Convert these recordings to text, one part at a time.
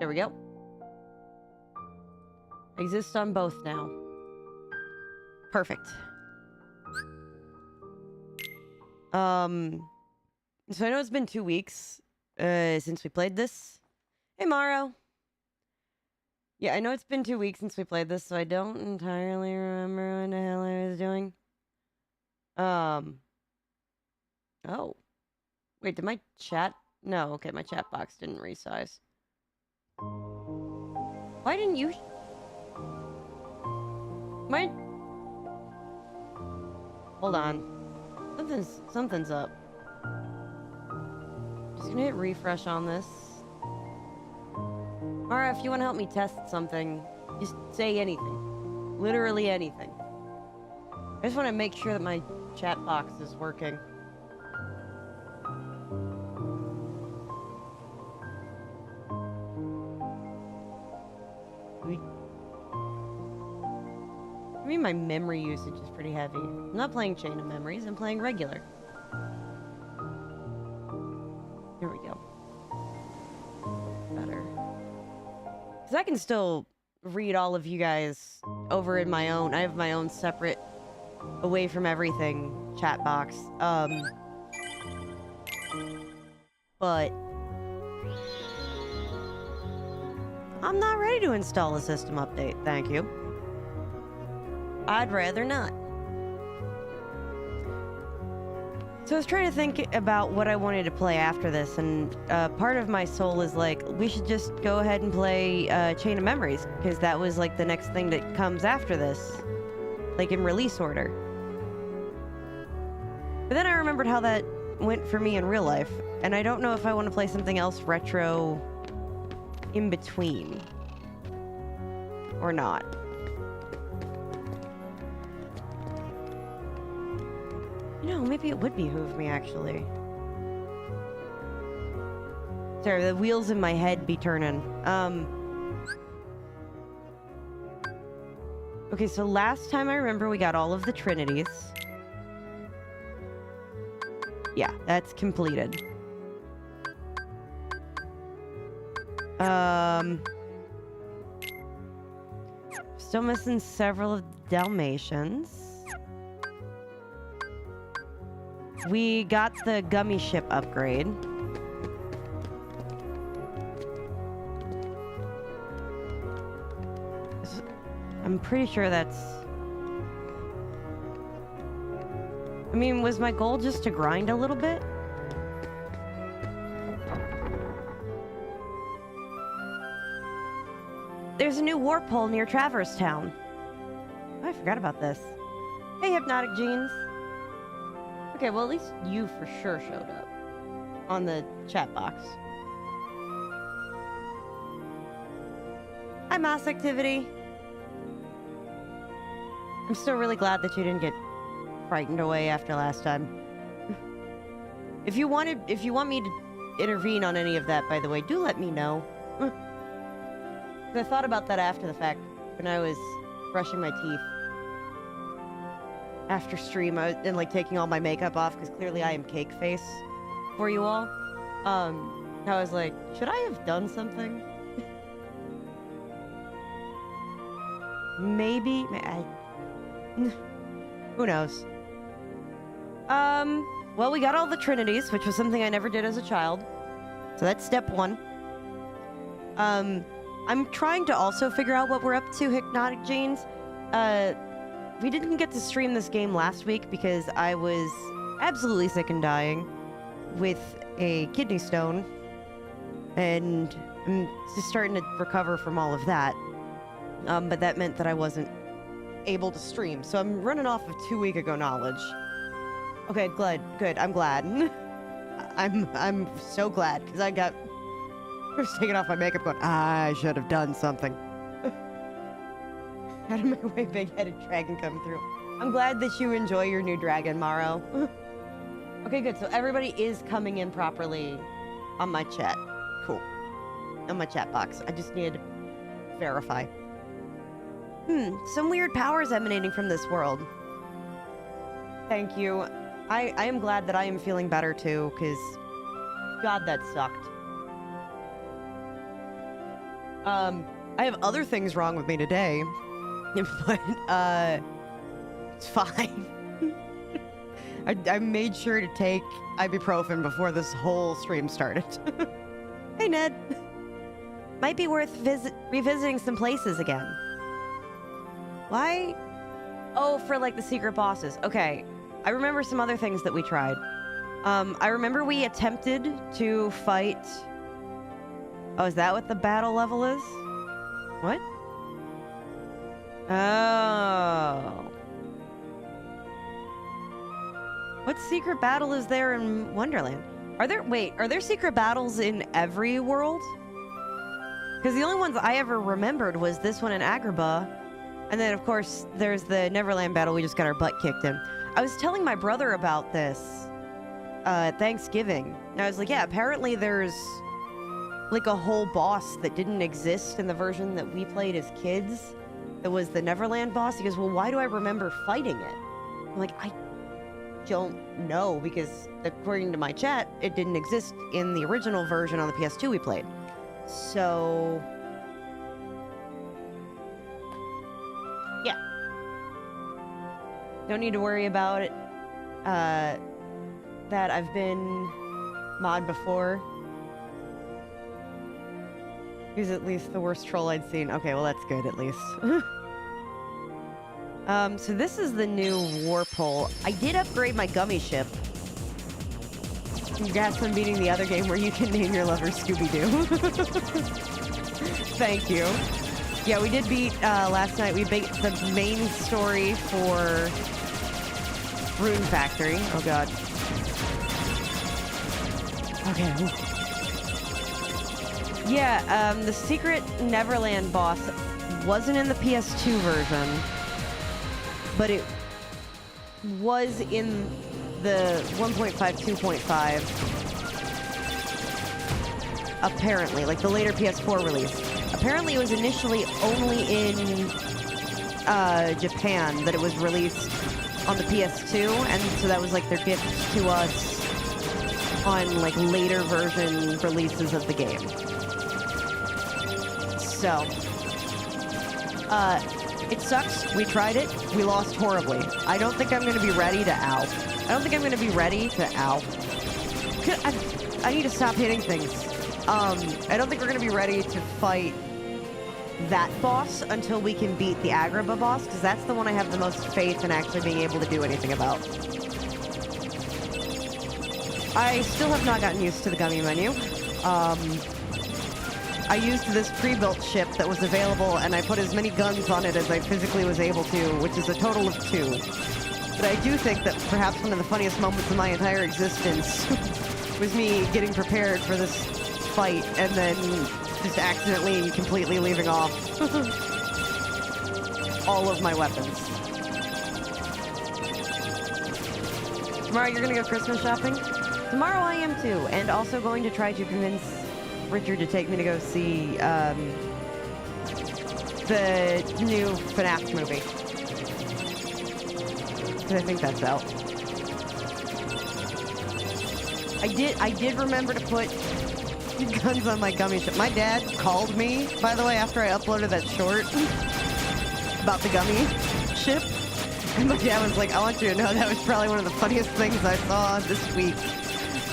There we go. Exist on both now. Perfect. So I know it's been 2 weeks since we played this. Hey, Morrow. Yeah, I know it's been 2 weeks since we played this, so I don't entirely remember what the hell I was doing. Oh. Wait, did my chat? No, okay, my chat box didn't resize. Why didn't you... Hold on. Something's up. Just gonna hit refresh on this. Mara, if you want to help me test something, just say anything. Literally anything. I just want to make sure that my chat box is working. I mean, my memory usage is pretty heavy. I'm not playing Chain of Memories, I'm playing regular. Here we go. Better. Because I can still read all of you guys over in my own... I have my own separate, away from everything chat box. But... I'm not ready to install a system update, thank you. I'd rather not. So I was trying to think about what I wanted to play after this, and part of my soul is like, we should just go ahead and play Chain of Memories, because that was like the next thing that comes after this, like in release order. But then I remembered how that went for me in real life, and I don't know if I want to play something else retro in between, or not. You know, maybe it would behoove me, actually. Sorry, the wheels in my head be turning. Okay, so last time I remember we got all of the Trinities. Yeah, that's completed. Still missing several of the Dalmatians. We got the gummy ship upgrade. I'm pretty sure that's... I mean, was my goal just to grind a little bit? There's a new warp hole near Traverse Town. Oh, I forgot about this. Hey, Hypnotic Jeans. Okay, well, at least you for sure showed up on the chat box. Hi, Mass Activity. I'm still really glad that you didn't get frightened away after last time. If you want me to intervene on any of that, by the way, do let me know. I thought about that after the fact when I was brushing my teeth. After stream, and like taking all my makeup off, because clearly I am cake face for you all. I was like, should I have done something? Maybe. Who knows? Well, we got all the Trinities, which was something I never did as a child. So that's step one. I'm trying to also figure out what we're up to, Hypnotic Jeans. We didn't get to stream this game last week because I was absolutely sick and dying with a kidney stone, and I'm just starting to recover from all of that. But that meant that I wasn't able to stream, so I'm running off of 2-week-ago knowledge. Okay, good. I'm glad. I'm so glad, because I was taking off my makeup going, I should have done something. Out of my way, big-headed dragon come through. I'm glad that you enjoy your new dragon, Morrow. Okay, good. So everybody is coming in properly on my chat. Cool. On my chat box. I just needed to verify. Some weird powers emanating from this world. Thank you. I am glad that I am feeling better, too, because... God, that sucked. I have other things wrong with me today, but it's fine. I made sure to take ibuprofen before this whole stream started. Hey, Ned. Might be worth revisiting some places again. Why? Oh, for like the secret bosses. Okay. I remember some other things that we tried. I remember we attempted to fight... Oh, is that what the battle level is? What? Oh. What secret battle is there in Wonderland? Are there secret battles in every world? Because the only ones I ever remembered was this one in Agrabah. And then, of course, there's the Neverland battle we just got our butt kicked in. I was telling my brother about this at Thanksgiving. And I was like, yeah, apparently there's like a whole boss that didn't exist in the version that we played as kids. It was the Neverland boss. He goes, well, why do I remember fighting it? I'm like, I don't know, because according to my chat, it didn't exist in the original version on the PS2 we played. So... yeah. Don't need to worry about it. That I've been mod before. He's at least the worst troll I'd seen. Okay, well that's good at least. So this is the new warp hole. I did upgrade my gummy ship. Congrats on beating the other game where you can name your lover Scooby-Doo. Thank you. Yeah, we did beat, last night, we beat the main story for Rune Factory. Oh god. Okay. Yeah, the secret Neverland boss wasn't in the PS2 version, but it was in the 1.5, 2.5. Apparently, like the later PS4 release. Apparently it was initially only in Japan that it was released on the PS2, and so that was like their gift to us on like later version releases of the game. So, it sucks. We tried it. We lost horribly. I don't think I'm going to be ready to ow. I don't think I'm going to be ready to ow. I need to stop hitting things. I don't think we're going to be ready to fight that boss until we can beat the Agrabah boss, because that's the one I have the most faith in actually being able to do anything about. I still have not gotten used to the gummy menu. I used this pre-built ship that was available, and I put as many guns on it as I physically was able to, which is a total of 2. But I do think that perhaps one of the funniest moments of my entire existence was me getting prepared for this fight, and then just accidentally and completely leaving off all of my weapons. Tomorrow you're gonna go Christmas shopping? Tomorrow I am too, and also going to try to convince Richard to take me to go see the new FNAF movie. Because I think that's out. I did remember to put guns on my gummy ship. My dad called me, by the way, after I uploaded that short about the gummy ship. And my dad was like, I want you to know that was probably one of the funniest things I saw this week.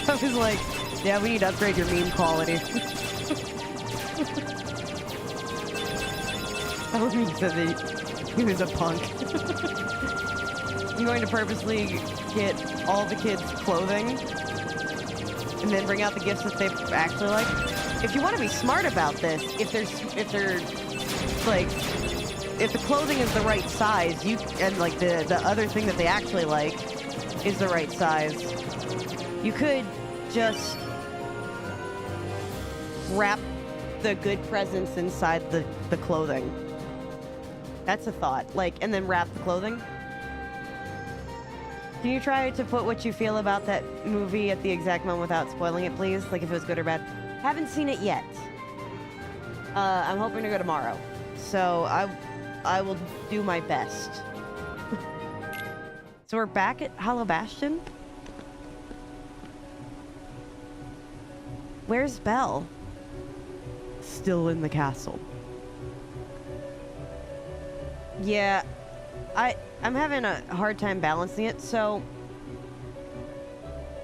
I was like, yeah, we need to upgrade your meme quality. I would mean said that he was a punk. I'm going to purposely get all the kids' clothing and then bring out the gifts that they actually like. If you want to be smart about this, if the clothing is the right size, and like the other thing that they actually like is the right size, you could just wrap the good presents inside the clothing. That's a thought. And then wrap the clothing. Can you try to put what you feel about that movie at the exact moment without spoiling it, please? Like if it was good or bad. Haven't seen it yet. I'm hoping to go tomorrow. So I will do my best. So we're back at Hollow Bastion? Where's Belle? still in the castle. Yeah, I'm having a hard time balancing it. So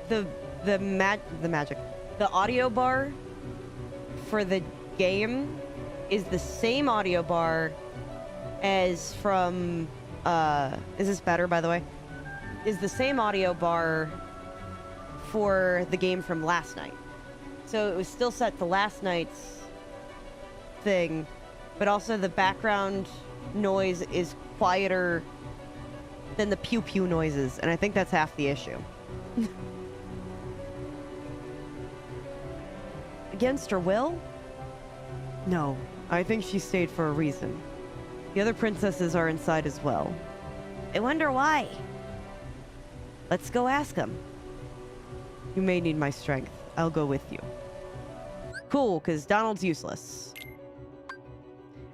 the audio bar for the game is the same audio bar as from is this better, by the way? Is the same audio bar for the game from last night. So it was still set to last night's thing, but also the background noise is quieter than the pew pew noises, and I think that's half the issue. Against her will? No, I think she stayed for a reason. The other princesses are inside as well. I wonder why. Let's go ask them. You may need my strength. I'll go with you. Cool, because Donald's useless.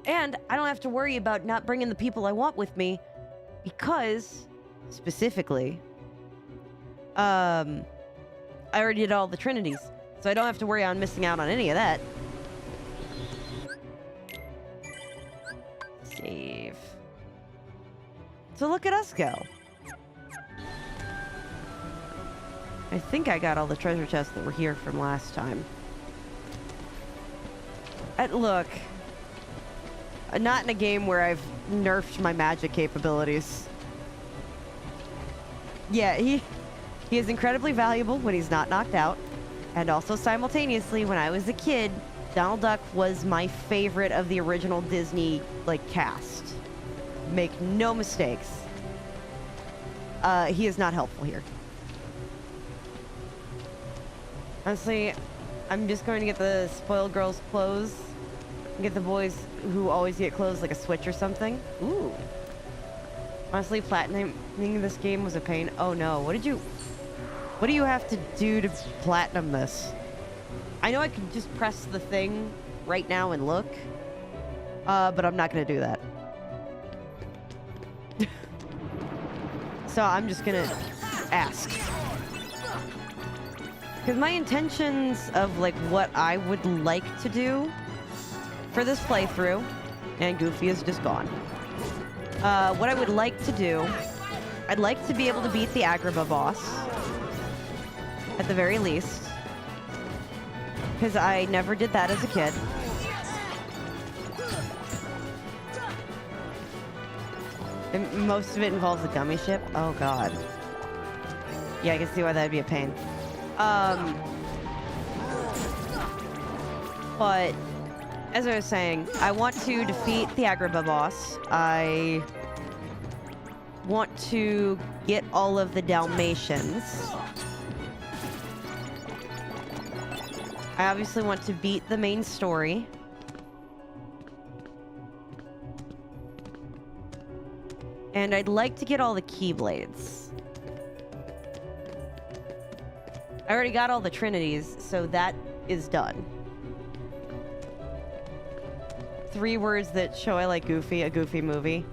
And I don't have to worry about not bringing the people I want with me because, specifically, I already did all the Trinities, so I don't have to worry on missing out on any of that. Save. So look at us go. I think I got all the treasure chests that were here from last time. Look. Not in a game where I've nerfed my magic capabilities. Yeah, he is incredibly valuable when he's not knocked out. And also simultaneously, when I was a kid, Donald Duck was my favorite of the original Disney, cast. Make no mistakes. He is not helpful here. Honestly, I'm just going to get the spoiled girls' clothes. And get the boys who always get clothes like a Switch or something. Ooh. Honestly, platinuming this game was a pain. Oh no, what do you have to do to platinum this? I know I can just press the thing right now and look. But I'm not gonna do that. So I'm just gonna ask. Because my intentions of what I would like to do for this playthrough, and Goofy is just gone. What I would like to do, I'd like to be able to beat the Agrabah boss, at the very least, because I never did that as a kid. And most of it involves a gummy ship. Oh god. Yeah, I can see why that'd be a pain. But as I was saying, I want to defeat the Agrabah boss. I want to get all of the Dalmatians. I obviously want to beat the main story. And I'd like to get all the Keyblades. I already got all the Trinities, so that is done. 3 words that show I like Goofy, a Goofy movie.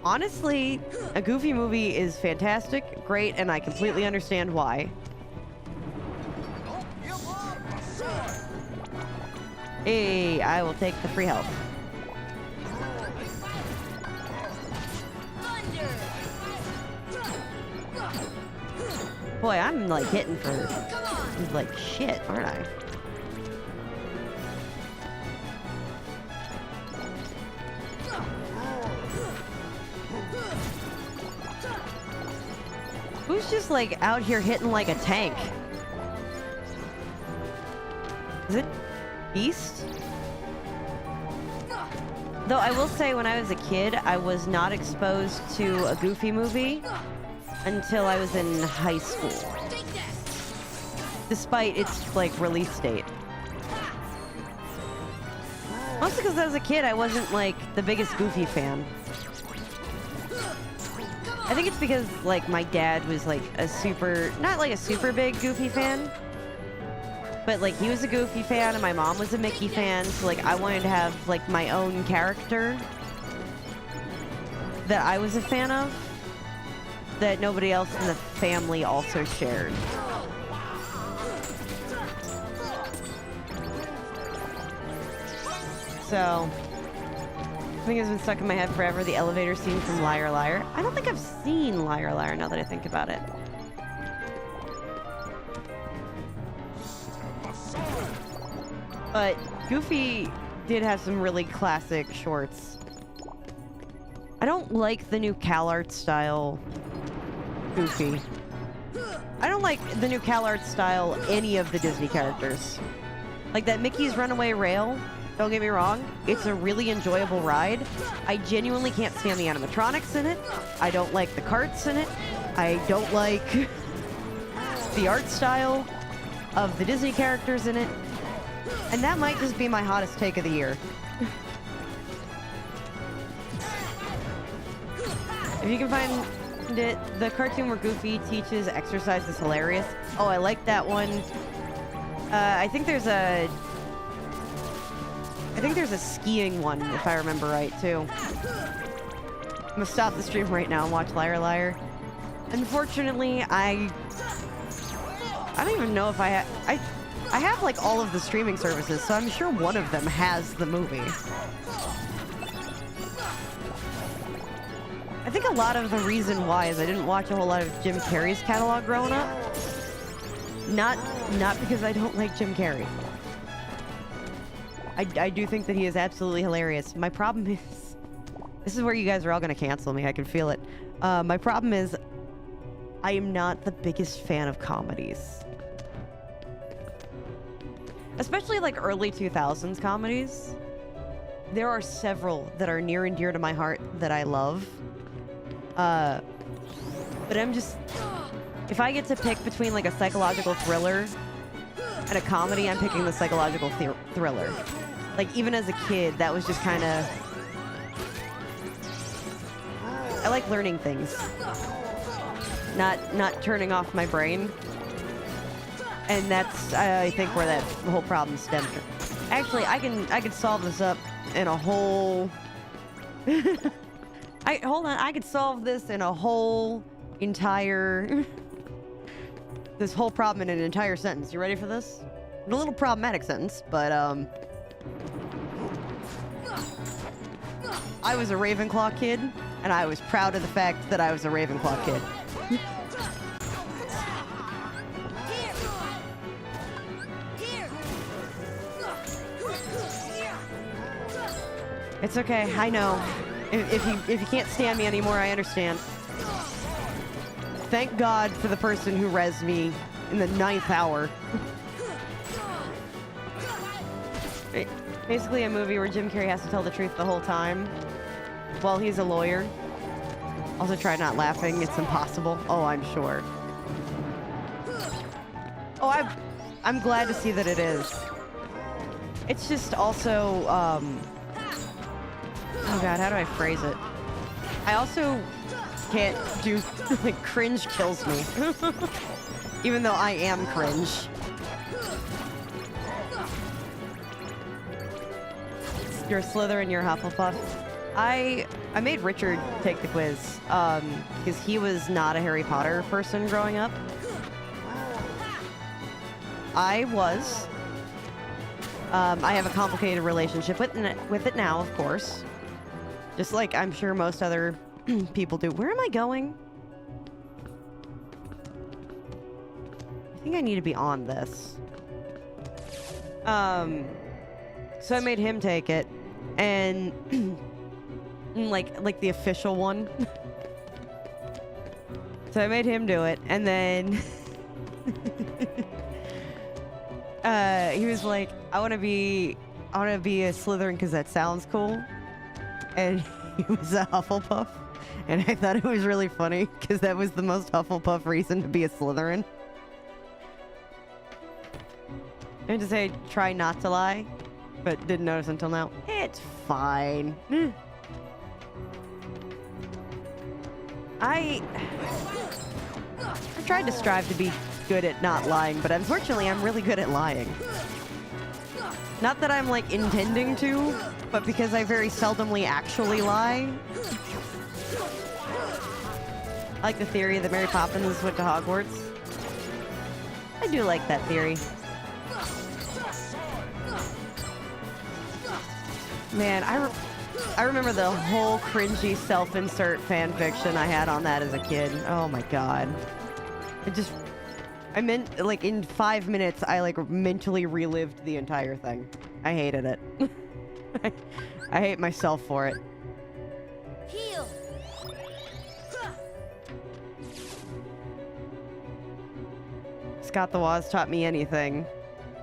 Honestly, a Goofy movie is fantastic, great, and I completely understand why. Hey, I will take the free health. Boy, I'm hitting for shit, aren't I? Who's just out here hitting like a tank? Is it Beast? Though I will say, when I was a kid, I was not exposed to a Goofy movie until I was in high school. Despite its release date. Mostly because as a kid, I wasn't the biggest Goofy fan. I think it's because my dad was a super, not a super big Goofy fan, but he was a Goofy fan and my mom was a Mickey fan, so I wanted to have my own character that I was a fan of that nobody else in the family also shared. So, I think it's been stuck in my head forever, the elevator scene from Liar Liar. I don't think I've seen Liar Liar now that I think about it. But Goofy did have some really classic shorts. I don't like the new CalArt style Goofy. I don't like the new CalArt style any of the Disney characters. Like that Mickey's Runaway Rail, don't get me wrong, it's a really enjoyable ride. I genuinely can't stand the animatronics in it. I don't like the carts in it. I don't like the art style of the Disney characters in it. And that might just be my hottest take of the year. If you can find it, the cartoon where Goofy teaches exercise is hilarious. Oh, I like that one. I think there's a skiing one, if I remember right, too. I'm gonna stop the stream right now and watch Liar Liar. Unfortunately, I don't even know if I have like all of the streaming services, so I'm sure one of them has the movie. I think a lot of the reason why is I didn't watch a whole lot of Jim Carrey's catalog growing up. Not because I don't like Jim Carrey. I do think that he is absolutely hilarious. My problem is... This is where you guys are all going to cancel me. I can feel it. My problem is I am not the biggest fan of comedies. Especially like early 2000s comedies. There are several that are near and dear to my heart that I love. But I'm just... If I get to pick between like a psychological thriller and a comedy, I'm picking the psychological thriller. Like even as a kid, that was just kind of... I like learning things. Not turning off my brain. And that's, I think, where that whole problem stemmed from. Actually, I could solve this up in a whole... Hold on, I could solve this in a whole entire... this whole problem in an entire sentence. You ready for this? A little problematic sentence, but, I was a Ravenclaw kid, and I was proud of the fact that I was a Ravenclaw kid. It's okay, I know. If you can't stand me anymore, I understand. Thank God for the person who rezzed me in the 9th hour. Basically a movie where Jim Carrey has to tell the truth the whole time while he's a lawyer. Also try not laughing, it's impossible. Oh, I'm sure. Oh, I'm glad to see that it is. It's just also, oh god, how do I phrase it? I also can't do, like, cringe kills me. Even though I am cringe. You're Slytherin, you're Hufflepuff. I made Richard take the quiz, because he was not a Harry Potter person growing up. I was. I have a complicated relationship with it now, of course. Just like I'm sure most other people do. Where am I going? I think I need to be on this. So I made him take it, and like the official one. So I made him do it, and then he was like, I want to be a Slytherin because that sounds cool. And he was a Hufflepuff. And I thought it was really funny because that was the most Hufflepuff reason to be a Slytherin. I had to say, try not to lie, but didn't notice until now. It's fine. I tried to strive to be good at not lying, but unfortunately I'm really good at lying. Not that I'm like intending to, but because I very seldomly actually lie. I like the theory that Mary Poppins went to Hogwarts. I do like that theory. Man, I remember the whole cringy self-insert fan fiction I had on that as a kid. Oh my god. I meant, like, in 5 minutes, I, like, mentally relived the entire thing. I hated it. I hate myself for it. Heal. Scott the Woz taught me anything.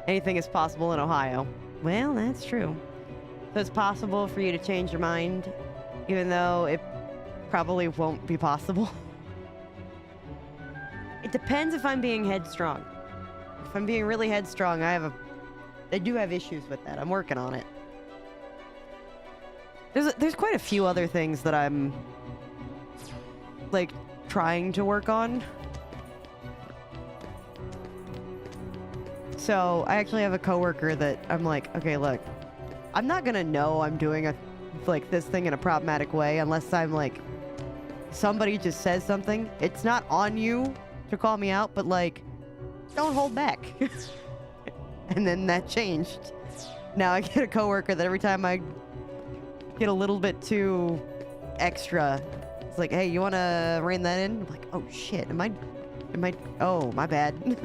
Anything is possible in Ohio. Well, that's true. So it's possible for you to change your mind, even though it probably won't be possible. It depends if I'm being headstrong. If I'm being really headstrong, I do have issues with that. I'm working on it. There's quite a few other things that I'm, like, trying to work on. So, I actually have a coworker that I'm like, okay, look, I'm not gonna know I'm doing this thing in a problematic way unless I'm like, somebody just says something. It's not on you to call me out, but like, don't hold back. And then that changed. Now I get a coworker that every time I get a little bit too extra, it's like, hey, you wanna rein that in? I'm like, oh shit, oh, my bad.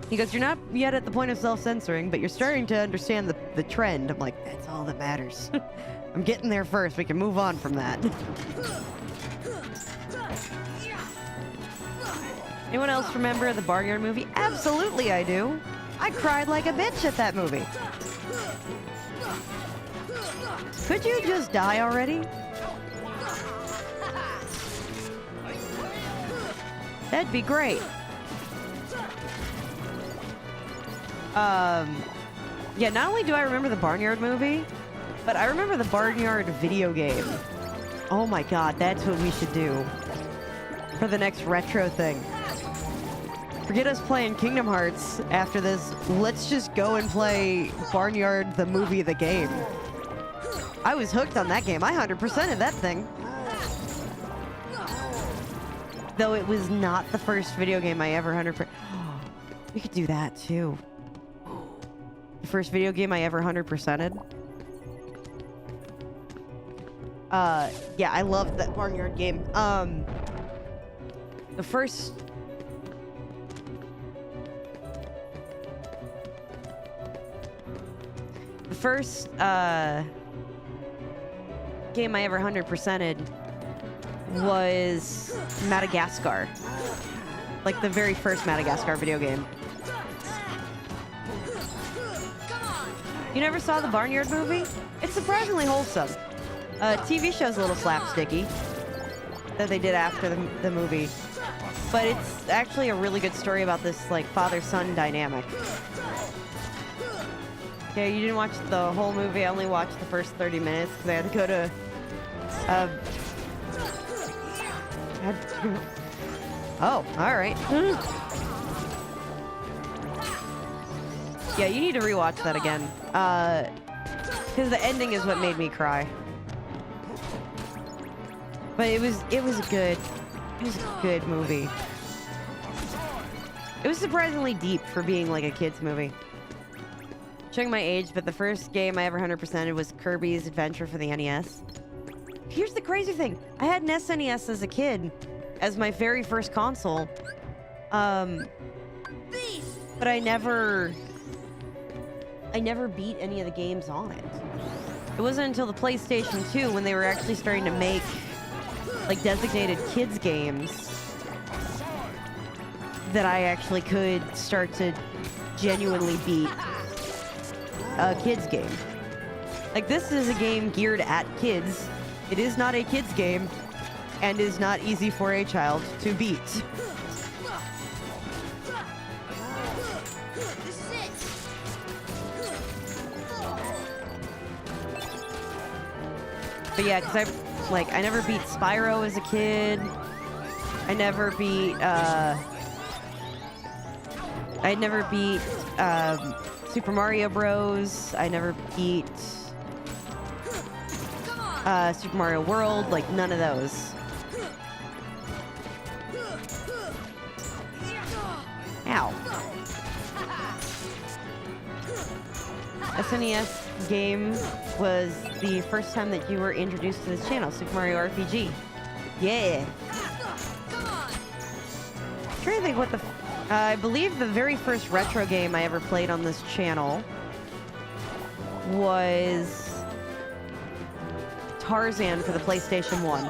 He goes, you're not yet at the point of self-censoring, but you're starting to understand the trend. I'm like, that's all that matters. I'm getting there first. We can move on from that. Anyone else remember the Barnyard movie? Absolutely I do. I cried like a bitch at that movie. Could you just die already? That'd be great. Yeah, not only do I remember the Barnyard movie, but I remember the Barnyard video game. Oh my god, that's what we should do for the next retro thing. Forget us playing Kingdom Hearts after this. Let's just go and play Barnyard the movie, the game. I was hooked on that game. I 100%ed that thing. Though it was not the first video game I ever 100%. We could do that too. The first video game I ever 100%ed. Yeah, I loved that Barnyard game. The first game I ever 100%ed was Madagascar. Like the very first Madagascar video game. You never saw the Barnyard movie? It's surprisingly wholesome. TV show's a little slapsticky that they did after the movie. But it's actually a really good story about this, like, father-son dynamic. Yeah, you didn't watch the whole movie. I only watched the first 30 minutes because I had to go to... Oh, alright. Yeah, you need to rewatch that again. Because the ending is what made me cry. But it was a good movie. It was surprisingly deep for being like a kid's movie. Showing my age, but the first game I ever 100%ed was Kirby's Adventure for the NES. Here's the crazy thing. I had an SNES as a kid as my very first console. But I never beat any of the games on it. It wasn't until the PlayStation 2 when they were actually starting to make like designated kids games that I actually could start to genuinely beat a kids game. Like, this is a game geared at kids. It is not a kids game and is not easy for a child to beat. But yeah, because I never beat Spyro as a kid. I never beat Super Mario Bros. I never beat Super Mario World, like none of those. Ow. SNES game was the first time that you were introduced to this channel, Super Mario RPG. Yeah. I'm trying to think what the... I believe the very first retro game I ever played on this channel was Tarzan for the PlayStation 1.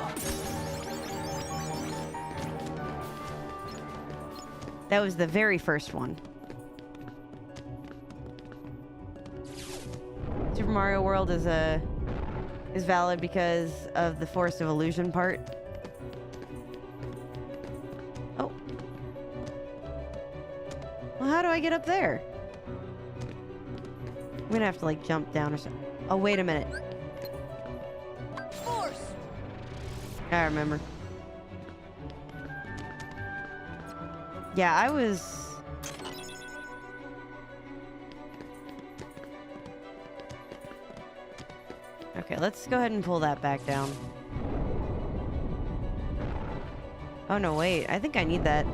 That was the very first one. Super Mario World is valid because of the Forest of Illusion part. Oh. Well, how do I get up there? I'm gonna have to like jump down or something. Oh, wait a minute. Force. I remember. Yeah, I was... Okay, let's go ahead and pull that back down. Oh, no, wait. I think I need that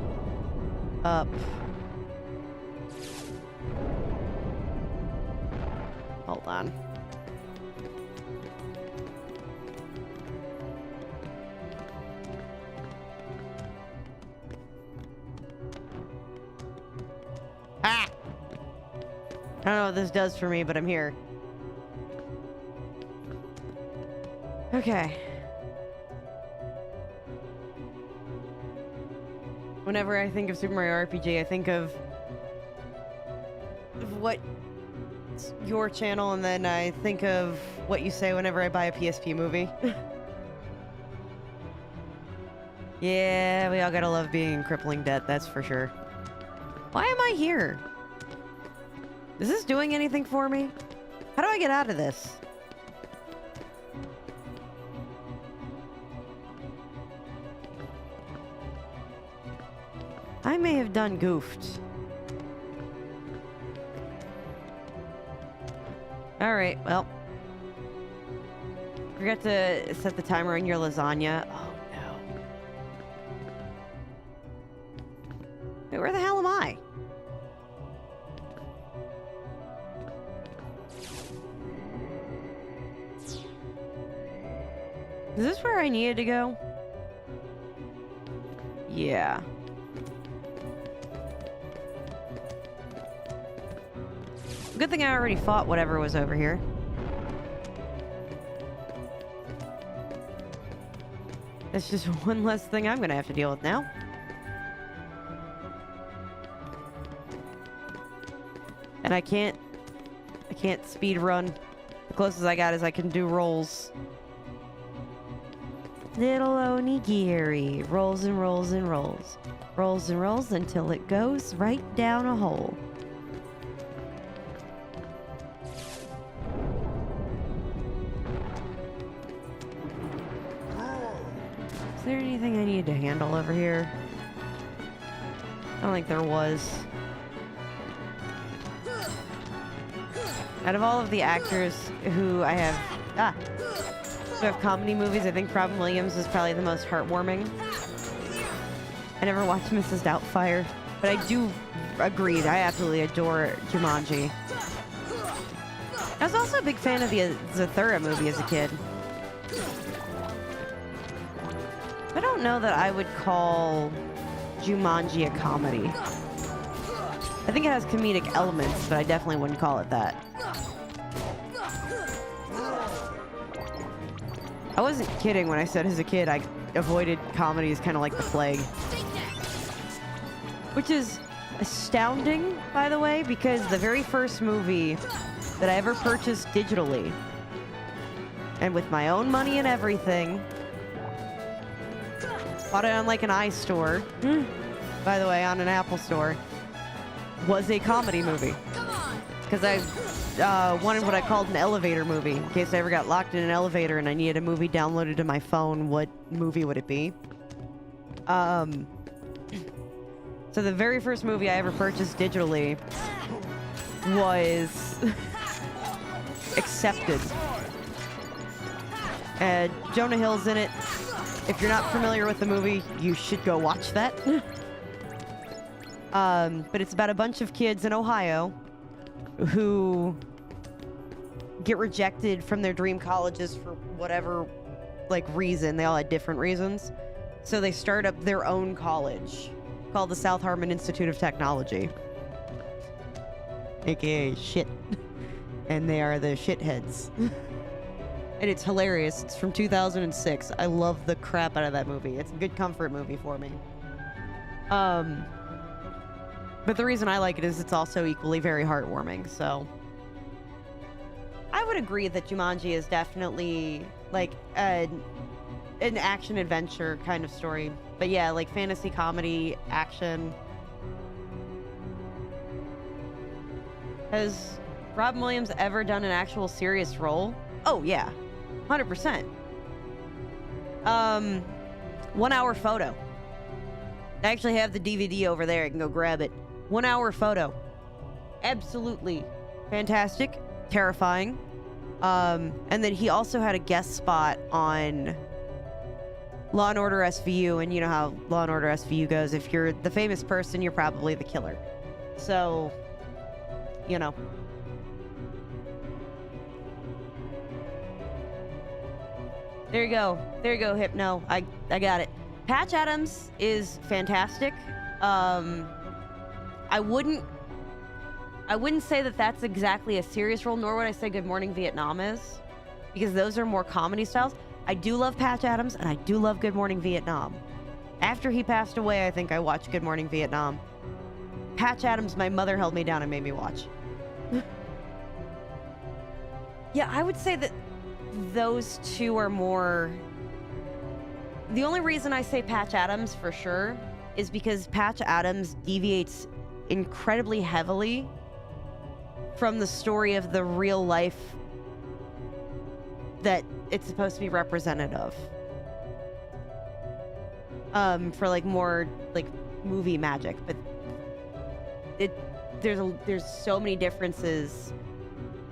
up. Hold on. Ah! I don't know what this does for me, but I'm here. Okay. Whenever I think of Super Mario RPG, I think of what your channel, and then I think of what you say whenever I buy a PSP movie. Yeah, we all gotta love being in crippling debt, that's for sure. Why am I here? Is this doing anything for me? How do I get out of this? I may have done goofed. Alright, well. Forgot to set the timer on your lasagna. Oh no. Wait, where the hell am I? Is this where I needed to go? Yeah. Good thing I already fought whatever was over here. That's just one less thing I'm gonna have to deal with now. And I can't speed run. The closest I got is I can do rolls. Little onigiri rolls and rolls and rolls. Rolls and rolls until it goes right down a hole. Is there anything I needed to handle over here? I don't think there was. Out of all of the actors who I have... who have comedy movies, I think Robin Williams is probably the most heartwarming. I never watched Mrs. Doubtfire, but I do agree. I absolutely adore Jumanji. I was also a big fan of the Zathura movie as a kid. I don't know that I would call Jumanji a comedy. I think it has comedic elements, but I definitely wouldn't call it that. I wasn't kidding when I said as a kid I avoided comedies kind of like the plague. Which is astounding, by the way, because the very first movie that I ever purchased digitally, and with my own money and everything, bought it on like an iStore, by the way, on an Apple store, was a comedy movie. Because I wanted what I called an elevator movie. In case I ever got locked in an elevator and I needed a movie downloaded to my phone, what movie would it be? So the very first movie I ever purchased digitally was Accepted. Jonah Hill's in it. If you're not familiar with the movie, you should go watch that. But it's about a bunch of kids in Ohio who get rejected from their dream colleges for whatever, like, reason. They all had different reasons. So they start up their own college called the South Harmon Institute of Technology. AKA shit. And they are the shitheads. And it's hilarious. It's from 2006. I love the crap out of that movie. It's a good comfort movie for me. But the reason I like it is it's also equally very heartwarming, so... I would agree that Jumanji is definitely, like, an action-adventure kind of story. But yeah, like, fantasy, comedy, action. Has Robin Williams ever done an actual serious role? Oh, yeah. 100%. 1 Hour Photo. I actually have the DVD over there. I can go grab it. 1 Hour Photo. Absolutely fantastic. Terrifying. And then he also had a guest spot on Law and Order SVU, and you know how Law and Order SVU goes. If you're the famous person, you're probably the killer. So, you know. There you go. There you go, Hypno. I got it. Patch Adams is fantastic. I wouldn't say that that's exactly a serious role, nor would I say Good Morning Vietnam is, because those are more comedy styles. I do love Patch Adams, and I do love Good Morning Vietnam. After he passed away, I think I watched Good Morning Vietnam. Patch Adams, my mother held me down and made me watch. Yeah, I would say that those two are more... The only reason I say Patch Adams for sure is because Patch Adams deviates incredibly heavily from the story of the real life that it's supposed to be representative of. For like more like movie magic, but there's so many differences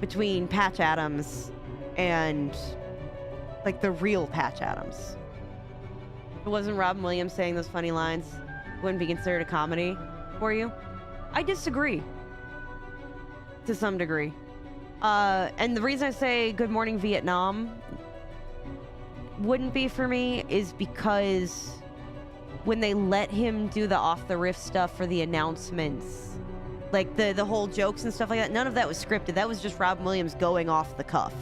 between Patch Adams and like the real Patch Adams. If it wasn't Robin Williams saying those funny lines, it wouldn't be considered a comedy for you. I disagree to some degree. And the reason I say Good Morning Vietnam wouldn't be for me is because when they let him do the off the riff stuff for the announcements, like the whole jokes and stuff like that, none of that was scripted. That was just Robin Williams going off the cuff.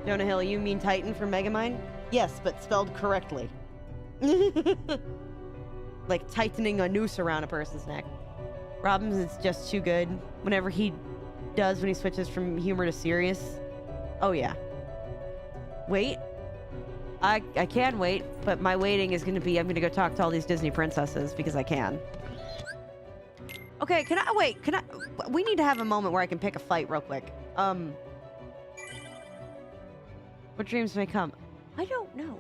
Jonah Hill, you mean Titan from Megamind? Yes, but spelled correctly. Like tightening a noose around a person's neck. Robin's is just too good. Whenever he switches from humor to serious. Oh yeah. Wait. I can wait, but my waiting is gonna be I'm gonna go talk to all these Disney princesses because I can. Okay, we need to have a moment where I can pick a fight real quick. What dreams may come? I don't know.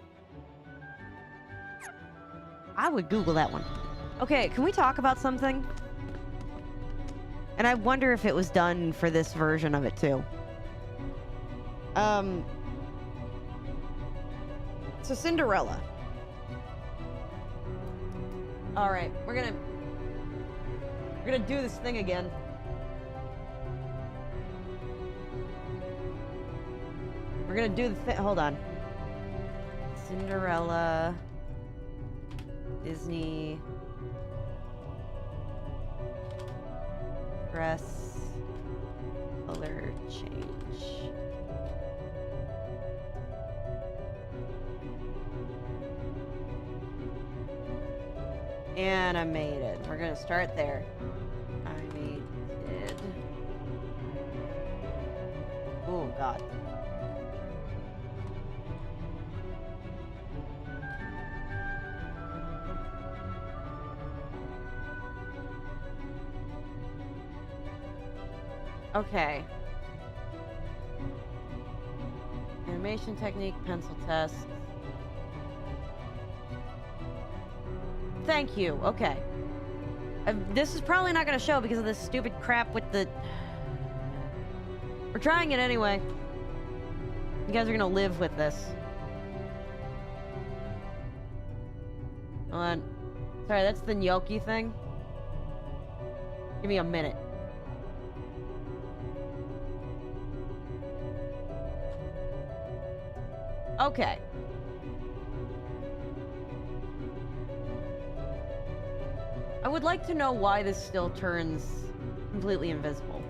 I would Google that one. Okay, can we talk about something? And I wonder if it was done for this version of it too. So Cinderella. All right, we're gonna do this thing again. We're gonna do the thing. Hold on. Cinderella. Disney. Dress. Color change. Animated. We're gonna start there. Animated. Oh, God. Okay. Animation technique, pencil test. Thank you. Okay. This is probably not going to show because of this stupid crap with the... We're trying it anyway. You guys are going to live with this. Hold on. Sorry, that's the gnocchi thing. Give me a minute. Okay. I would like to know why this still turns completely invisible.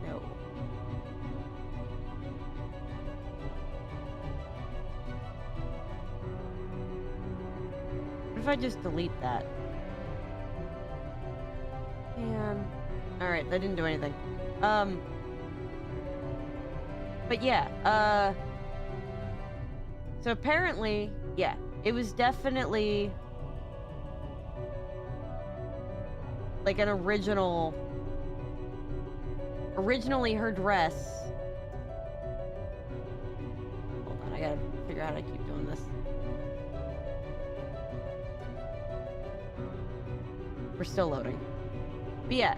No. What if I just delete that? Man. Alright, that didn't do anything. But yeah, so apparently, yeah, it was definitely like an originally her dress. Hold on, I gotta figure out how to keep doing this. We're still loading. But yeah,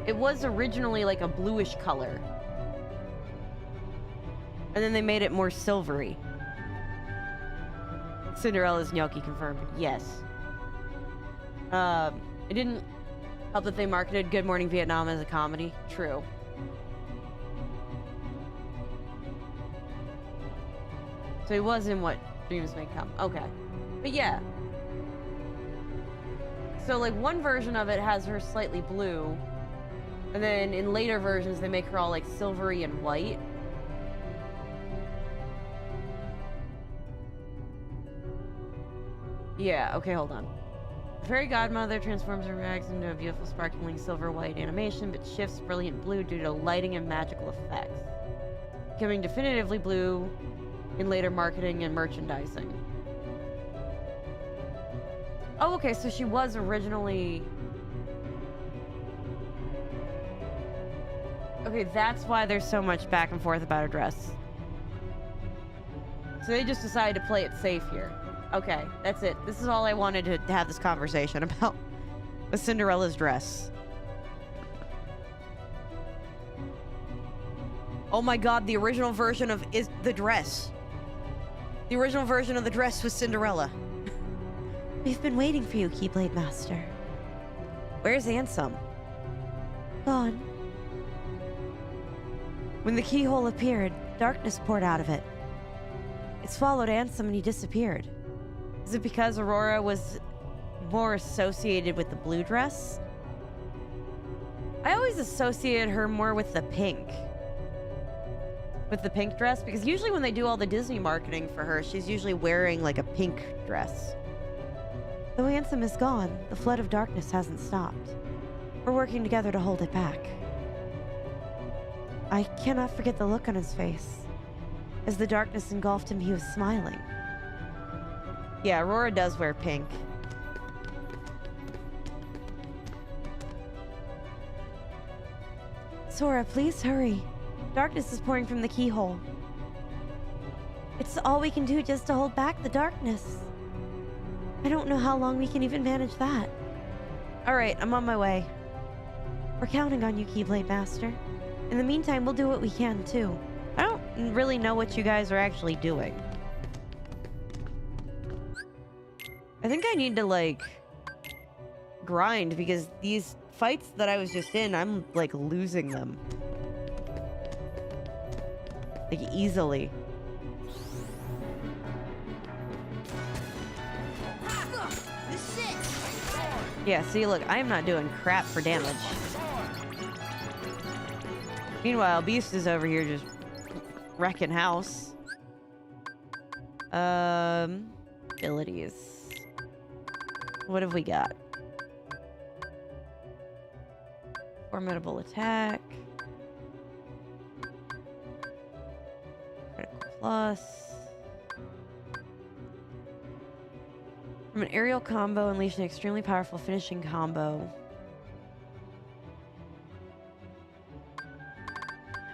it was originally like a bluish color. And then they made it more silvery. Cinderella's gnocchi confirmed. Yes. It didn't help that they marketed Good Morning Vietnam as a comedy. True. So he was in What Dreams May Come. Okay. But yeah. So like one version of it has her slightly blue. And then in later versions they make her all like silvery and white. Yeah, okay, hold on. The fairy godmother transforms her rags into a beautiful sparkling silver white animation, but shifts brilliant blue due to lighting and magical effects, becoming definitively blue in later marketing and merchandising. Oh, okay, so she was originally... Okay, that's why there's so much back and forth about her dress. So they just decided to play it safe here. Okay, that's it. This is all I wanted to have this conversation about. Was Cinderella's dress. Oh my god, the original version of the dress. The original version of the dress was Cinderella. We've been waiting for you, Keyblade Master. Where's Ansem? Gone. When the keyhole appeared, darkness poured out of it. It swallowed Ansem and he disappeared. Is it because Aurora was more associated with the blue dress? I always associated her more with the pink. With the pink dress, because usually when they do all the Disney marketing for her, she's usually wearing like a pink dress. Though Ansem is gone, the flood of darkness hasn't stopped. We're working together to hold it back. I cannot forget the look on his face. As the darkness engulfed him, he was smiling. Yeah, Aurora does wear pink. Sora, please hurry. Darkness is pouring from the keyhole. It's all we can do just to hold back the darkness. I don't know how long we can even manage that. Alright, I'm on my way. We're counting on you, Keyblade Master. In the meantime, we'll do what we can, too. I don't really know what you guys are actually doing. I think I need to, like, grind, because these fights that I was just in, I'm, like, losing them. Like, easily. Yeah, see, look, I am not doing crap for damage. Meanwhile, Beast is over here just wrecking house. Abilities. What have we got? Formidable attack. Critical plus. From an aerial combo, unleash an extremely powerful finishing combo.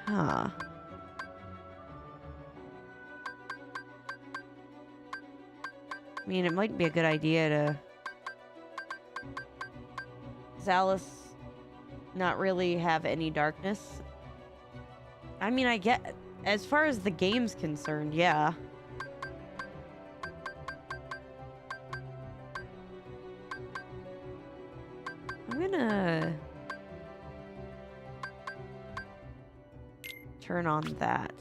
Huh. I mean, it might be a good idea to... Does Alice not really have any darkness? I mean, I get... As far as the game's concerned, yeah. I'm gonna turn on that.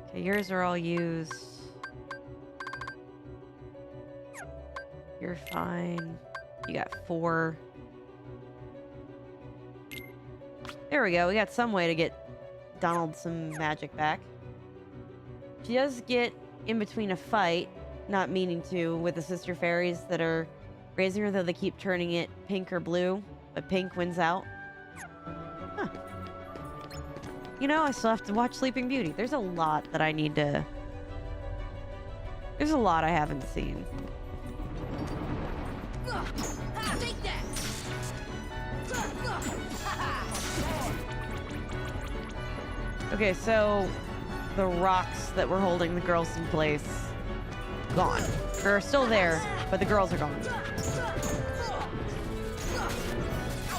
Okay, yours are all used. You're fine. You got 4. There we go. We got some way to get Donald some magic back. She does get in between a fight, not meaning to, with the sister fairies that are raising her, though they keep turning it pink or blue, but pink wins out. Huh. You know, I still have to watch Sleeping Beauty. There's a lot that I need to... There's a lot I haven't seen. Take that. Okay, so the rocks that were holding the girls in place, gone. They're still there, but the girls are gone.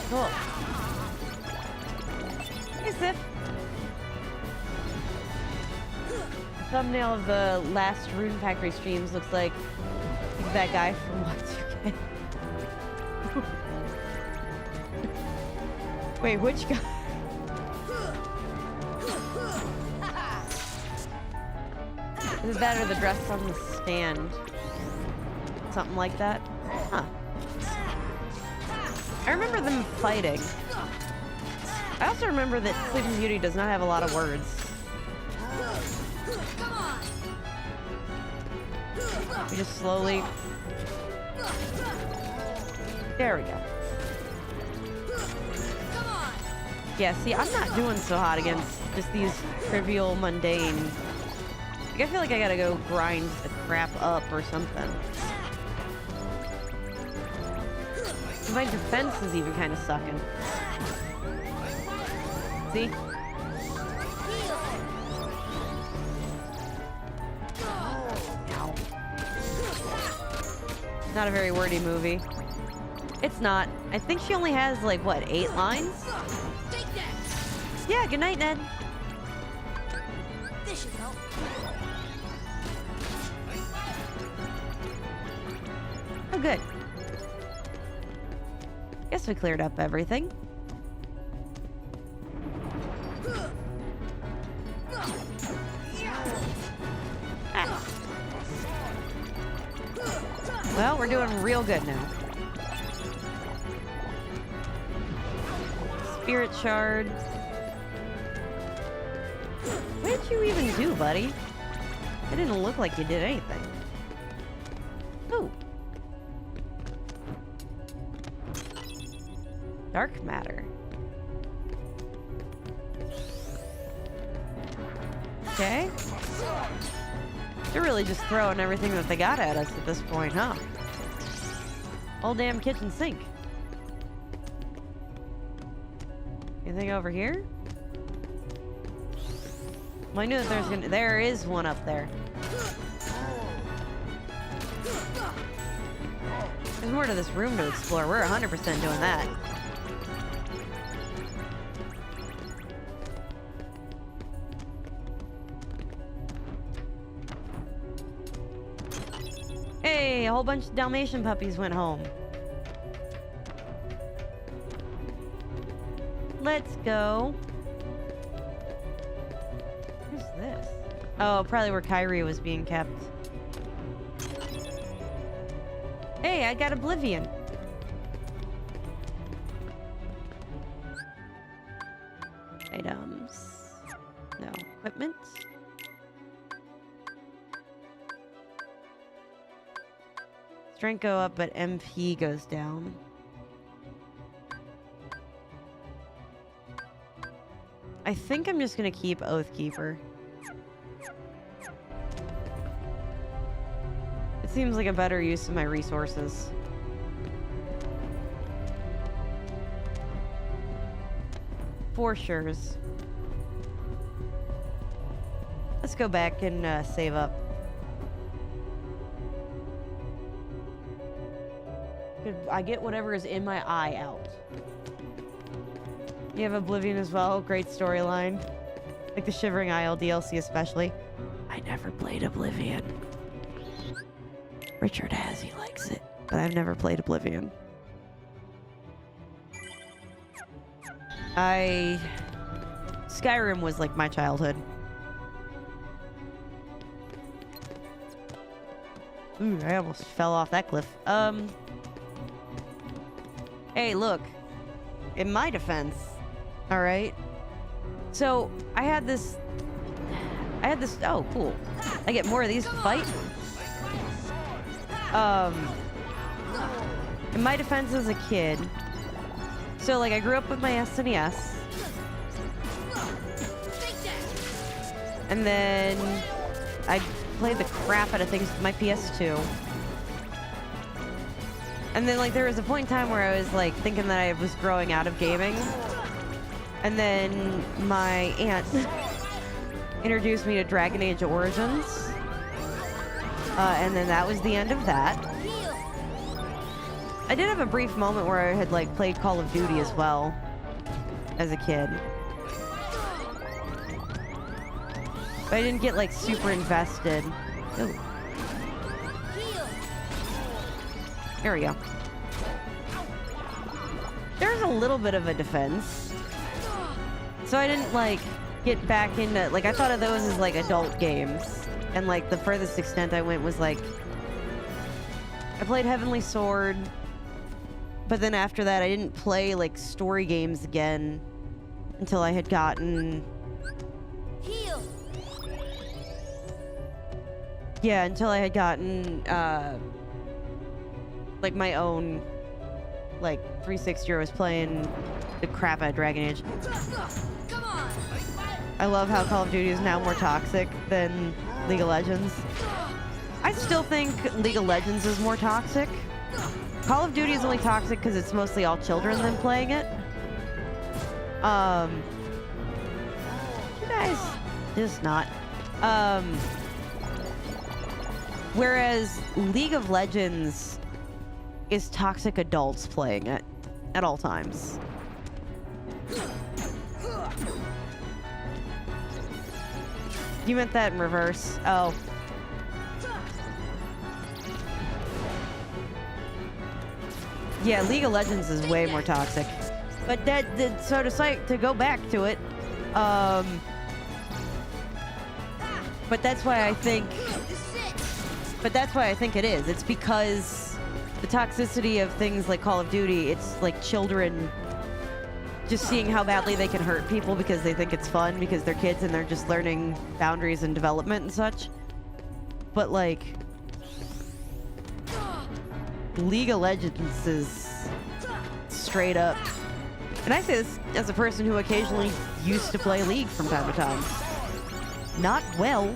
Cool. Hey, Sif. The thumbnail of the last Rune Factory streams looks like that guy from Y2K. Wait, which guy? Is that or the dress on the stand? Something like that? Huh. I remember them fighting. I also remember that Sleeping Beauty does not have a lot of words. We just slowly... There we go. Yeah, see, I'm not doing so hot against just these trivial, mundane... Like, I feel like I gotta go grind the crap up or something. My defense is even kind of sucking. See? Not a very wordy movie. It's not. I think she only has, like, what, 8 lines? Yeah, good night, Ned. This should help. Oh, good. Guess we cleared up everything. Ah. Well, we're doing real good now. Spirit shard. What did you even do, buddy? It didn't look like you did anything. Ooh. Dark matter. Okay. They're really just throwing everything that they got at us at this point, huh? Whole damn kitchen sink. Anything over here? Well, I knew that there is one up there. There's more to this room to explore. We're 100% doing that. Hey, a whole bunch of Dalmatian puppies went home. Let's go. Who's this? Oh, probably where Kyrie was being kept. Hey, I got Oblivion. Items. No. Equipment. Strength go up, but MP goes down. I think I'm just gonna keep Oathkeeper. It seems like a better use of my resources. For sures. Let's go back and save up. I get whatever is in my eye out. You have Oblivion as well. Great storyline. Like the Shivering Isle DLC especially. I never played Oblivion. Richard has, he likes it. But I've never played Oblivion. Skyrim was like my childhood. Ooh, I almost fell off that cliff. Hey, look. In my defense, alright? So, I had this... Oh, cool. I get more of these to fight? In my defense as a kid... So, like, I grew up with my SNES. And then... I played the crap out of things with my PS2. And then, like, there was a point in time where I was, like, thinking that I was growing out of gaming. And then my aunt introduced me to Dragon Age Origins. And then that was the end of that. I did have a brief moment where I had, like, played Call of Duty as well as a kid. But I didn't get, like, super invested. Ooh. There we go. There's a little bit of a defense. So I didn't, like, get back into... Like, I thought of those as, like, adult games. And, like, the furthest extent I went was, like... I played Heavenly Sword. But then after that, I didn't play, like, story games again until I had gotten... Heal. Yeah, until I had gotten, like, my own, like, 360 I was playing the crap out of Dragon Age. Come on. I love how Call of Duty is now more toxic than League of Legends. I still think League of Legends is more toxic. Call of Duty is only toxic because it's mostly all children then playing it. You guys, just not. Whereas League of Legends is toxic adults playing it at all times. You meant that in reverse. Oh. Yeah, League of Legends is way more toxic. But so to go back to it, but that's why I think it is. It's because the toxicity of things like Call of Duty, it's like children just seeing how badly they can hurt people because they think it's fun because they're kids and they're just learning boundaries and development and such. But like, League of Legends is straight up. And I say this as a person who occasionally used to play League from time to time. Not well,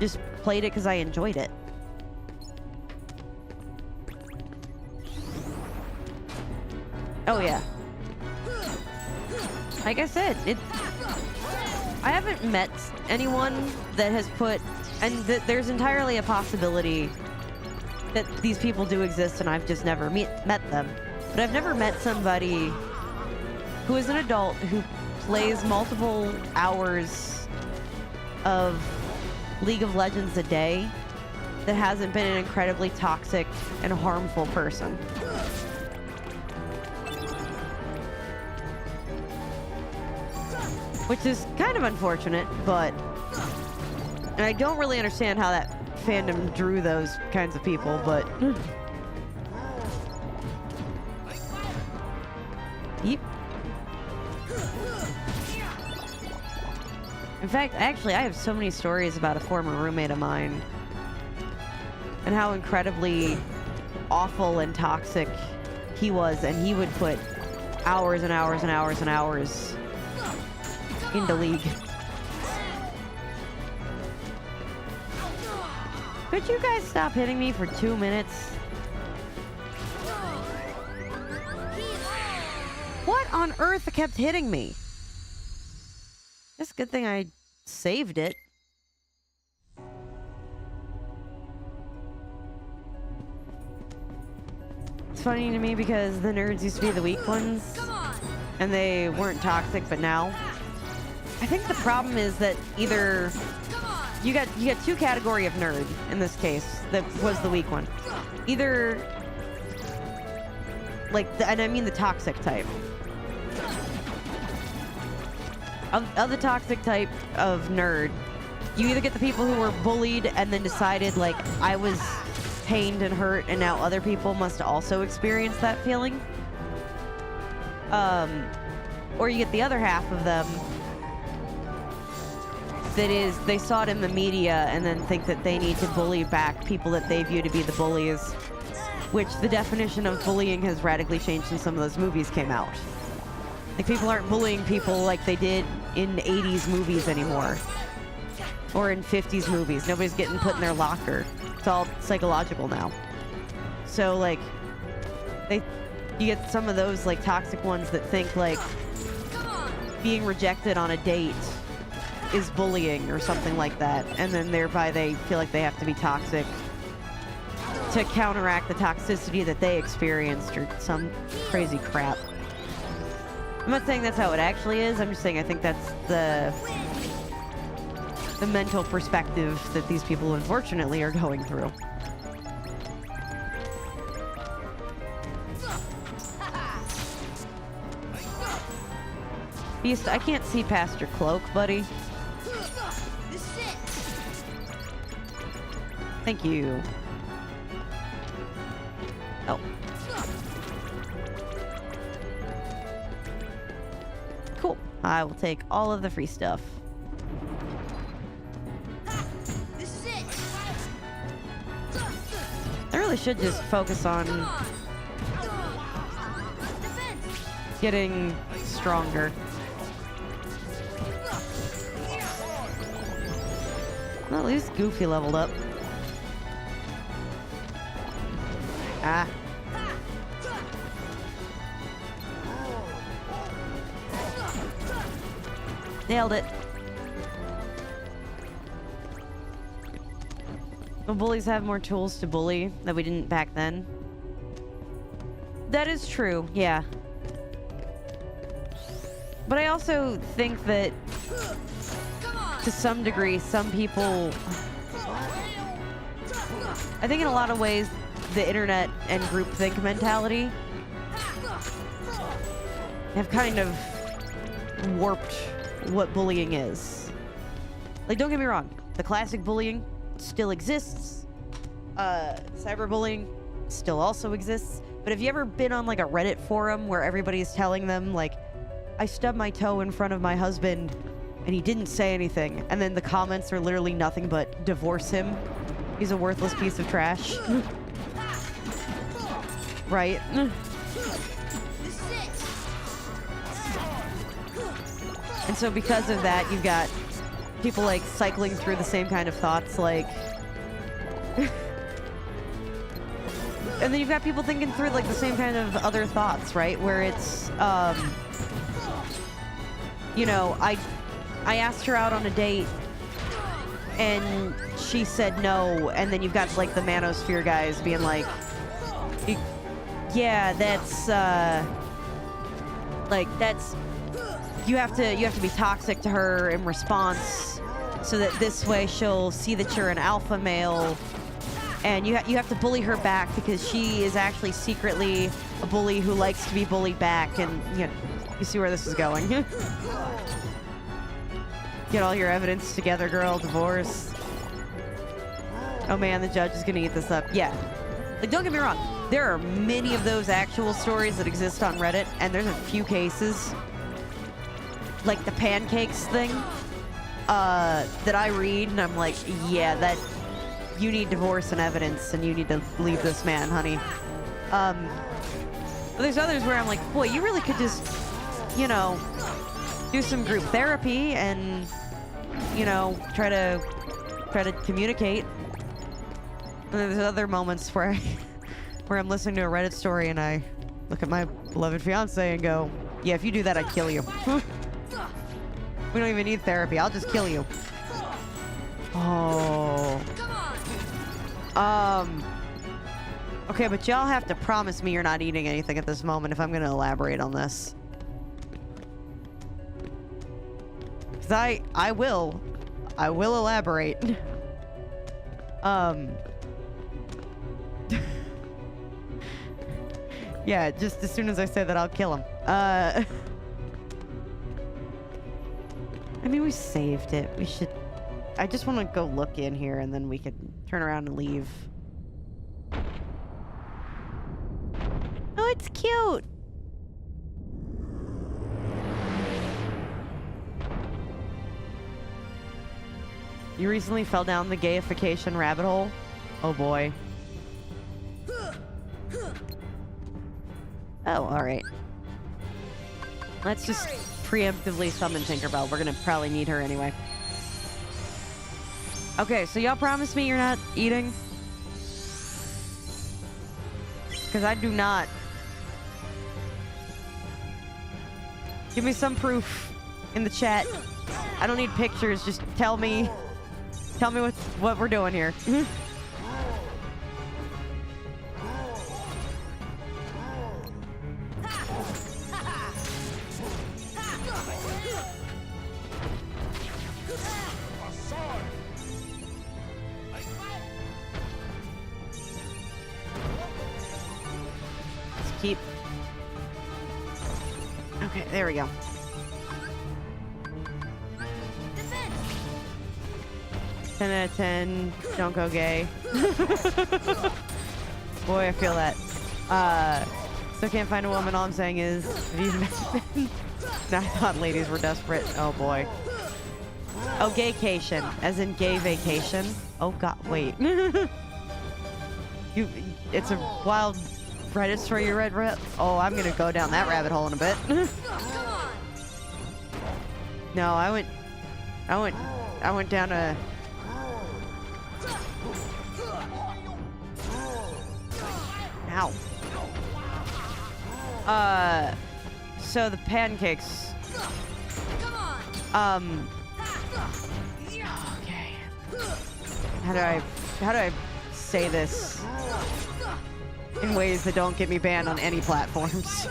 just played it because I enjoyed it. Oh yeah. Like I said, I haven't met anyone that has put, and there's entirely a possibility that these people do exist and I've just never met them. But I've never met somebody who is an adult who plays multiple hours of League of Legends a day that hasn't been an incredibly toxic and harmful person. Which is kind of unfortunate, but... And I don't really understand how that fandom drew those kinds of people, but... Yep. In fact, actually, I have so many stories about a former roommate of mine and how incredibly awful and toxic he was, and he would put hours and hours and hours and hours into League. Could you guys stop hitting me for 2 minutes? What on earth kept hitting me? It's a good thing I saved it. It's funny to me because the nerds used to be the weak ones. and they weren't toxic, but now. I think the problem is that either you got two category of nerd in this case that was the weak one. Either like, and I mean the toxic type. Of the toxic type of nerd, you either get the people who were bullied and then decided, like, I was pained and hurt and now other people must also experience that feeling. Or you get the other half of them that is, they saw it in the media and then think that they need to bully back people that they view to be the bullies, which the definition of bullying has radically changed since some of those movies came out. Like, people aren't bullying people like they did in 80s movies anymore. Or in 50s movies. Nobody's getting put in their locker. It's all psychological now. So, like, you get some of those, like, toxic ones that think, like, being rejected on a date is bullying or something like that. And then thereby they feel like they have to be toxic to counteract the toxicity that they experienced or some crazy crap. I'm not saying that's how it actually is. I'm just saying I think that's the mental perspective that these people unfortunately are going through. Beast, I can't see past your cloak, buddy. Thank you. Oh. Cool. I will take all of the free stuff. I really should just focus on getting stronger. Well, at least Goofy leveled up. Ah. Nailed it. Well, bullies have more tools to bully that we didn't back then. That is true, yeah. But I also think that, to some degree, some people... I think in a lot of ways, the internet and groupthink mentality have kind of warped what bullying is. Like, don't get me wrong, the classic bullying still exists. Cyberbullying still also exists. But have you ever been on, like, a Reddit forum where everybody's telling them, like, I stubbed my toe in front of my husband and he didn't say anything, and then the comments are literally nothing but divorce him, he's a worthless piece of trash. Right? And so because of that, you've got people, like, cycling through the same kind of thoughts, like... And then you've got people thinking through, like, the same kind of other thoughts, right? Where it's, you know, I asked her out on a date, and she said no, and then you've got, like, the manosphere guys being like, yeah, that's, like, that's... You have to be toxic to her in response, so that this way she'll see that you're an alpha male, and you have to bully her back because she is actually secretly a bully who likes to be bullied back, and you know, you see where this is going. Get all your evidence together, girl. Divorce. Oh man, the judge is gonna eat this up. Yeah. Like, don't get me wrong. There are many of those actual stories that exist on Reddit, and there's a few cases, like the pancakes thing, that I read, and I'm like, yeah, that you need divorce and evidence, and you need to leave this man, honey. But there's others where I'm like, boy, you really could just, you know, do some group therapy and, you know, try to communicate. And there's other moments where I'm listening to a Reddit story and I look at my beloved fiance and go, yeah, if you do that, I'd kill you. We don't even need therapy. I'll just kill you. Oh. Okay, but y'all have to promise me you're not eating anything at this moment if I'm going to elaborate on this. Because I will elaborate. Yeah, just as soon as I say that, I'll kill him. I mean, we saved it. We should... I just want to go look in here, and then we can turn around and leave. Oh, it's cute! You recently fell down the gayification rabbit hole? Oh boy. Oh, alright. Let's just preemptively summon Tinkerbell. We're gonna probably need her anyway. Okay, so y'all promise me you're not eating? Because I do not. Give me some proof in the chat. I don't need pictures, just tell me what we're doing here. Keep. Okay, there we go. Defense. 10 out of 10. Don't go gay. Boy, I feel that. Still can't find a woman. All I'm saying is, these men. I thought ladies were desperate. Oh boy. Oh, gaycation, as in gay vacation. Oh god, wait. It's a wild Reddit story you read. Oh, I'm gonna go down that rabbit hole in a bit. No, I went down a. Ow. So the pancakes. Okay. How do I say this in ways that don't get me banned on any platforms?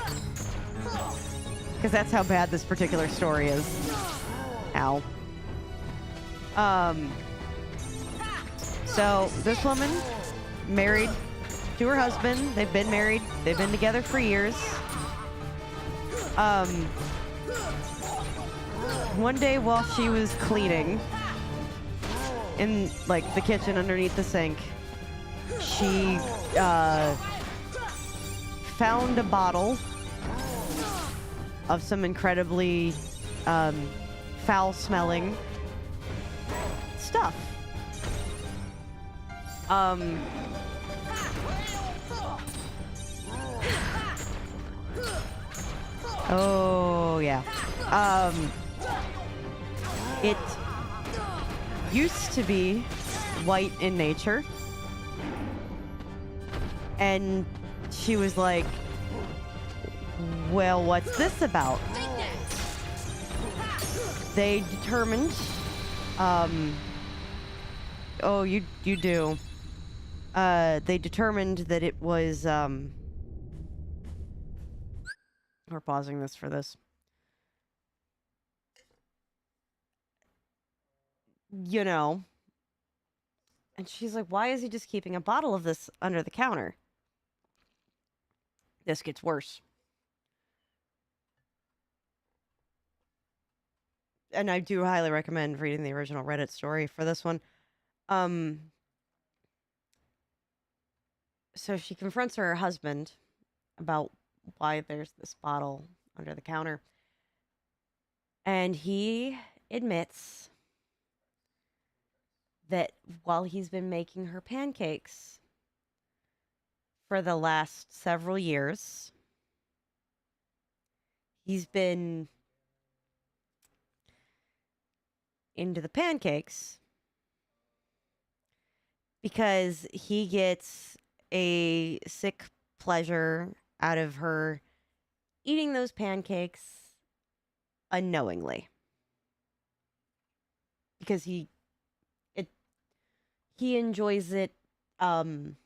Because that's how bad this particular story is. Ow. So this woman married to her husband. They've been married. They've been together for years. One day while she was cleaning in like the kitchen underneath the sink, she found a bottle of some incredibly foul-smelling stuff. Oh yeah. It used to be white in nature, and she was like, well, what's this about? They determined, oh, you do. They determined that it was, we're pausing this for this. You know. And she's like, why is he just keeping a bottle of this under the counter? This gets worse. And I do highly recommend reading the original Reddit story for this one. So she confronts her husband about why there's this bottle under the counter. And he admits that while he's been making her pancakes for the last several years, he's been into the pancakes because he gets a sick pleasure out of her eating those pancakes unknowingly. Because he enjoys it stimulationally.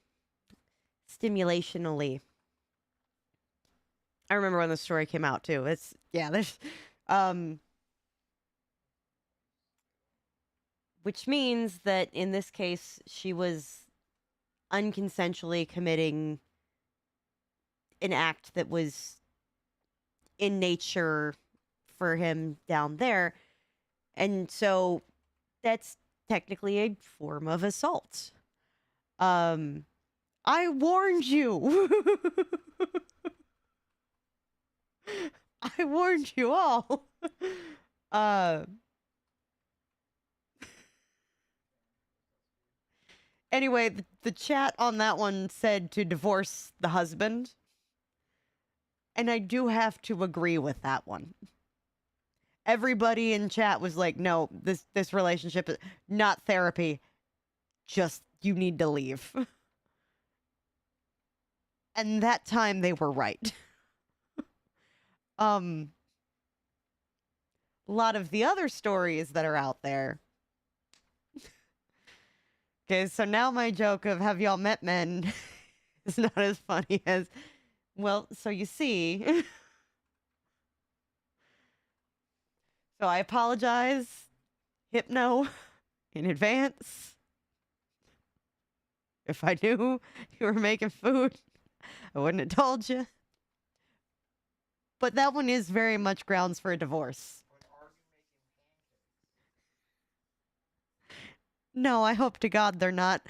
I remember when the story came out too. There's which means that in this case, she was unconsensually committing an act that was in nature for him down there. And so that's technically a form of assault. I warned you. I warned you all. Anyway, the chat on that one said to divorce the husband. And I do have to agree with that one. Everybody in chat was like, no, this relationship is not therapy. Just, you need to leave. And that time they were right. A lot of the other stories that are out there. Okay, so now my joke of have y'all met men is not as funny as, well, so you see. So I apologize, Hypno, in advance. If I knew you were making food, I wouldn't have told you. But that one is very much grounds for a divorce. No, I hope to God they're not.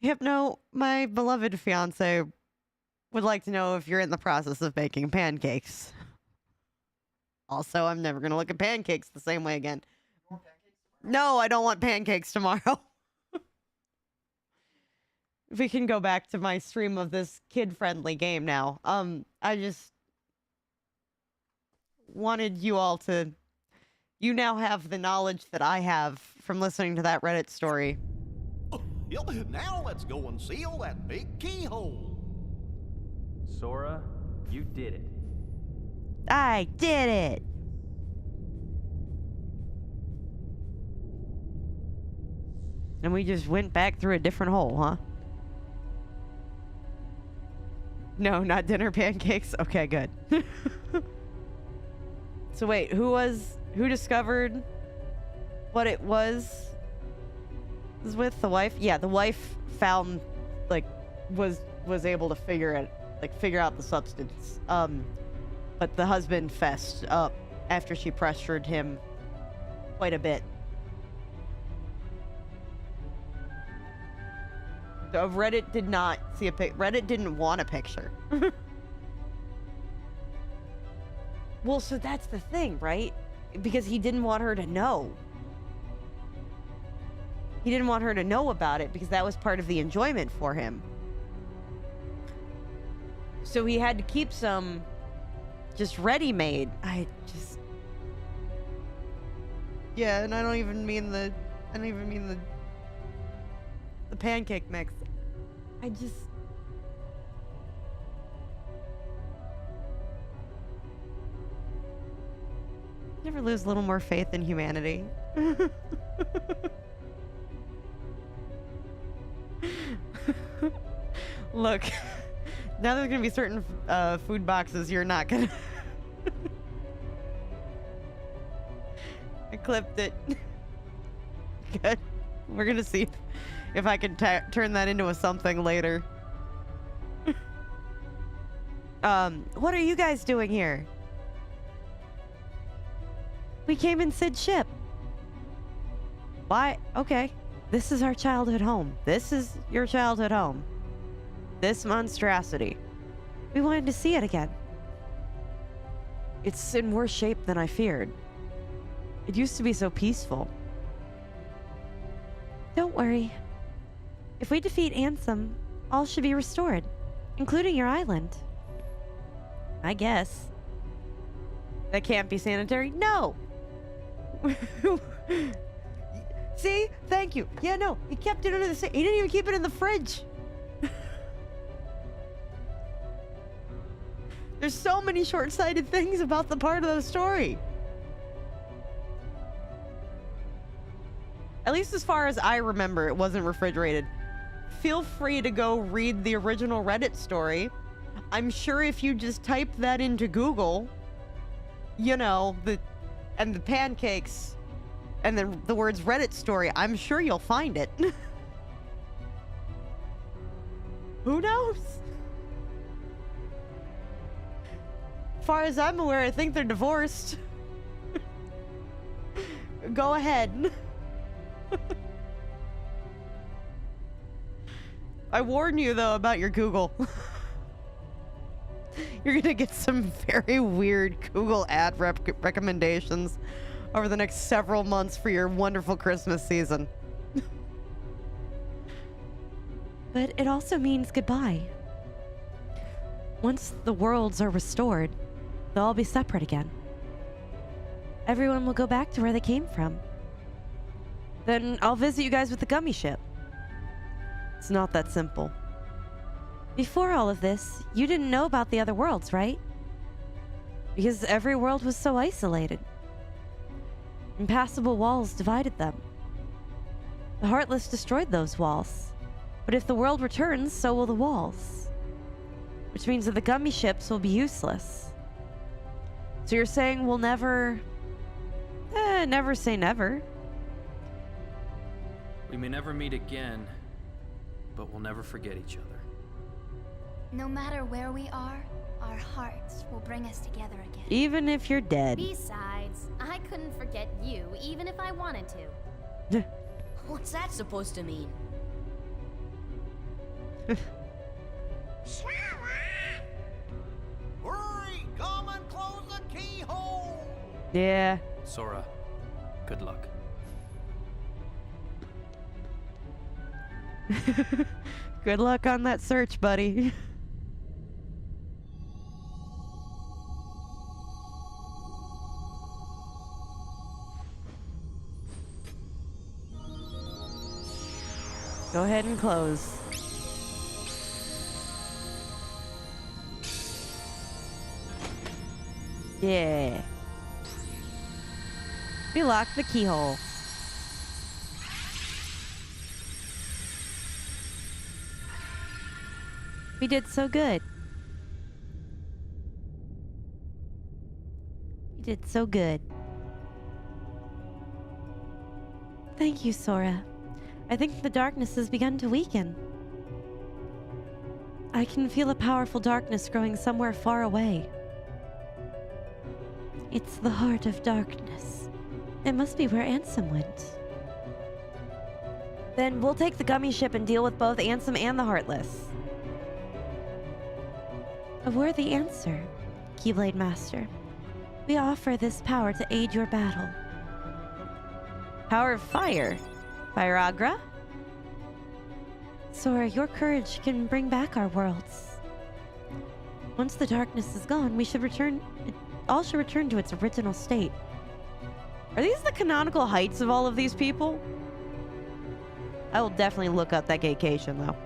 Hypno, my beloved fiance, would like to know if you're in the process of making pancakes. Also, I'm never going to look at pancakes the same way again. No, I don't want pancakes tomorrow. We can go back to my stream of this kid-friendly game now. I just wanted you all to... You now have the knowledge that I have from listening to that Reddit story. Now let's go and seal that big keyhole. Sora, you did it. I did it! And we just went back through a different hole, huh? No, not dinner pancakes? Okay, good. So wait, who discovered what it was with the wife? Yeah, the wife found, like, was able to figure out the substance. But the husband fessed up after she pressured him quite a bit. So Reddit did not see a Reddit didn't want a picture. Well, so that's the thing, right? Because he didn't want her to know. He didn't want her to know about it because that was part of the enjoyment for him. So he had to keep some just ready-made. Yeah, and I don't even mean the pancake mix. Never lose a little more faith in humanity. Look, now there's gonna be certain food boxes you're not gonna... I clipped it. Good. We're gonna see if I can turn that into a something later. What are you guys doing here? We came in Sid's ship. Why? Okay. This is our childhood home. This is your childhood home. This monstrosity. We wanted to see it again. It's in worse shape than I feared. It used to be so peaceful. Don't worry. If we defeat Ansem, all should be restored, including your island. I guess. That can't be sanitary? No! See? Thank you. Yeah, no. He kept it under the sink. He didn't even keep it in the fridge. There's so many short-sighted things about the part of the story. At least as far as I remember, it wasn't refrigerated. Feel free to go read the original Reddit story. I'm sure if you just type that into Google, you know, the pancakes and then the words Reddit story, I'm sure you'll find it. Who knows? As far as I'm aware, I think they're divorced. Go ahead. I warn you, though, about your Google. You're gonna get some very weird Google ad recommendations over the next several months for your wonderful Christmas season. But it also means goodbye. Once the worlds are restored, they'll all be separate again. Everyone will go back to where they came from. Then I'll visit you guys with the gummy ship. It's not that simple. Before all of this, you didn't know about the other worlds, right? Because every world was so isolated. Impassable walls divided them. The Heartless destroyed those walls. But if the world returns, so will the walls. Which means that the gummy ships will be useless. So you're saying we'll never... never say never. We may never meet again, but we'll never forget each other. No matter where we are, our hearts will bring us together again. Even if you're dead. Besides, I couldn't forget you, even if I wanted to. What's that supposed to mean? Hurry! Come and close the keyhole! Yeah. Sora, good luck. Good luck on that search, buddy. Go ahead and close. Yeah. We locked the keyhole. We did so good. We did so good. Thank you, Sora. I think the darkness has begun to weaken. I can feel a powerful darkness growing somewhere far away. It's the heart of darkness. It must be where Ansem went. Then we'll take the gummy ship and deal with both Ansem and the Heartless. A worthy answer, Keyblade Master. We offer this power to aid your battle. Power of fire. Firagra? Sora, your courage can bring back our worlds. Once the darkness is gone, we should return... all should return to its original state. Are these the canonical heights of all of these people? I will definitely look up that vacation, though.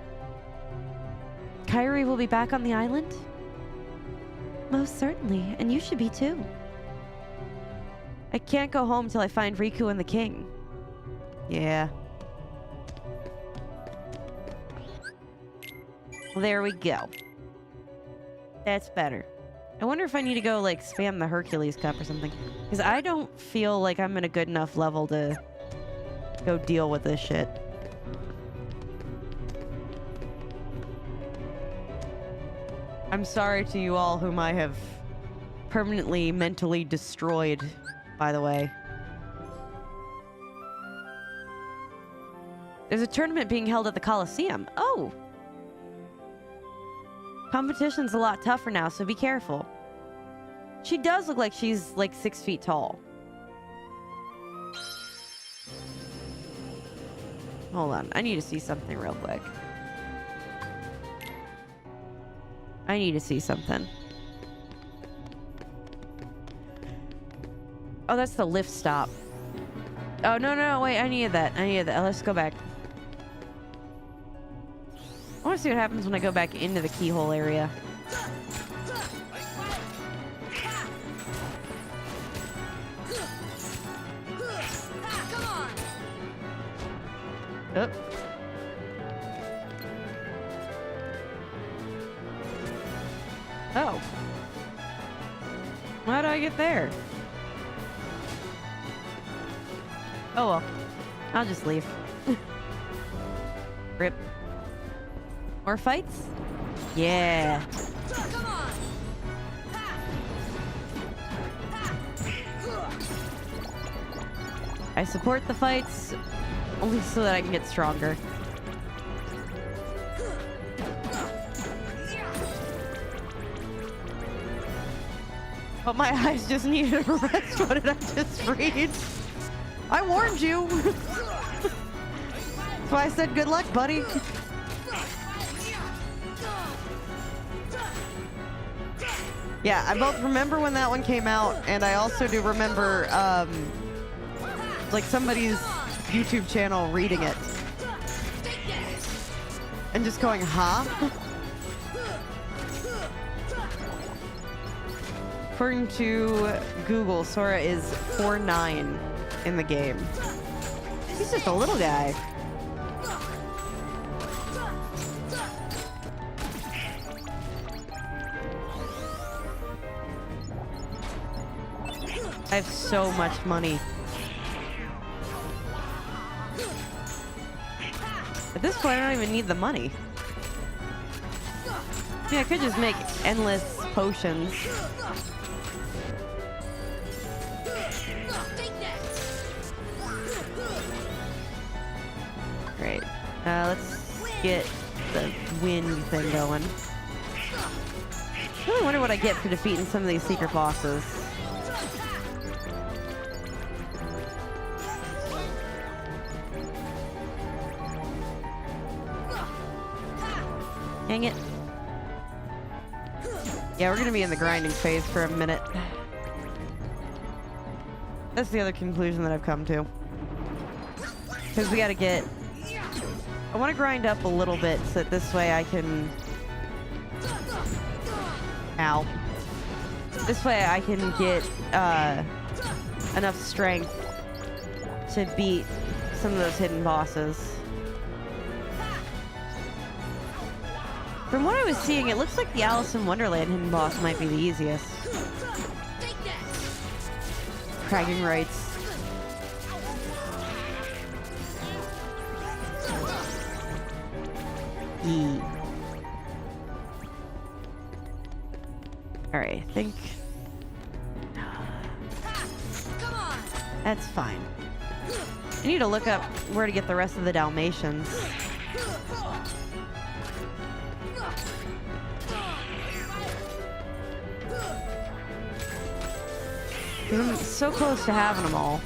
Kairi will be back on the island? Most certainly, and you should be too. I can't go home till I find Riku and the king. Yeah. Well, there we go. That's better. I wonder if I need to go, like, spam the Hercules cup or something. Because I don't feel like I'm in a good enough level to go deal with this shit. I'm sorry to you all whom I have permanently mentally destroyed, by the way. There's a tournament being held at the Coliseum. Oh! Competition's a lot tougher now, so be careful. She does look like she's like 6 feet tall. Hold on, I need to see something real quick. I need to see something. Oh, that's the lift stop. Oh, no, wait, I needed that. Let's go back. I want to see what happens when I go back into the keyhole area. Come on! Oh. Oh. How do I get there? Oh well. I'll just leave. Rip. More fights? Yeah. Come on. I support the fights only so that I can get stronger. But my eyes just needed a rest. What did I just read? I warned you. That's why I said good luck, buddy. Yeah, I both remember when that one came out, and I also do remember, like somebody's YouTube channel reading it. And just going, huh? According to Google, Sora is 4'9" in the game. He's just a little guy. I have so much money. At this point, I don't even need the money. Yeah, I could just make endless potions. Great. Let's get the wind thing going. I really wonder what I get for defeating some of these secret bosses. Dang it. Yeah, we're gonna be in the grinding phase for a minute. That's the other conclusion that I've come to. Because we gotta get... I want to grind up a little bit so that this way I can... Ow. This way I can get enough strength to beat some of those hidden bosses. From what I was seeing, it looks like the Alice in Wonderland hidden boss might be the easiest. Bragging rights. Yee. Alright, I think... That's fine. I need to look up where to get the rest of the Dalmatians. I'm so close to having them all.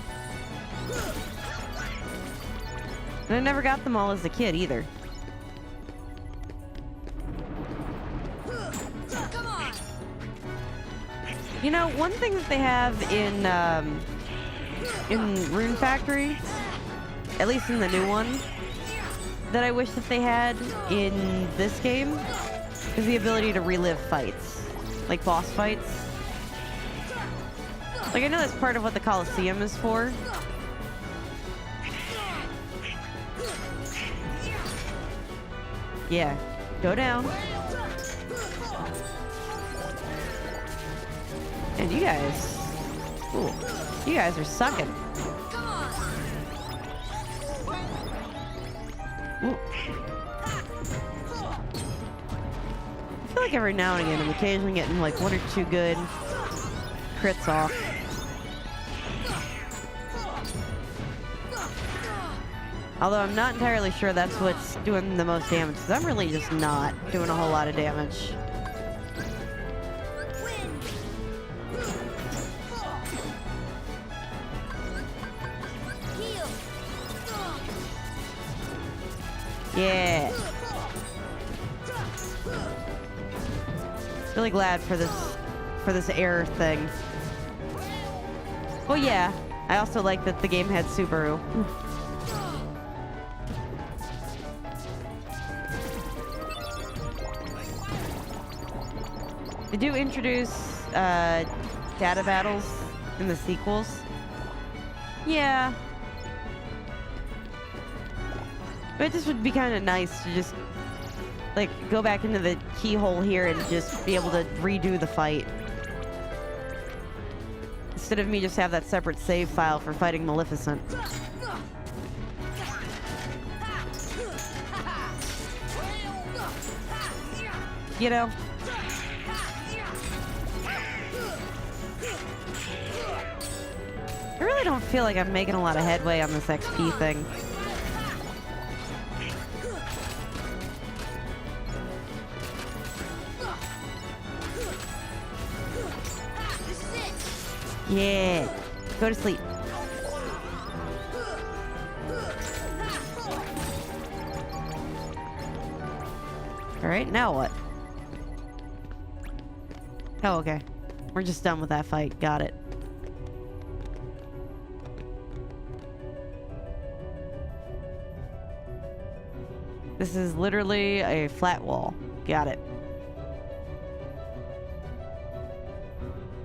And I never got them all as a kid either. You know, one thing that they have in Rune Factory, at least in the new one, that I wish that they had in this game, is the ability to relive fights. Like boss fights. Like, I know that's part of what the Coliseum is for. Yeah. Go down. And you guys... Ooh. You guys are sucking. Ooh. I feel like every now and again I'm occasionally getting like one or two good crits off. Although I'm not entirely sure that's what's doing the most damage, because I'm really just not doing a whole lot of damage. Yeah. Really glad for this air thing. Well, yeah. I also like that the game had Subaru. They do introduce data battles in the sequels. Yeah. But it just would be kind of nice to just, like, go back into the keyhole here and just be able to redo the fight. Instead of me just have that separate save file for fighting Maleficent. you know? I really don't feel like I'm making a lot of headway on this XP thing. Yeah. Go to sleep. Alright, now what? Oh, okay. We're just done with that fight. Got it. This is literally a flat wall. Got it.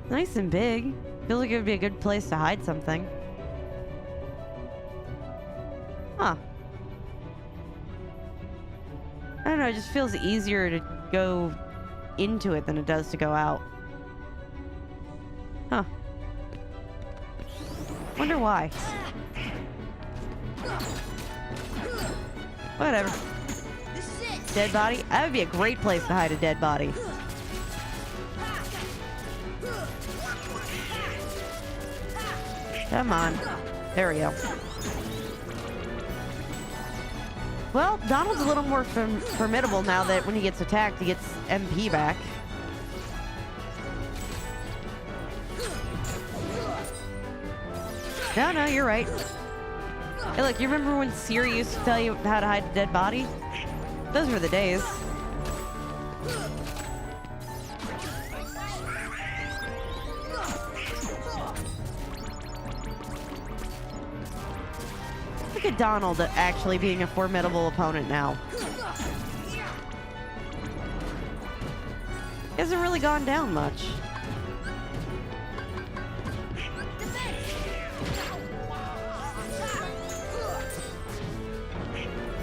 Nice and big. Feels like it would be a good place to hide something. Huh. I don't know, it just feels easier to go into it than it does to go out. Huh. Wonder why. Whatever. Dead body? That would be a great place to hide a dead body. Come on. There we go. Well, Donald's a little more formidable now that when he gets attacked, he gets MP back. No, you're right. Hey, look, you remember when Siri used to tell you how to hide a dead body? Those were the days. Look at Donald actually being a formidable opponent now. He hasn't really gone down much.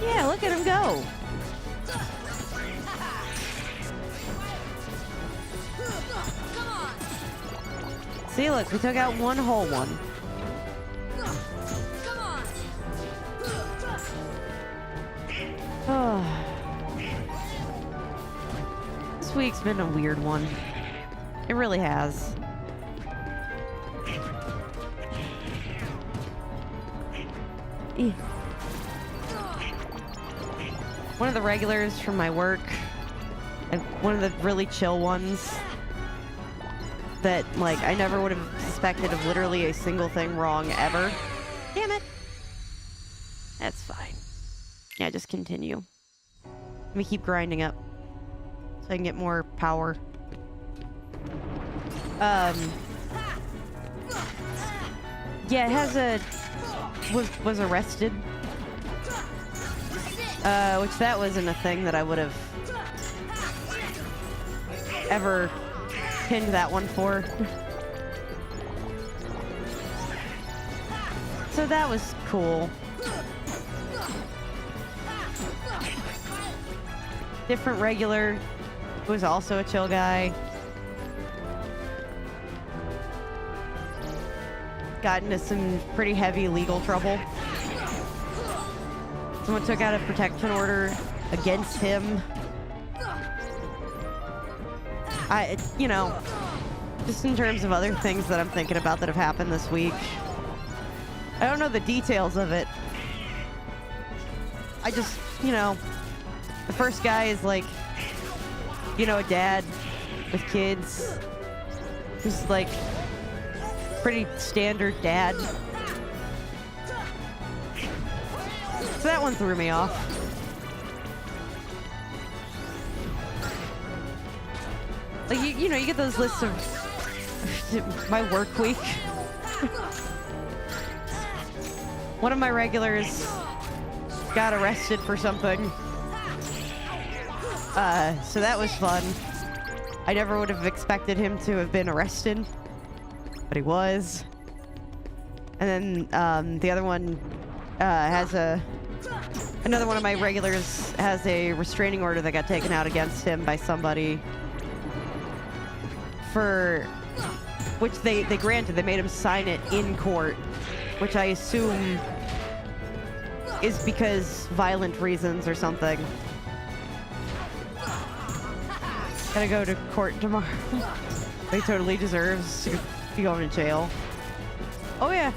Yeah, look at him go. See, look, we took out one whole one. Oh. This week's been a weird one. It really has. One of the regulars from my work, and one of the really chill ones that, like, I never would have suspected of literally a single thing wrong ever. Damn it. That's fine. Yeah, just continue. Let me keep grinding up so I can get more power. Yeah, it has a... was arrested. Which that wasn't a thing that I would have ever pinned that one for. So that was cool. Different regular who was also a chill guy. Got into some pretty heavy legal trouble. Someone took out a protection order against him. You know, just in terms of other things that I'm thinking about that have happened this week. I don't know the details of it. I just, you know, the first guy is like, you know, a dad with kids. Who's like, pretty standard dad. So that one threw me off. Like, you know, you get those lists of my work week. One of my regulars got arrested for something. So that was fun. I never would have expected him to have been arrested, but he was. And then the other one has another one of my regulars has a restraining order that got taken out against him by somebody for which they granted. They made him sign it in court, which I assume is because violent reasons or something. Gotta go to court tomorrow. He totally deserves to be going to jail. Oh yeah.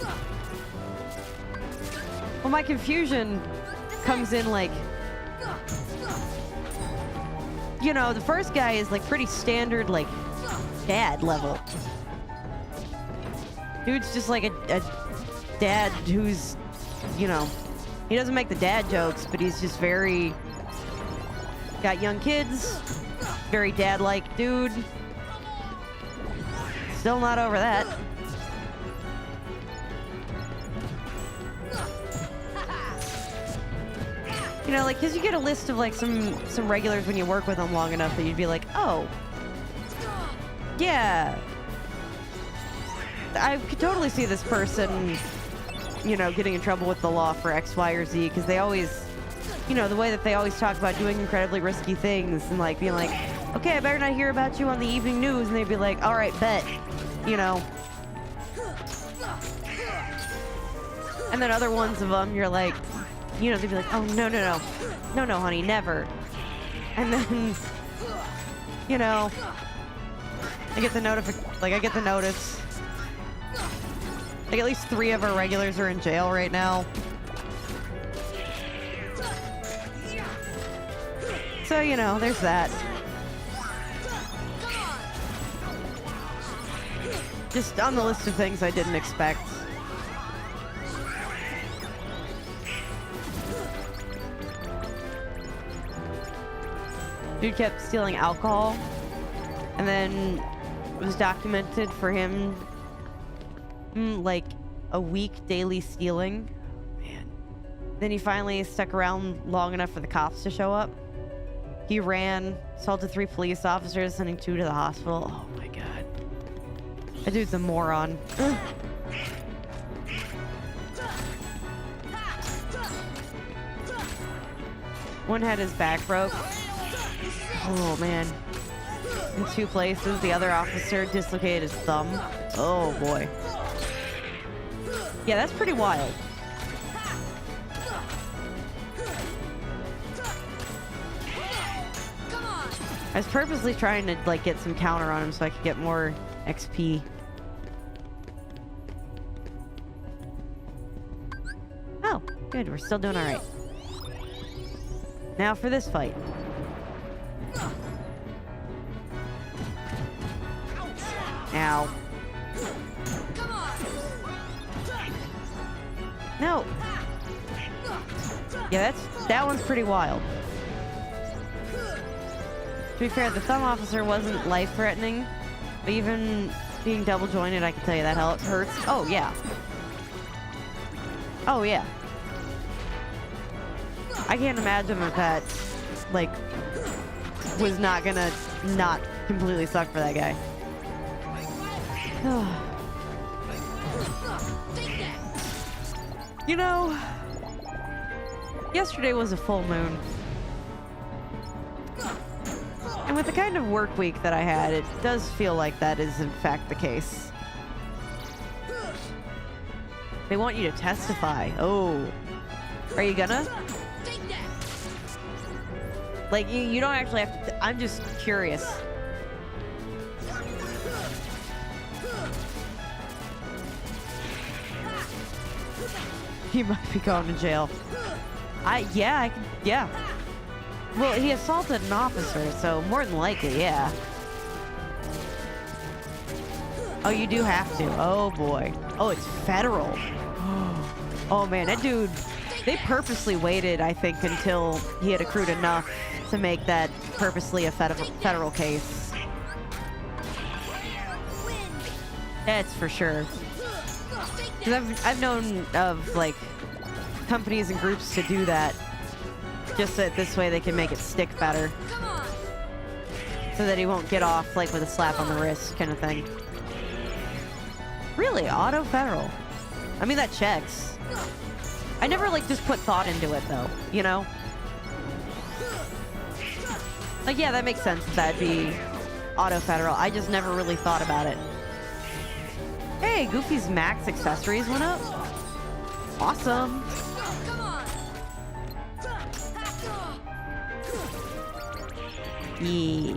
Well, my confusion comes in like, you know, the first guy is like pretty standard, like dad level. Dude's just like a dad who's, you know, he doesn't make the dad jokes, but he's just very, got young kids, very dad-like dude. Still not over that. You know, like, because you get a list of, like, some regulars when you work with them long enough that you'd be like, oh, yeah. I could totally see this person, you know, getting in trouble with the law for X, Y, or Z, because they always, you know, the way that they always talk about doing incredibly risky things and, like, being like, okay, I better not hear about you on the evening news, and they'd be like, all right, bet, you know. And then other ones of them, you're like, you know, they'd be like, oh, no, no, no. No, no, honey, never. And then, you know, I get the notice. Like, at least 3 of our regulars are in jail right now. So, you know, there's that. Just on the list of things I didn't expect. Dude kept stealing alcohol, and then it was documented for him, like, a week daily stealing. Man. Then he finally stuck around long enough for the cops to show up. He ran, assaulted 3 police officers, sending 2 to the hospital. Oh my god. That dude's a moron. One had his back broke. Oh man. In 2 places, the other officer dislocated his thumb. Oh boy. Yeah, that's pretty wild. I was purposely trying to like get some counter on him so I could get more XP. Oh, good. We're still doing all right. Now for this fight. Ow. No. Yeah, that one's pretty wild. To be fair, the thumb officer wasn't life-threatening, but even being double jointed, I can tell you that hurts. Oh yeah. Oh yeah. I can't imagine if that, like, was not gonna not completely suck for that guy. You know, yesterday was a full moon. And with the kind of work week that I had, it does feel like that is in fact the case. They want you to testify. Oh. Are you gonna? Like, you don't actually have to... I'm just curious. He might be going to jail. Yeah. Well, he assaulted an officer, so more than likely, yeah. Oh, you do have to. Oh, boy. Oh, it's federal. Oh, man, that dude... They purposely waited, I think, until he had accrued enough to make that purposely a federal case. That's for sure. Because I've known of, like, companies and groups to do that. Just so that this way they can make it stick better. So that he won't get off, like, with a slap on the wrist kind of thing. Really? Auto federal? I mean, that checks. I never, like, just put thought into it, though, you know? Like, yeah, that makes sense. That'd be auto federal. I just never really thought about it. Hey, Goofy's max accessories went up. Awesome. Yeah.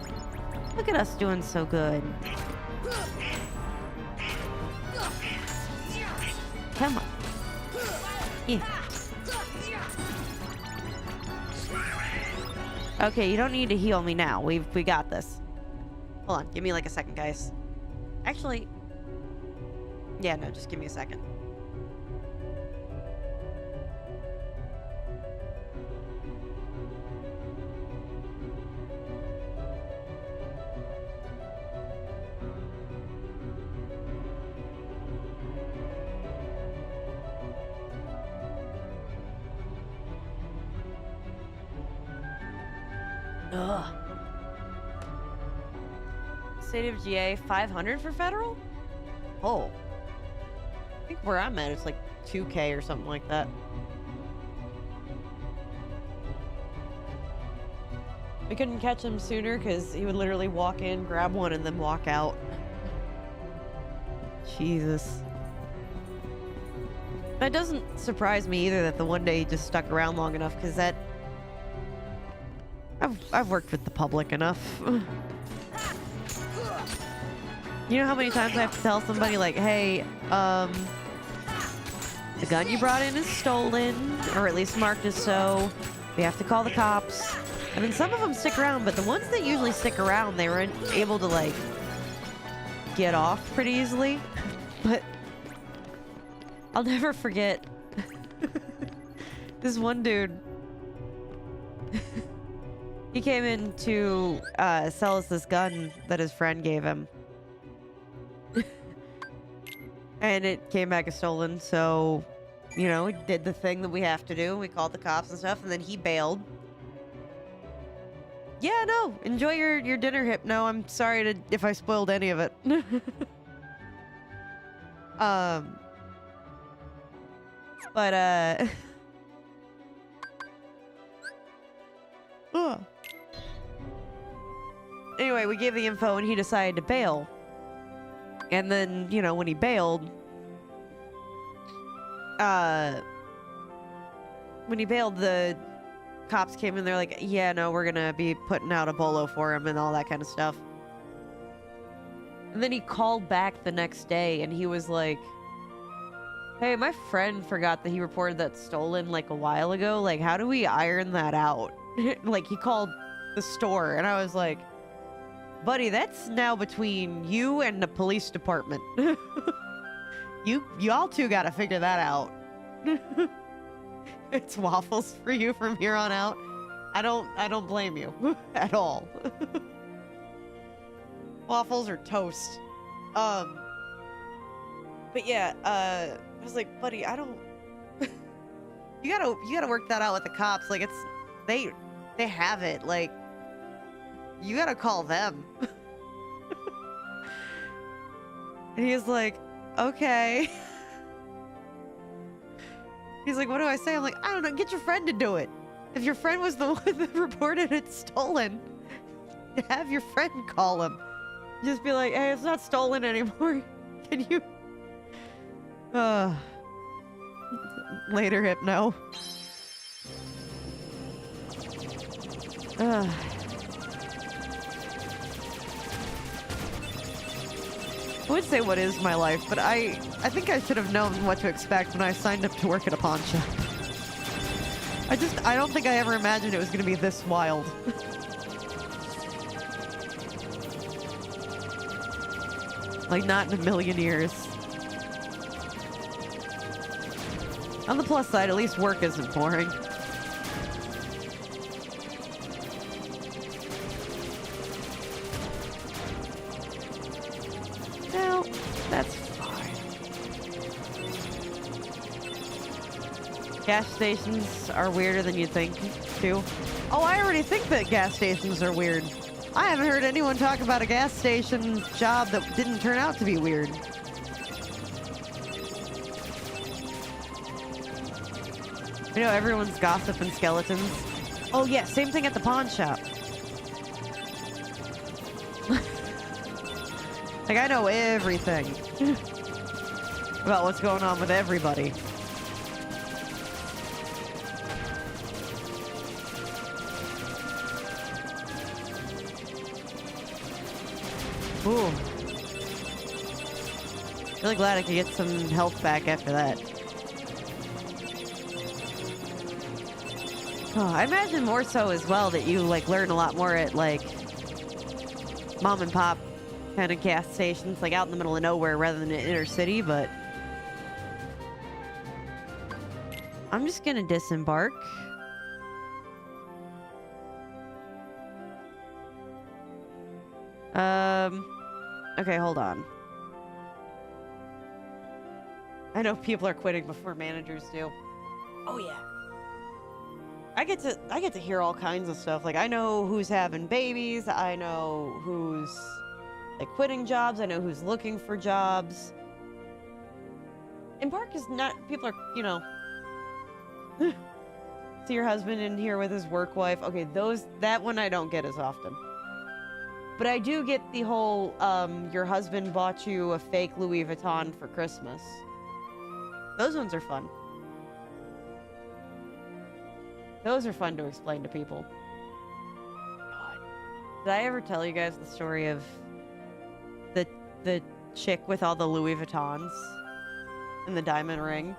Look at us doing so good. Come on. Yeah. Okay, you don't need to heal me now. We got this. Hold on, give me like a second, guys. Actually, yeah, no, just give me a second. Ugh. State of GA 500 for federal? Oh. I think where I'm at it's like 2K or something like that. We couldn't catch him sooner because he would literally walk in, grab one, and then walk out. Jesus. That doesn't surprise me either that the one day he just stuck around long enough, because that... I've worked with the public enough. You know how many times I have to tell somebody, like, hey, the gun you brought in is stolen, or at least marked as so. We have to call the cops. I mean, some of them stick around, but the ones that usually stick around, they were able to, like, get off pretty easily. But I'll never forget this one dude. He came in to sell us this gun that his friend gave him. And it came back as stolen, so, you know, we did the thing that we have to do. We called the cops and stuff, and then he bailed. Yeah, no, enjoy your dinner, Hypno. I'm sorry if I spoiled any of it. But, anyway, we gave the info and he decided to bail. And then, you know, when he bailed, the cops came in, they're like, yeah, no, we're gonna be putting out a bolo for him and all that kind of stuff. And then he called back the next day and he was like, hey, my friend forgot that he reported that stolen like a while ago. Like, how do we iron that out? Like, he called the store and I was like, buddy, that's now between you and the police department. Y'all two gotta figure that out. It's waffles for you from here on out. I don't blame you at all. Waffles or toast. But yeah, I was like, buddy, I don't you gotta work that out with the cops. Like, it's they have it. Like, you gotta call them. And he's like, okay. He's like, what do I say? I'm like, I don't know, get your friend to do it. If your friend was the one that reported it stolen, have your friend call him. Just be like, hey, it's not stolen anymore. Can you... Later, Hypno. I would say what is my life, but I think I should have known what to expect when I signed up to work at a pawn shop. I don't think I ever imagined it was going to be this wild. Like, not in a million years. On the plus side, at least work isn't boring. No, that's fine. Gas stations are weirder than you think, too. Oh, I already think that gas stations are weird. I haven't heard anyone talk about a gas station job that didn't turn out to be weird. You know, everyone's gossiping skeletons. Oh yeah, same thing at the pawn shop. Like, I know everything about what's going on with everybody. Ooh. Really glad I could get some health back after that. Oh, I imagine more so as well that you like learn a lot more at like mom and pop kind of gas stations, like out in the middle of nowhere rather than in inner city, but I'm just gonna disembark. Okay, hold on. I know people are quitting before managers do. Oh yeah. I get to hear all kinds of stuff. Like I know who's having babies, I know who's like quitting jobs, I know who's looking for jobs. Embark is not, people are, you know, see your husband in here with his work wife. Okay, that one I don't get as often. But I do get the whole, your husband bought you a fake Louis Vuitton for Christmas. Those ones are fun. Those are fun to explain to people. God. Did I ever tell you guys the story of the chick with all the Louis Vuittons and the diamond ring?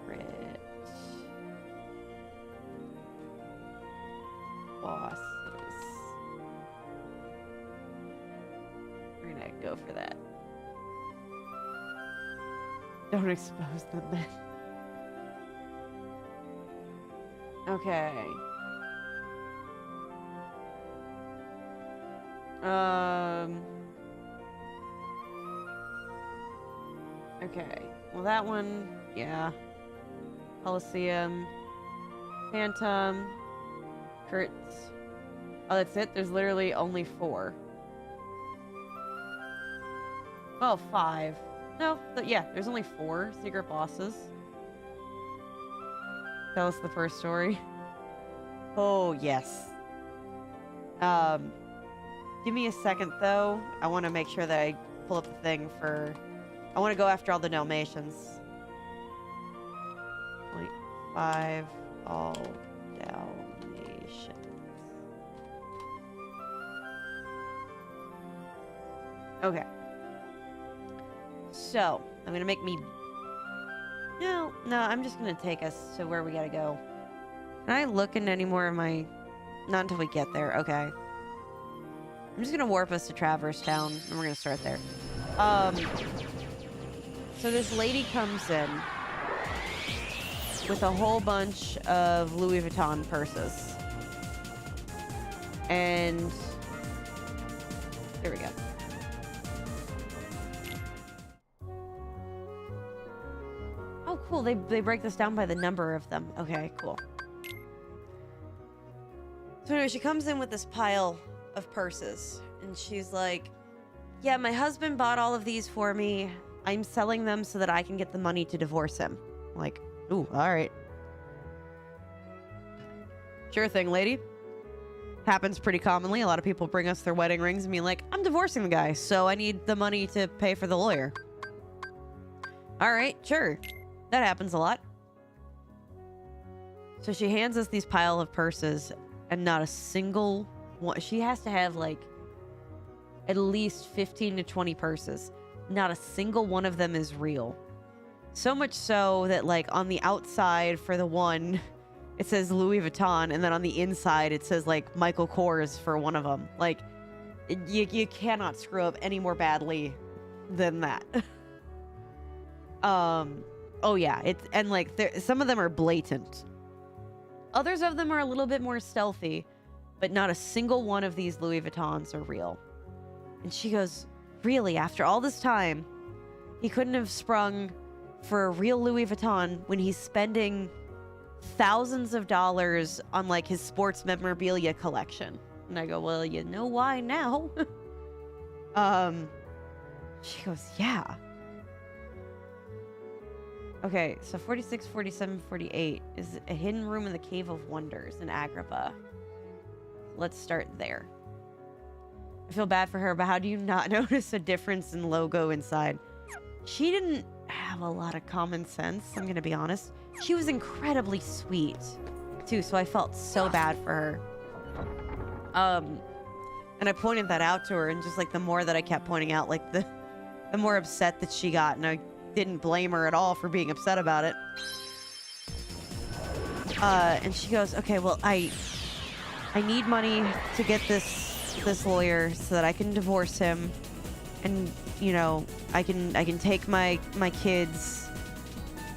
Secret bosses. We're gonna go for that. Don't expose them then. Okay. Okay. Well, that one, yeah. Coliseum. Phantom. Kurtz. Oh, that's it? There's literally only 4. Well, 5. No, yeah, there's only 4 secret bosses. Tell us the first story. Oh, yes. Give me a second, though. I want to make sure that I pull up the thing for... I want to go after all the Dalmatians. 0.5 all Dalmatians. Okay. So, I'm gonna make me... No, I'm just gonna take us to where we gotta go. Can I look into any more of my... Not until we get there, okay. I'm just gonna warp us to Traverse Town, and we're gonna start there. So this lady comes in with a whole bunch of Louis Vuitton purses. And... There we go. Oh, cool. They break this down by the number of them. Okay, cool. So anyway, she comes in with this pile of purses. And she's like, yeah, my husband bought all of these for me. I'm selling them so that I can get the money to divorce him. I'm like, ooh, all right. Sure thing, lady. Happens pretty commonly. A lot of people bring us their wedding rings and be like, I'm divorcing the guy, so I need the money to pay for the lawyer. All right, sure. That happens a lot. So she hands us these pile of purses, and not a single one. She has to have like at least 15 to 20 purses. Not a single one of them is real. So much so that like on the outside for the one, it says Louis Vuitton, and then on the inside it says like Michael Kors for one of them. Like you cannot screw up any more badly than that. Oh yeah, and like some of them are blatant. Others of them are a little bit more stealthy, but not a single one of these Louis Vuittons are real. And she goes, really, after all this time, he couldn't have sprung for a real Louis Vuitton when he's spending thousands of dollars on like his sports memorabilia collection. And I go, well, you know why now? She goes, yeah. Okay, so 46, 47, 48 is a hidden room in the Cave of Wonders in Agrabah. Let's start there. I feel bad for her, but how do you not notice a difference in logo inside? She didn't have a lot of common sense, I'm gonna be honest. She was incredibly sweet, too, so I felt so bad for her. And I pointed that out to her, and just, like, the more that I kept pointing out, like, the more upset that she got, and I didn't blame her at all for being upset about it. And she goes, okay, well, I need money to get this lawyer so that I can divorce him, and, you know, I can take my kids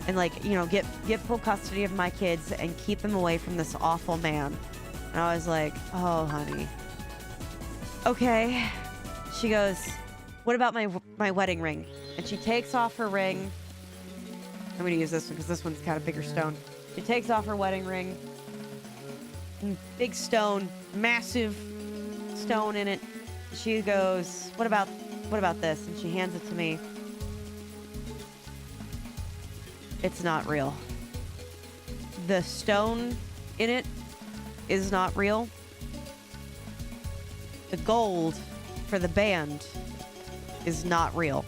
and, like, you know, get full custody of my kids and keep them away from this awful man. And I was like, oh, honey. Okay. She goes, what about my wedding ring? And she takes off her ring. I'm going to use this one because this one's kind of bigger stone. She takes off her wedding ring. Big stone, massive stone in it. She goes, what about this? And she hands it to me. It's not real. The stone in it is not real. The gold for the band is not real.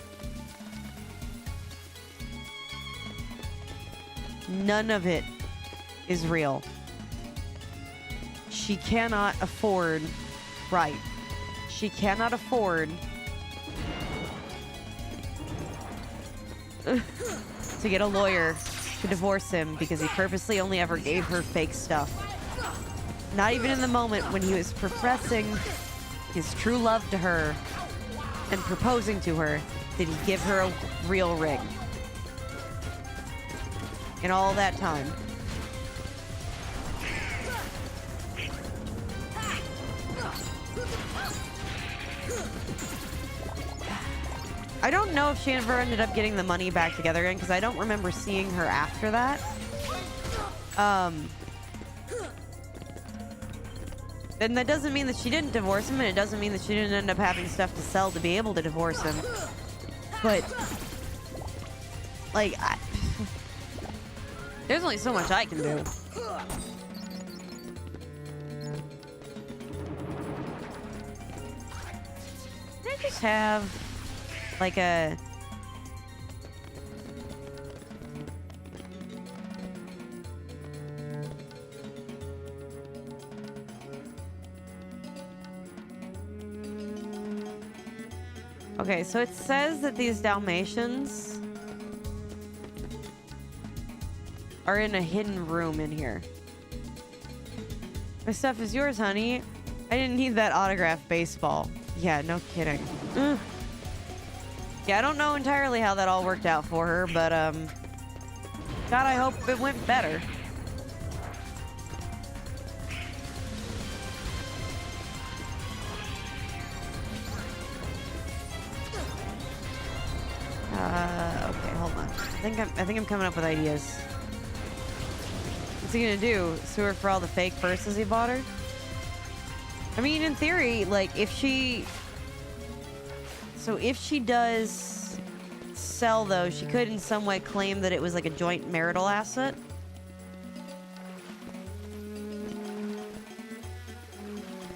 None of it is real. She cannot afford, right? She cannot afford to get a lawyer to divorce him because he purposely only ever gave her fake stuff. Not even in the moment when he was professing his true love to her and proposing to her did he give her a real ring. In all that time. I don't know if she ever ended up getting the money back together again because I don't remember seeing her after that. And that doesn't mean that she didn't divorce him, and it doesn't mean that she didn't end up having stuff to sell to be able to divorce him. But, like, there's only so much I can do. Can I just have, like, a... Okay, so it says that these Dalmatians are in a hidden room in here. My stuff is yours, honey. I didn't need that autographed baseball. Yeah, no kidding. Ugh. Yeah, I don't know entirely how that all worked out for her, but, God, I hope it went better. Okay, hold on. I think I'm coming up with ideas. What's he gonna do? Sue her for all the fake purses he bought her? I mean, in theory, like, if she does sell those, she could in some way claim that it was like a joint marital asset.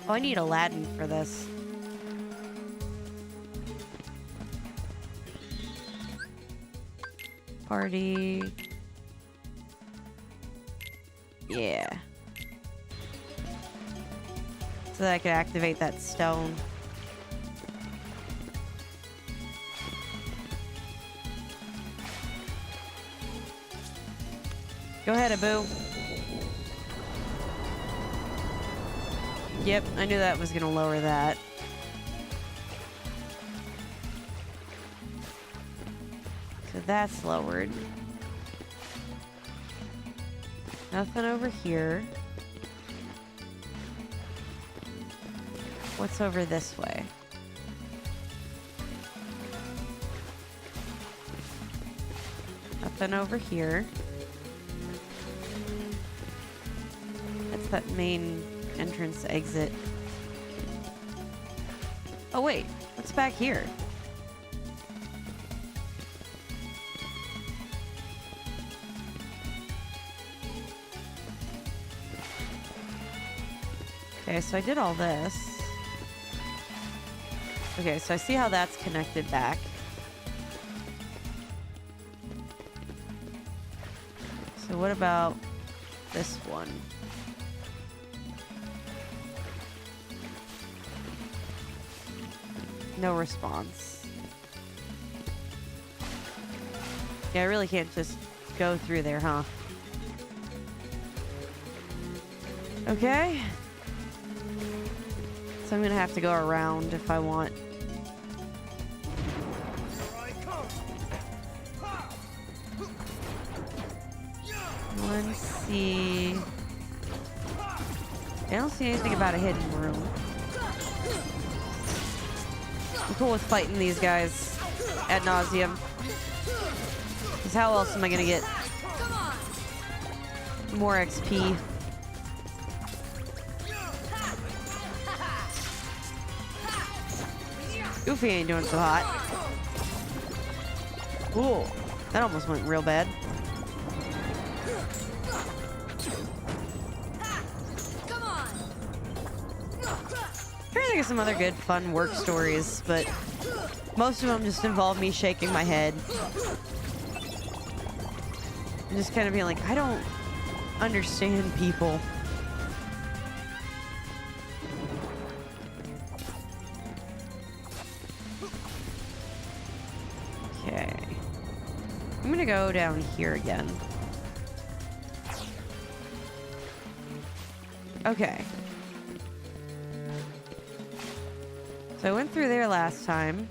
Oh, I need Aladdin for this. Party. Yeah. So that I could activate that stone. Go ahead, Abu. Yep, I knew that was gonna lower that. So that's lowered. Nothing over here. What's over this way? Nothing over here. That's that main entrance exit. Oh wait, what's back here? Okay, so I did all this. Okay, so I see how that's connected back. So what about this one? No response. Yeah, I really can't just go through there, huh? Okay. So I'm gonna have to go around if I want. Let's see. I don't see anything about a hidden room. I'm cool with fighting these guys ad nauseum. Because how else am I gonna get more XP? Goofy ain't doing so hot. Ooh, that almost went real bad. I'm trying to think of some other good, fun work stories, but most of them just involve me shaking my head. And just kind of being like, I don't understand people. Okay. I'm gonna go down here again. Okay. So I went through there last time.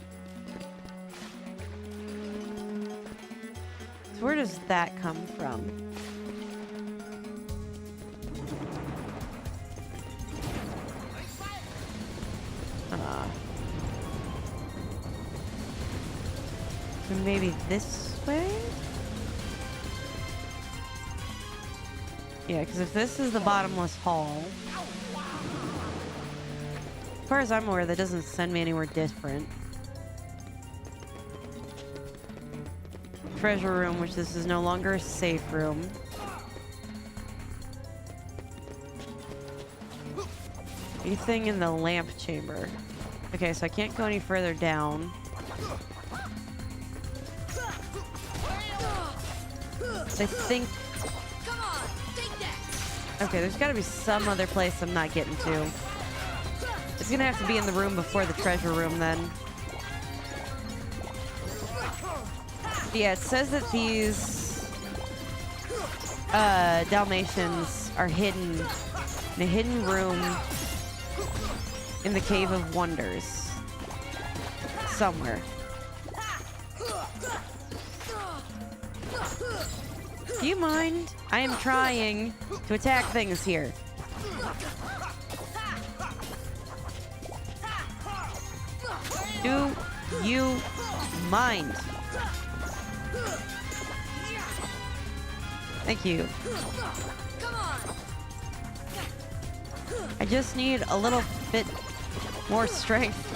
So where does that come from? So maybe this way? Yeah, because if this is the bottomless hall, as far as I'm aware, that doesn't send me anywhere different. Treasure room, which this is no longer a safe room. Anything in the lamp chamber. Okay, so I can't go any further down. I think... Okay, there's gotta be some other place I'm not getting to. It's gonna have to be in the room before the treasure room then. Yeah, it says that these Dalmatians are hidden in a hidden room in the Cave of Wonders. Somewhere. Do you mind? I am trying to attack things here. Do you mind? Thank you. I just need a little bit more strength.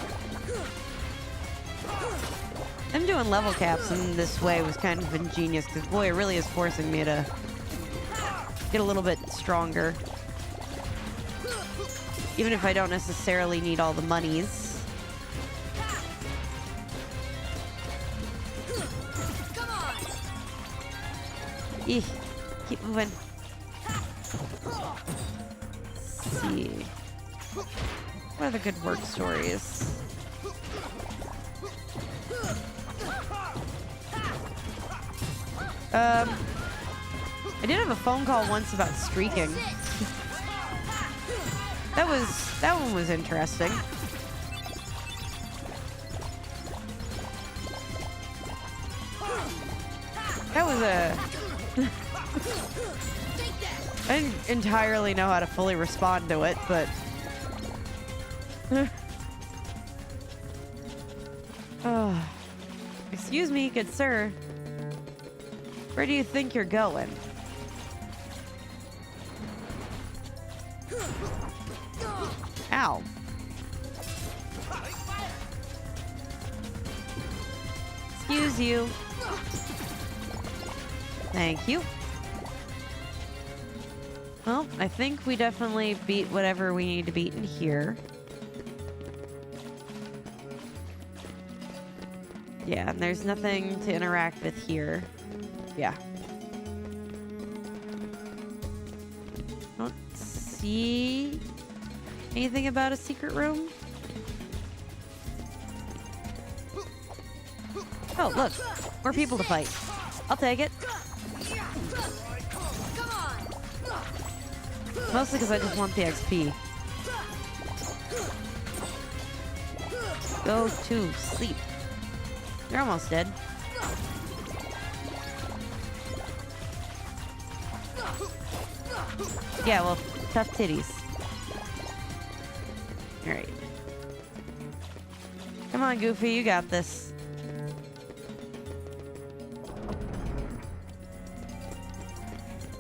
Them doing level caps in this way was kind of ingenious, because boy, it really is forcing me to get a little bit stronger. Even if I don't necessarily need all the monies. Eeh, keep moving. Let's see. What are the good work stories? I did have a phone call once about streaking. That one was interesting. That was a... I didn't entirely know how to fully respond to it, but... Oh. Excuse me, good sir. Where do you think you're going? Ow. Excuse you. Thank you. Well, I think we definitely beat whatever we need to beat in here. Yeah, and there's nothing to interact with here. Yeah. Don't see anything about a secret room. Oh, look. More people to fight. I'll take it. Mostly because I just want the XP. Go to sleep. You're almost dead. Yeah, well, tough titties. Alright. Come on, Goofy, you got this.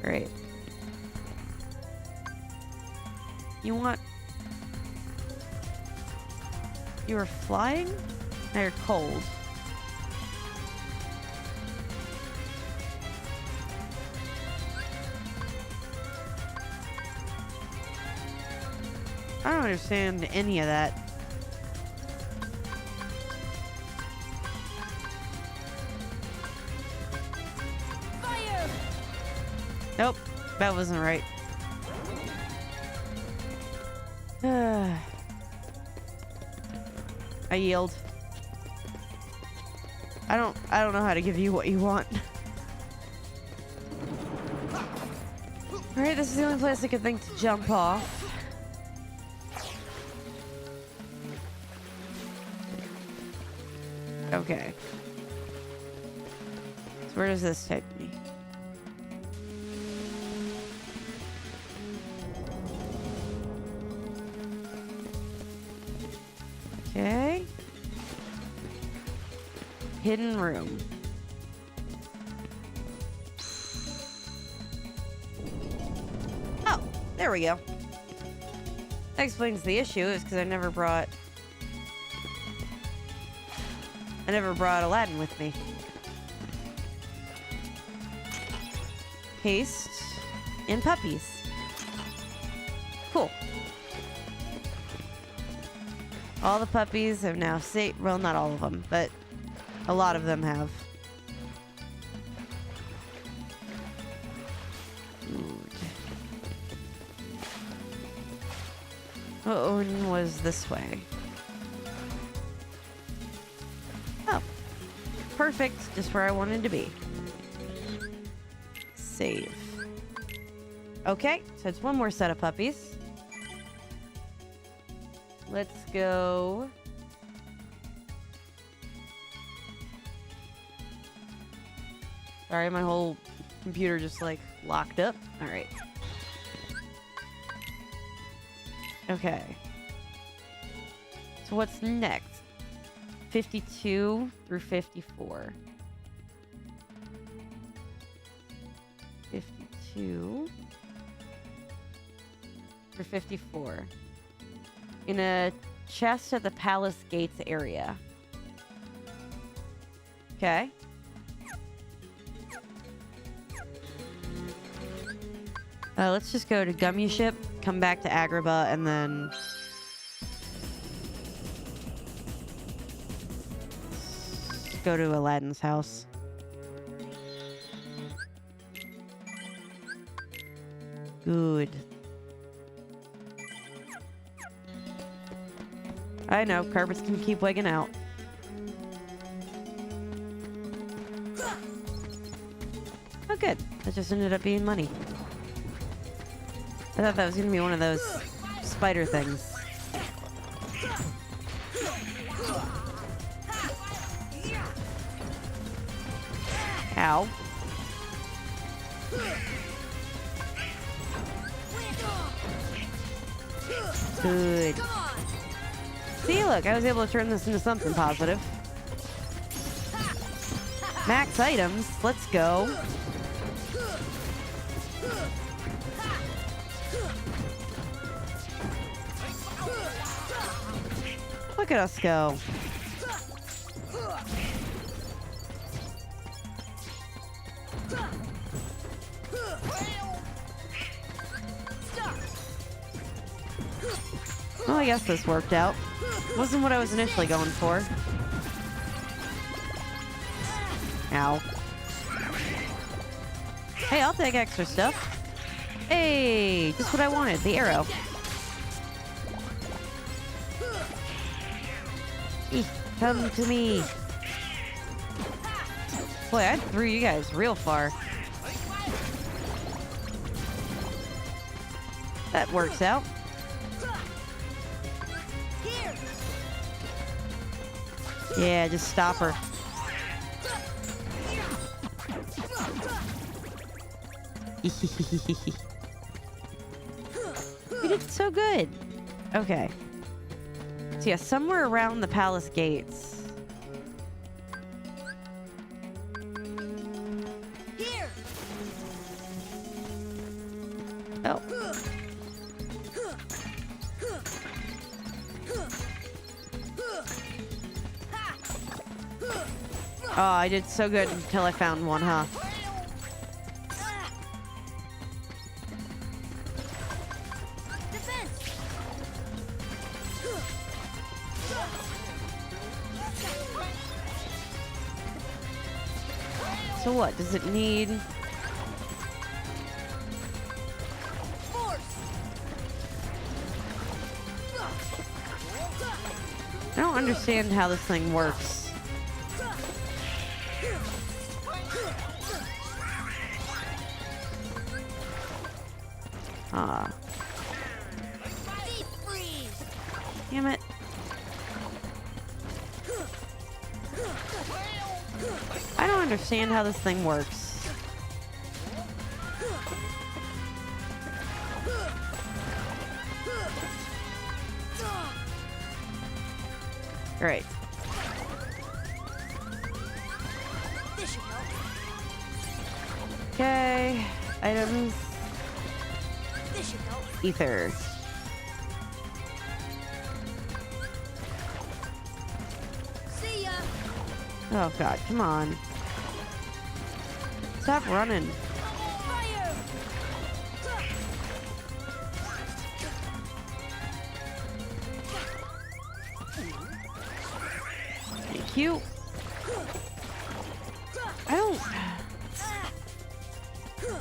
Great. You want... You were flying? Now you're cold. I don't understand any of that. Fire! Nope, that wasn't right. I yield. I don't know how to give you what you want. Alright, this is the only place I could think to jump off. Okay. So where does this take me? Okay. Hidden room. Oh, there we go. That explains the issue, is because I never brought Aladdin with me. Haste and puppies. Cool. All the puppies have now saved. Well, not all of them, but a lot of them have. Odin was this way. Oh. Perfect. Just where I wanted to be. Save. Okay, so it's one more set of puppies. Let's go. Sorry, my whole computer just like locked up. All right. Okay. So what's next? 52 through 54. 52 through 54. In a chest at the palace gates area. Okay. Let's just go to Gummy Ship, come back to Agrabah, and then... go to Aladdin's house. Good. I know, carpets can keep wigging out. Oh good, that just ended up being money. I thought that was gonna be one of those spider things. Ow. Good. See, look, I was able to turn this into something positive. Max items, let's go. Look at us go. Well, I guess this worked out. Wasn't what I was initially going for. Ow. Hey, I'll take extra stuff. Hey, just what I wanted, the arrow. Eek, come to me. Boy, I threw you guys real far. That works out. Yeah, just stop her. We did so good. Okay. So yeah, somewhere around the palace gates. Here. Oh. Oh, I did so good until I found one, huh? So what? Does it need... I don't understand how this thing works. Ah. Damn it. I don't understand how this thing works. Great. Okay. Items. Ether. See ya. Oh god, come on. Stop running. Fire. Thank you. I don't...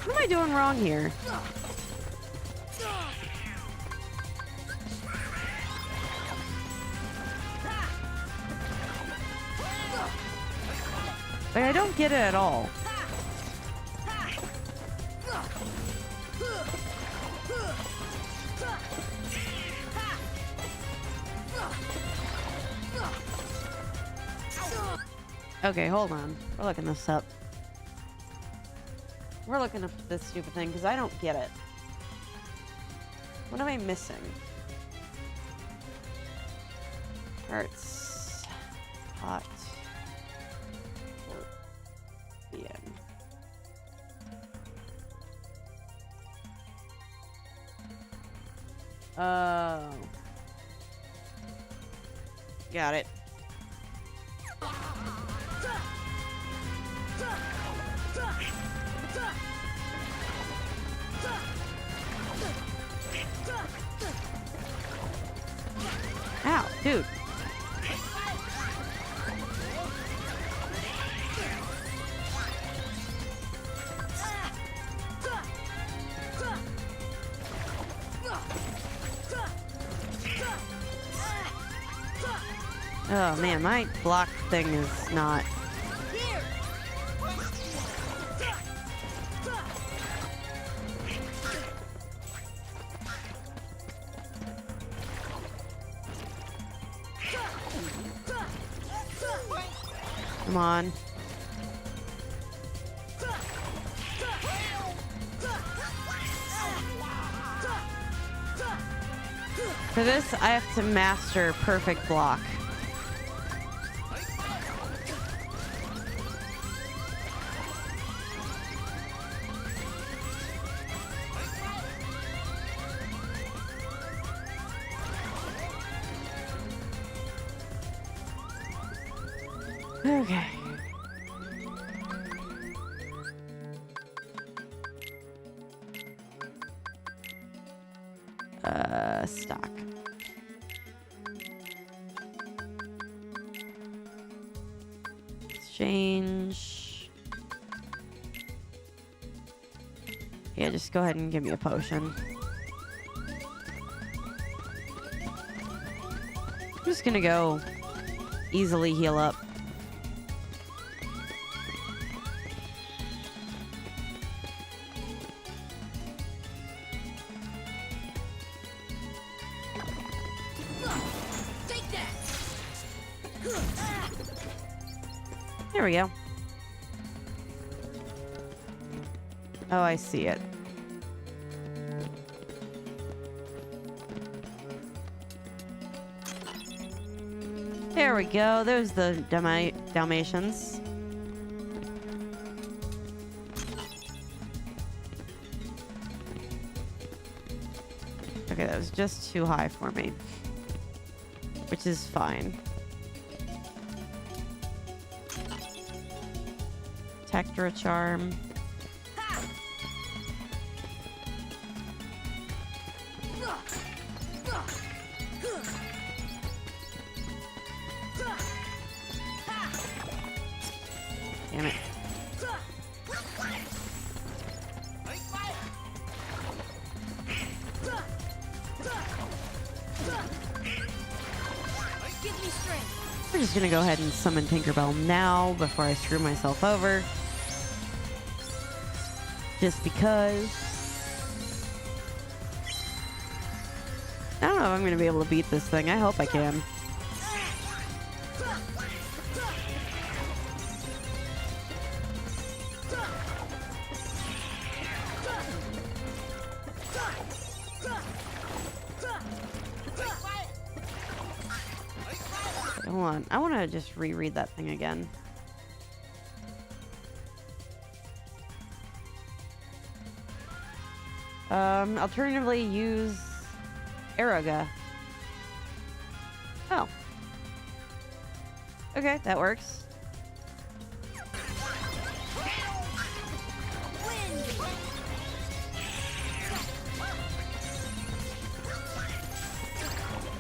What am I doing wrong here? Like, I don't get it at all. Okay, hold on. We're looking this up. We're looking up this stupid thing because I don't get it. What am I missing? Hearts. Hot. Scorpion. Oh. Got it. Ow, dude. Oh man, my block thing is not. Come on. For this, I have to master perfect block. Okay. Stock. Exchange. Yeah, just go ahead and give me a potion. I'm just gonna go easily heal up. Take that. There we go. Oh, I see it. There we go. There's the Dalmatians. Okay, that was just too high for me. Which is fine. Tectra charm. Damn it. Give me strength. We're just gonna go ahead and summon Tinkerbell now before I screw myself over. Just because. I don't know if I'm gonna be able to beat this thing. I hope I can. Hold on. I want to just reread that thing again. Alternatively, use Aeroga. Oh. Okay, that works.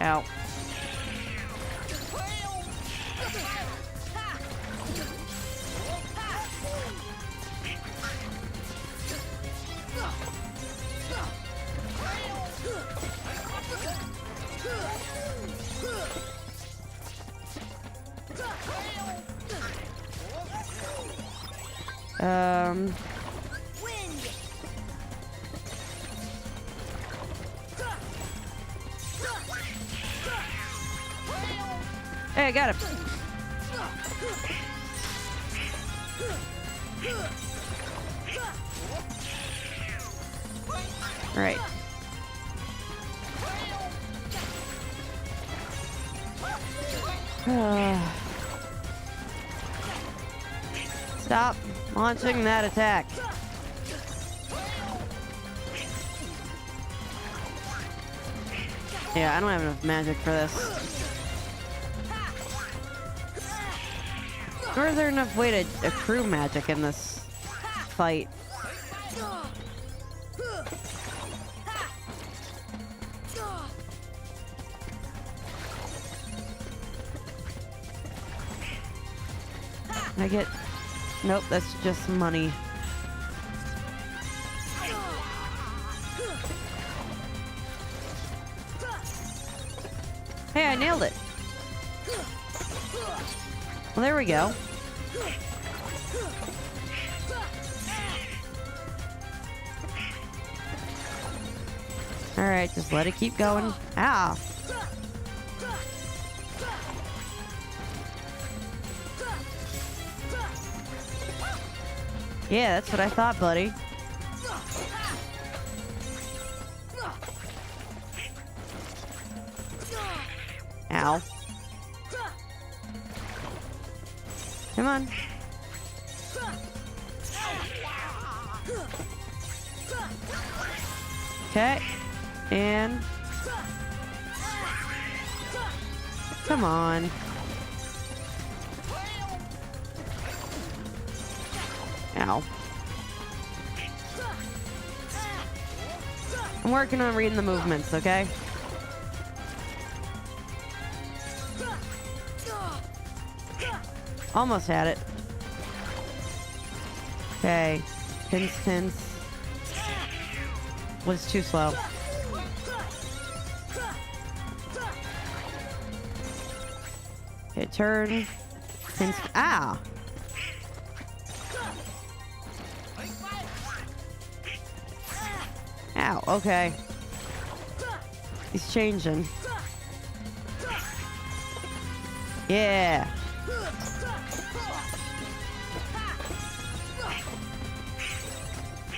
Ow. Hey, I got him. All right. Stop launching that attack. Yeah, I don't have enough magic for this. Nor is there enough way to accrue magic in this fight. I get... Nope, that's just money. Hey, I nailed it. Well, there we go. Alright, just let it keep going. Ow! Yeah, that's what I thought, buddy. Ow. Come on. Okay. And... Come on. Ow. I'm working on reading the movements, okay? Almost had it. Okay. Pinch, pinch. was too slow. Okay, turn. Ah! Ow, okay. He's changing. Yeah.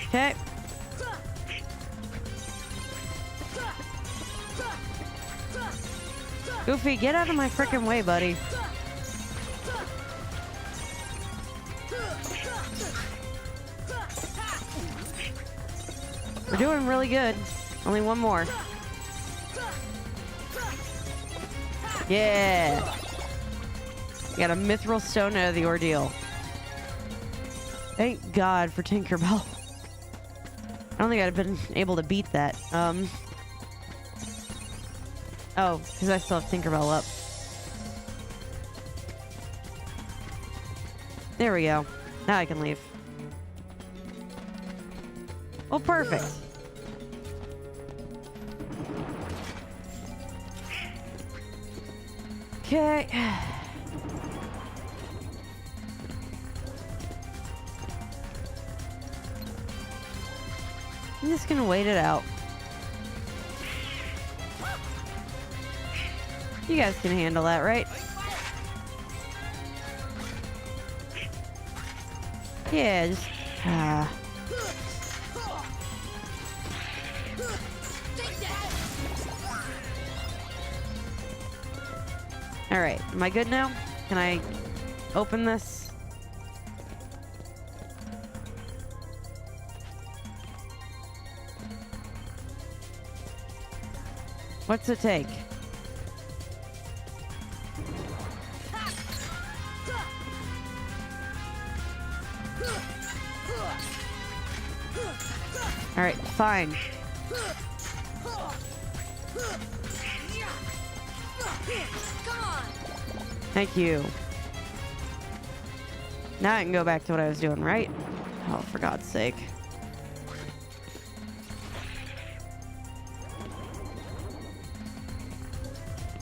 Okay. Goofy, get out of my frickin' way, buddy. We're doing really good. Only one more. Yeah. Got a mithril stone out of the ordeal. Thank God for Tinkerbell. I don't think I'd have been able to beat that. Oh, because I still have Tinkerbell up. There we go. Now I can leave. Oh, perfect. Okay. I'm just gonna wait it out. You guys can handle that, right? Yeah, just... Alright, am I good now? Can I open this? What's it take? Alright, fine. Come on. Thank you. Now I can go back to what I was doing, right? Oh, for God's sake.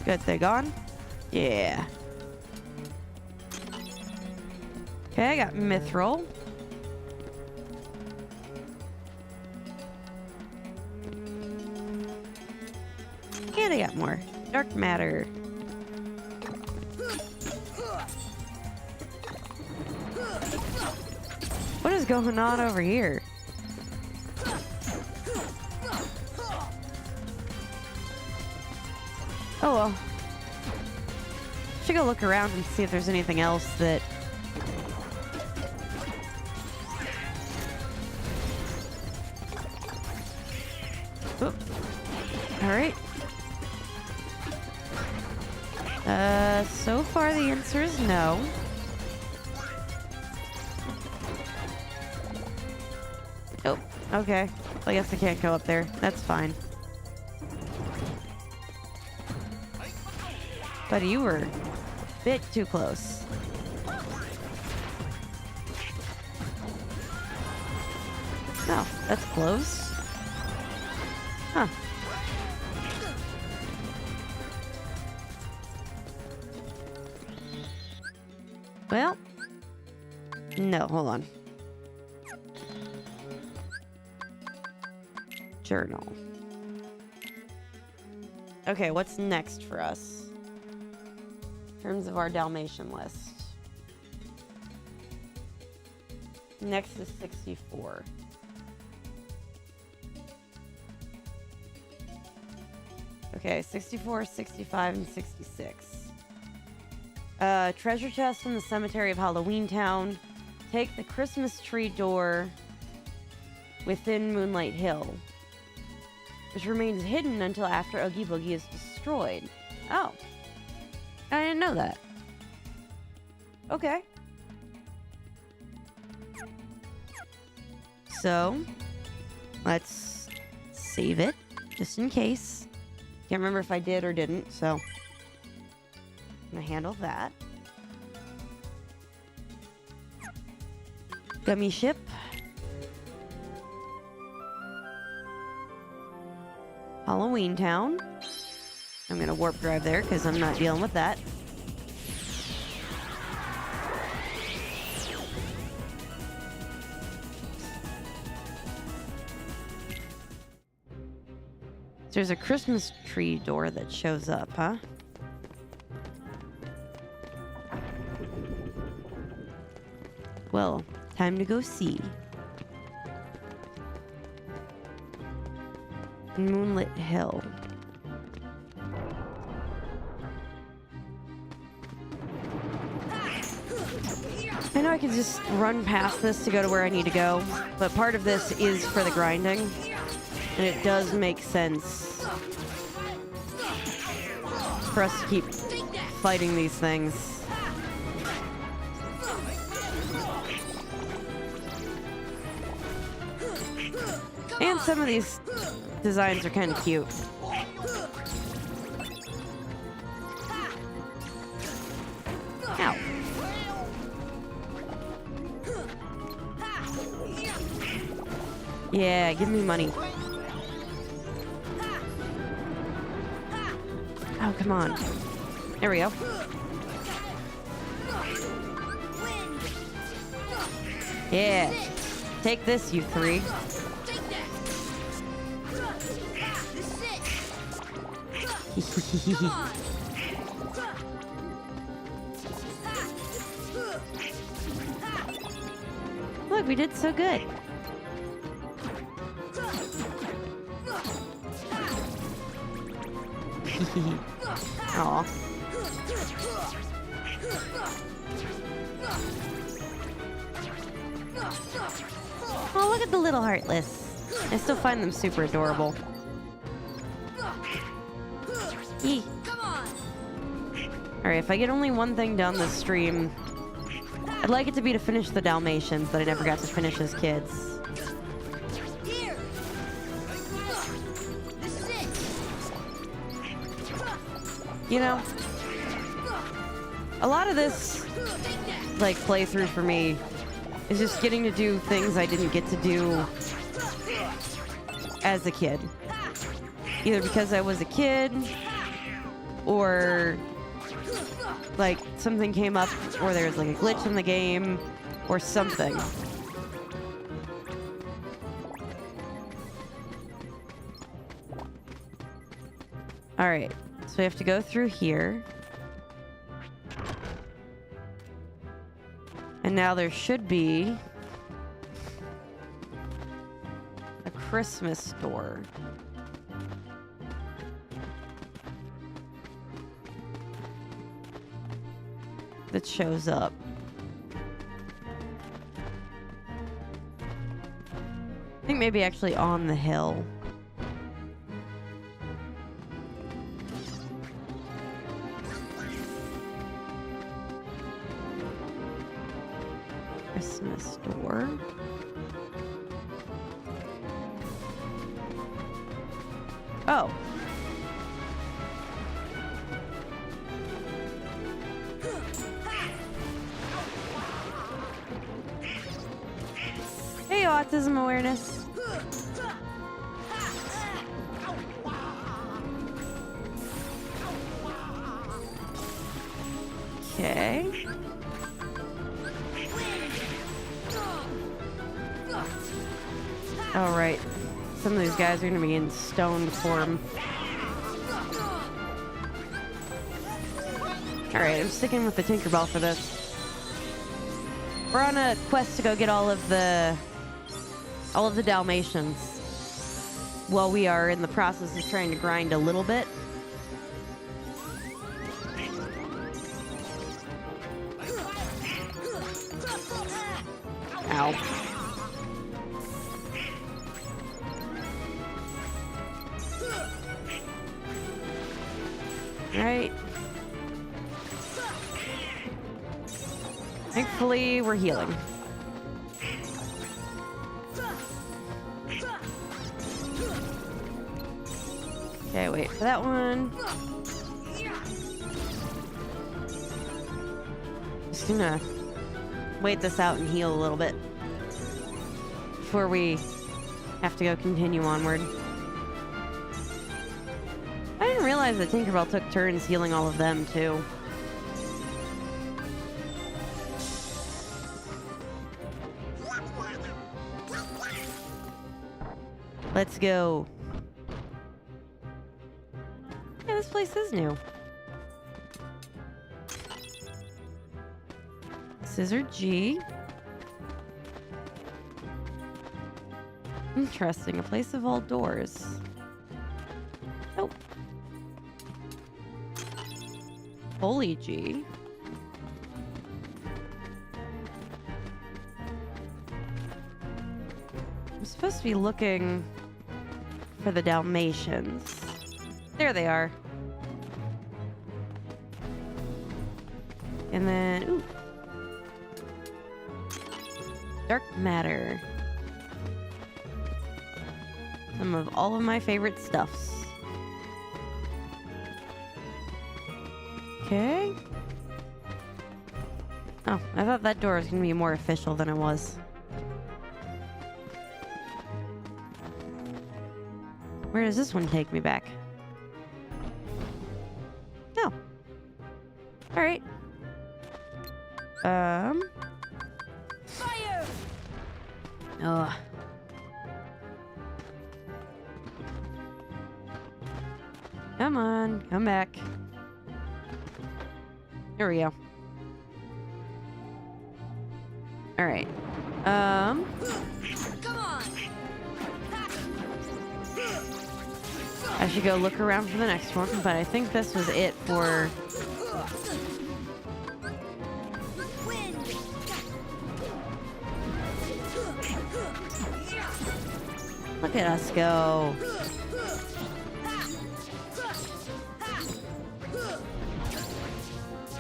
Good, they gone? Yeah. Okay, I got mithril. And I got more. Dark matter. What is going on over here? Oh well. Should go look around and see if there's anything else that... Oop. Alright. So far the answer is no. Oh, okay. I guess I can't go up there. That's fine. But you were a bit too close. Oh, that's close. Huh. Well, no, hold on. Journal. Okay, what's next for us? In terms of our Dalmatian list. Next is 64. Okay, 64, 65, and 66. Treasure chest in the cemetery of Halloween Town. Take the Christmas tree door within Moonlight Hill, which remains hidden until after Oogie Boogie is destroyed. Oh. I didn't know that. Okay. So, let's save it, just in case. Can't remember if I did or didn't, so... I'm gonna handle that. Gummy ship. Halloween Town. I'm gonna warp drive there because I'm not dealing with that. There's a Christmas tree door that shows up, huh? Well, time to go see. Moonlit Hill. I know I could just run past this to go to where I need to go, but part of this is for the grinding, and it does make sense for us to keep fighting these things. And some of these designs are kind of cute. Ow. Yeah, give me money. Oh, come on. There we go. Yeah. Take this, you three. Look, we did so good. Aw. Oh, look at the little heartless. I still find them super adorable. Eee. Alright, if I get only one thing done this stream, I'd like it to be to finish the Dalmatians that I never got to finish as kids. You know, a lot of this, like, playthrough for me is just getting to do things I didn't get to do as a kid. Either because I was a kid, or like something came up, or there was like a glitch in the game, or something. Alright, so we have to go through here. And now there should be a Christmas store. That shows up. I think maybe actually on the hill. Christmas store. Oh. Hey, autism awareness. Okay. All right. Some of these guys are going to be in stone form. All right, I'm sticking with the Tinkerbell for this. We're on a quest to go get all of the Dalmatians, while we are in the process of trying to grind a little bit. Ow. Right. Thankfully, we're healing. Okay, wait for that one. Just gonna wait this out and heal a little bit before we have to go continue onward. realize that Tinkerbell took turns healing all of them, too. Let's go. Yeah, this place is new. Scissor G. Interesting. A place of all doors. Oh. Holy G. I'm supposed to be looking for the Dalmatians. There they are. And then, ooh. Dark matter. Some of all of my favorite stuffs. Okay. Oh, I thought that door was going to be more official than it was. Where does this one take me back? No. Alright. Fire! Ugh. Come on, come back. There we go. Alright. Come on! I should go look around for the next one, but I think this was it for... Wind! Look at us go.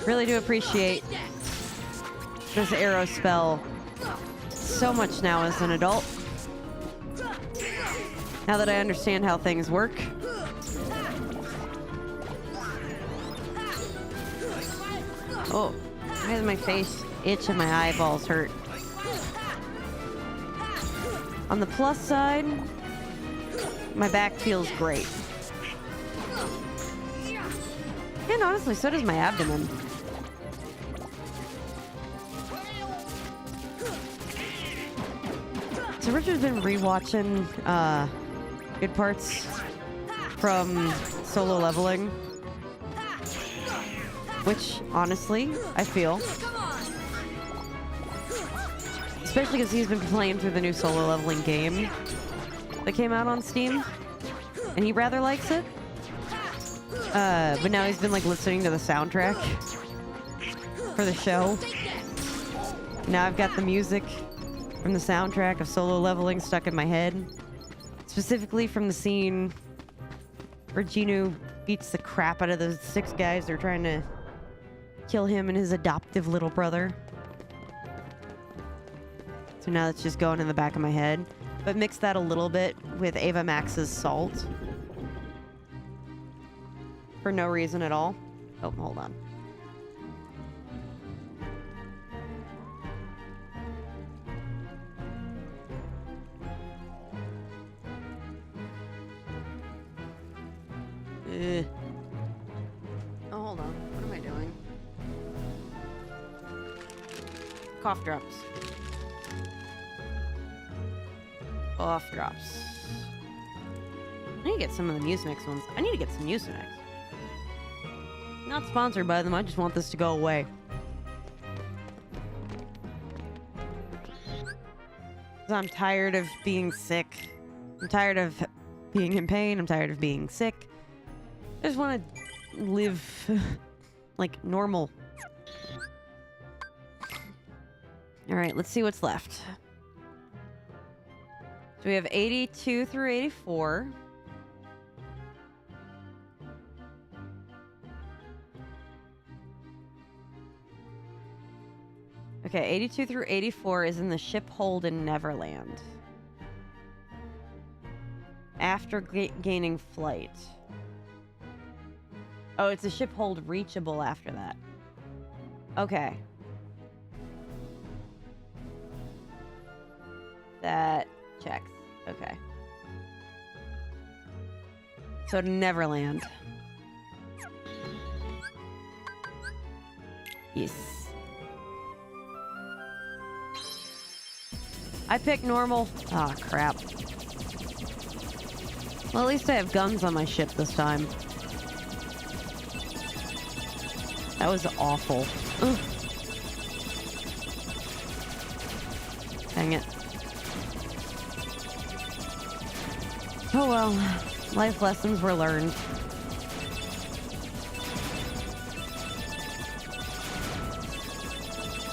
Really do appreciate this arrow spell so much now as an adult. Now that I understand how things work. Oh, why does my face itch and my eyeballs hurt? On the plus side, my back feels great. And honestly, so does my abdomen. So Richard's been rewatching good parts from solo leveling, which honestly I feel, especially because he's been playing through the new solo leveling game that came out on Steam, and he rather likes it. But now he's been like listening to the soundtrack for the show. Now I've got the music from the soundtrack of solo leveling stuck in my head. Specifically from the scene where Genu beats the crap out of those 6 guys that are trying to kill him and his adoptive little brother. So now it's just going in the back of my head. But mix that a little bit with Ava Max's Salt. For no reason at all. Oh, hold on. Oh, hold on. What am I doing? Cough drops. Cough drops. I need to get some of the Mucinex ones. I need to get some Mucinex. Not sponsored by them, I just want this to go away. 'Cause I'm tired of being sick. I'm tired of being in pain. I'm tired of being sick. I just want to live like normal. Alright, let's see what's left. So we have 82 through 84. Okay, 82 through 84 is in the ship hold in Neverland. After gaining flight. Oh, it's a ship hold reachable after that. Okay. That checks. Okay. So Neverland. Yes. I picked normal. Ah, crap. Well, at least I have guns on my ship this time. That was awful. Ugh. Dang it. Oh well. Life lessons were learned.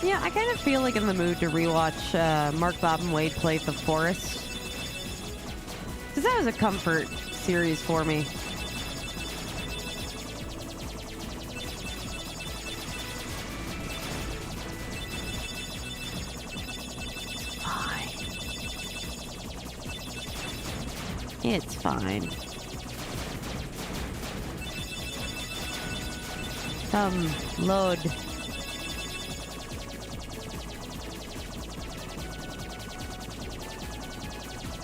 Yeah, I kind of feel like in the mood to rewatch Mark, Bob, and Wade play The Forest. Because that was a comfort series for me. It's fine. Load.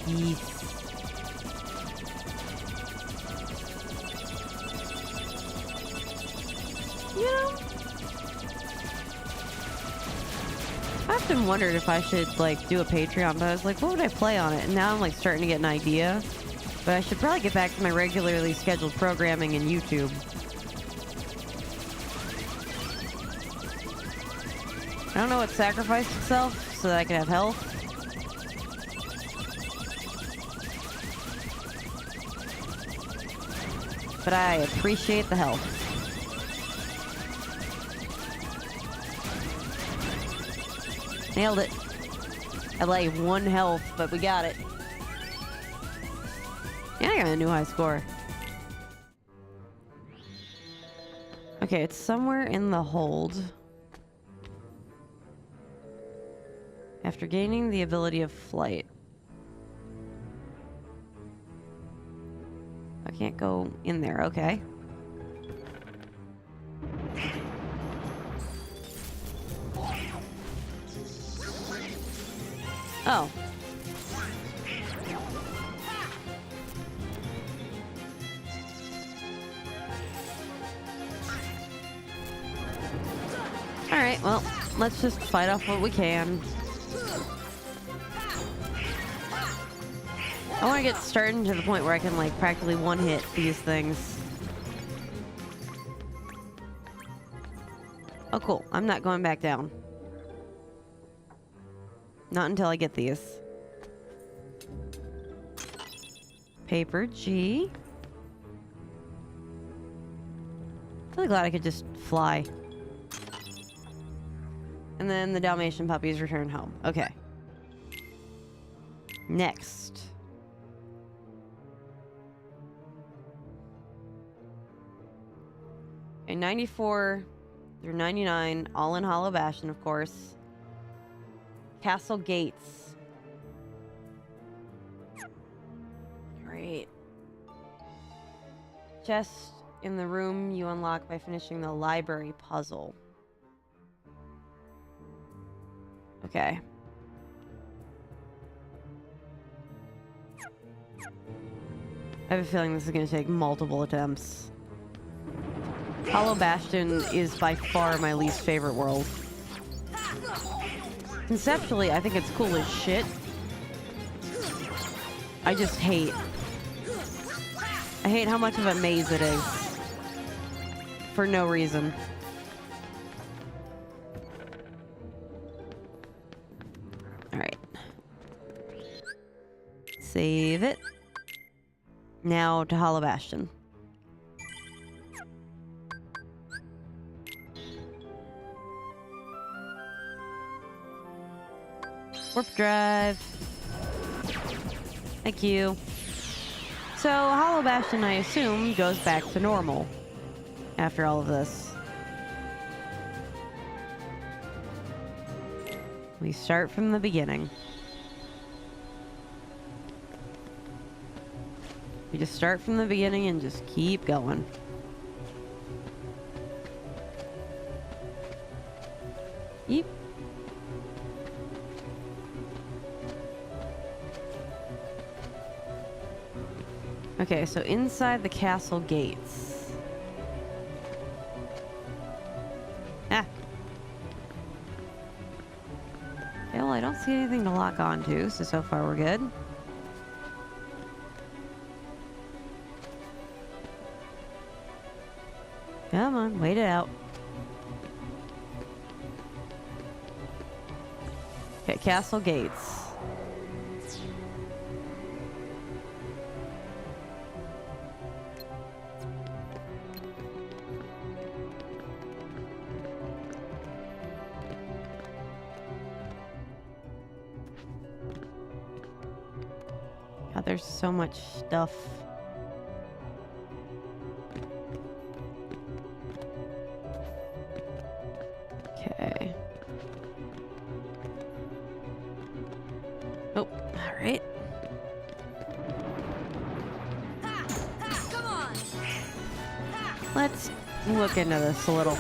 Yes. You know, I often wondered if I should, like, do a Patreon, but I was like, what would I play on it? And now I'm, like, starting to get an idea. But I should probably get back to my regularly scheduled programming in YouTube. I don't know what sacrificed itself so that I can have health. But I appreciate the health. Nailed it. I like 1 health, but we got it. Yeah, I got a new high score. Okay, it's somewhere in the hold. After gaining the ability of flight. I can't go in there, okay. Oh. Alright, well, let's just fight off what we can. I want to get started to the point where I can, like, practically one-hit these things. Oh, cool. I'm not going back down. Not until I get these. Paper G. Really glad I could just fly. And then the Dalmatian puppies return home. Okay. Next. Okay, 94 through 99, all in Hollow Bastion, of course. Castle Gates. Great. Chest in the room you unlock by finishing the library puzzle. Okay. I have a feeling this is going to take multiple attempts. Hollow Bastion is by far my least favorite world. Conceptually, I think it's cool as shit. I just hate. I hate how much of a maze it is. For no reason. Alright. Save it. Now to Hollow Bastion. Warp drive. Thank you. So, Hollow Bastion, I assume, goes back to normal after all of this. We start from the beginning. We just start from the beginning and just keep going. Yeep. Okay, so inside the castle gates. Ah, see anything to lock onto, so far we're good. Come on, wait it out. Okay, castle gates. God, there's so much stuff. Okay. Oh, all right. Come on. Let's look into this a little.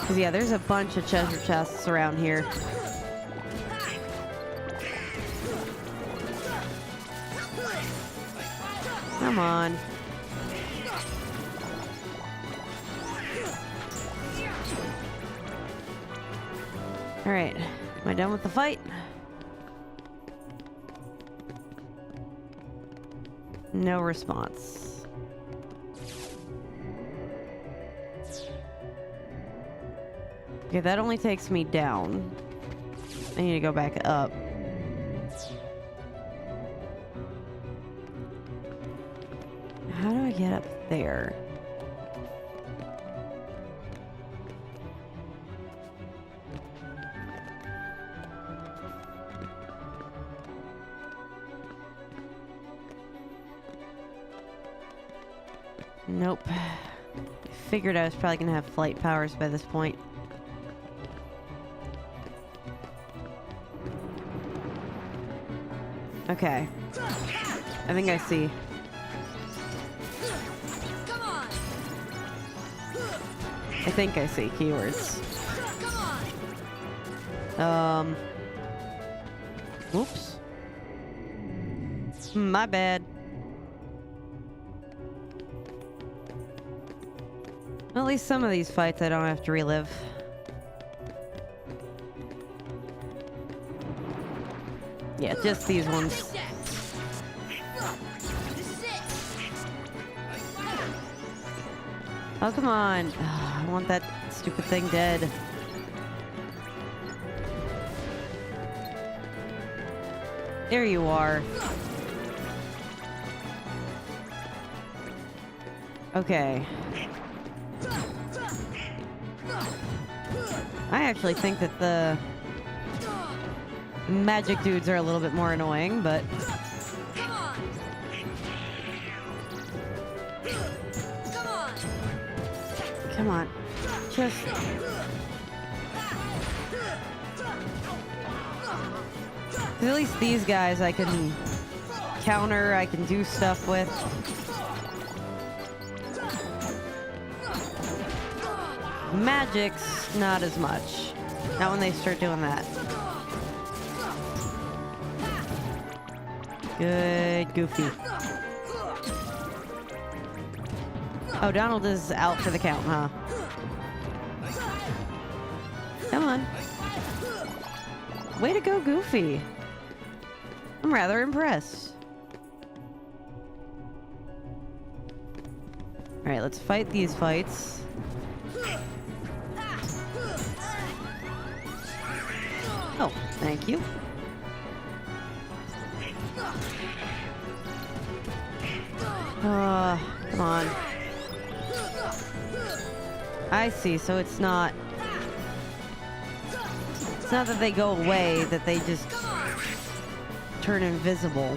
Because, yeah, there's a bunch of treasure chests around here. Come on. Alright. Am I done with the fight? No response. Okay, that only takes me down. I need to go back up. How do I get up there? Nope. I figured I was probably gonna have flight powers by this point. Okay. I think I see. Come on. I think I see keywords. Come on. Whoops. My bad. At least some of these fights I don't have to relive. Yeah, just these ones. Take that. This is it. Oh, come on. I want that stupid thing dead. There you are. Okay. I actually think that the magic dudes are a little bit more annoying, but Come on. Come on. come on. Just... at least these guys I can counter, I can do stuff with. Magic's not as much. Not when they start doing that. Good, Goofy. Oh, Donald is out for the count, huh? Come on. Way to go, Goofy. I'm rather impressed. Alright, let's fight these fights. Oh, thank you. Come on. I see, so it's not... it's not that they go away, that they just turn invisible.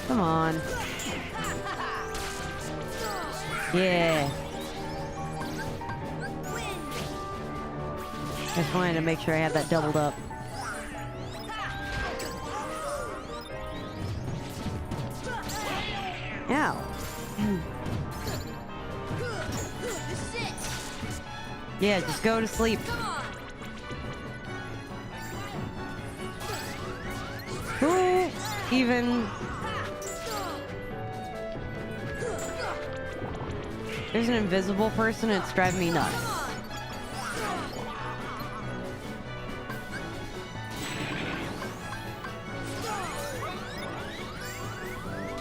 Come on. Yeah. I just wanted to make sure I had that doubled up. Ow. This is it. Yeah, just go to sleep. Come on. Who even... There's an invisible person and it's driving me nuts.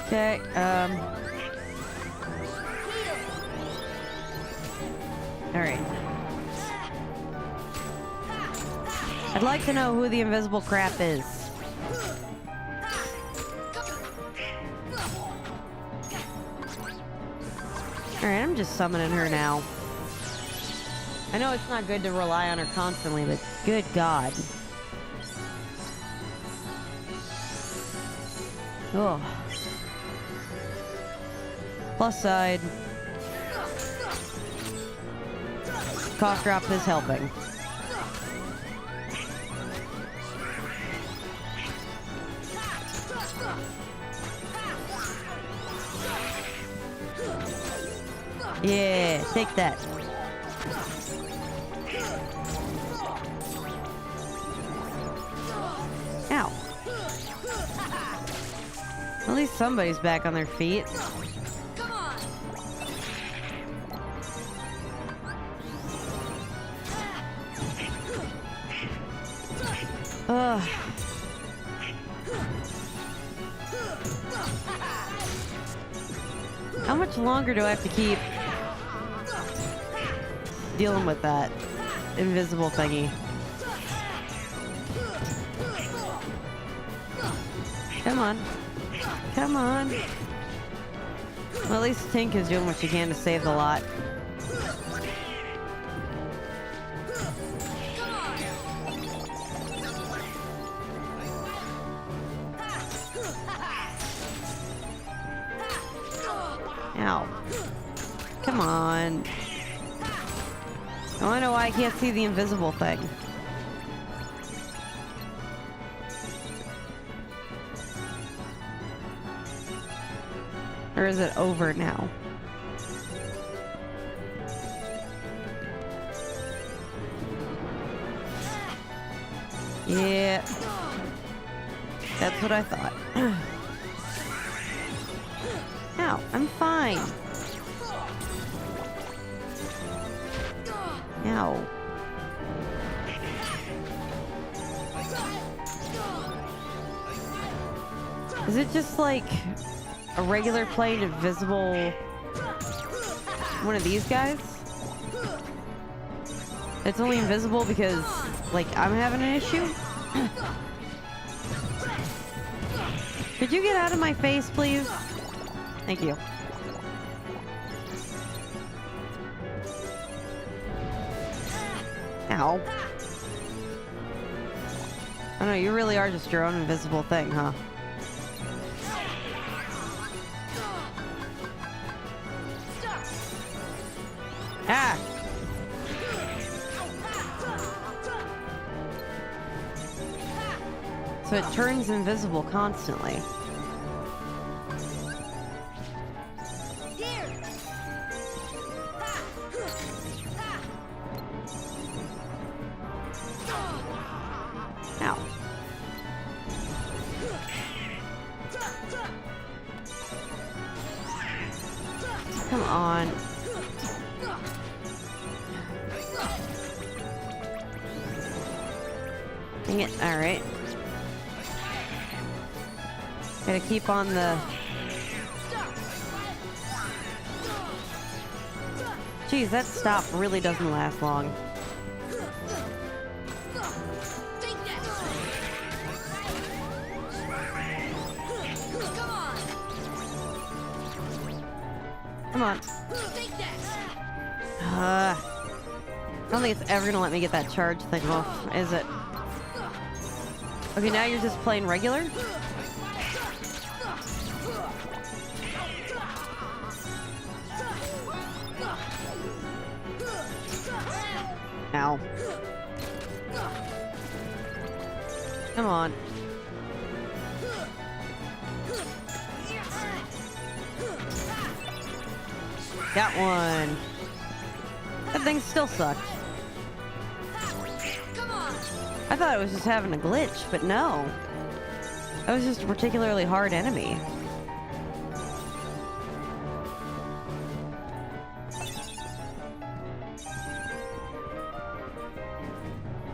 Okay, alright. I'd like to know who the invisible crap is. Alright, I'm just summoning her now. I know it's not good to rely on her constantly, but good God. Oh. Plus side. Cough drop is helping. Yeah, take that. Ow. At least somebody's back on their feet. Come on. Ugh. How much longer do I have to keep dealing with that invisible thingy? Come on. Come on. Well, at least Tink is doing what she can to save the lot. Ow. Come on. I wonder why I can't see the invisible thing. Or is it over now? Yeah. That's what I thought. Ow, I'm fine. Ow. Is it just like a regular plain invisible one of these guys? It's only invisible because, like, I'm having an issue? Could you get out of my face, please? Thank you. Ow. Oh no, you really are just your own invisible thing, huh? Ah! So it turns invisible constantly. Ow. Come on. Dang it. Alright. Gotta keep on the... Jeez, that stop really doesn't last long. Come on. I don't think it's ever gonna let me get that charge thing off, is it? Okay, now you're just playing regular? Ow. Come on. Got one. That thing still sucked. I thought it was just having a glitch, but no. That was just a particularly hard enemy.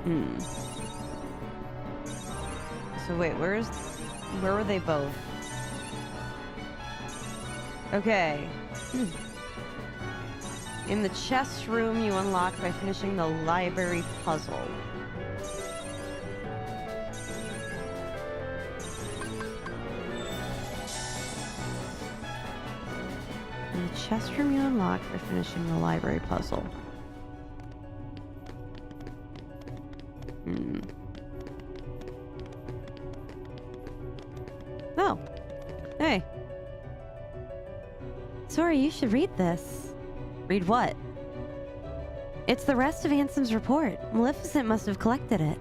Hmm. So wait, where were they both? Okay. In the chest room you unlock by finishing the library puzzle. In the chest room you unlock by finishing the library puzzle. Oh. Hey. Sorry, you should read this. Read what? It's the rest of Ansem's report. Maleficent must have collected it.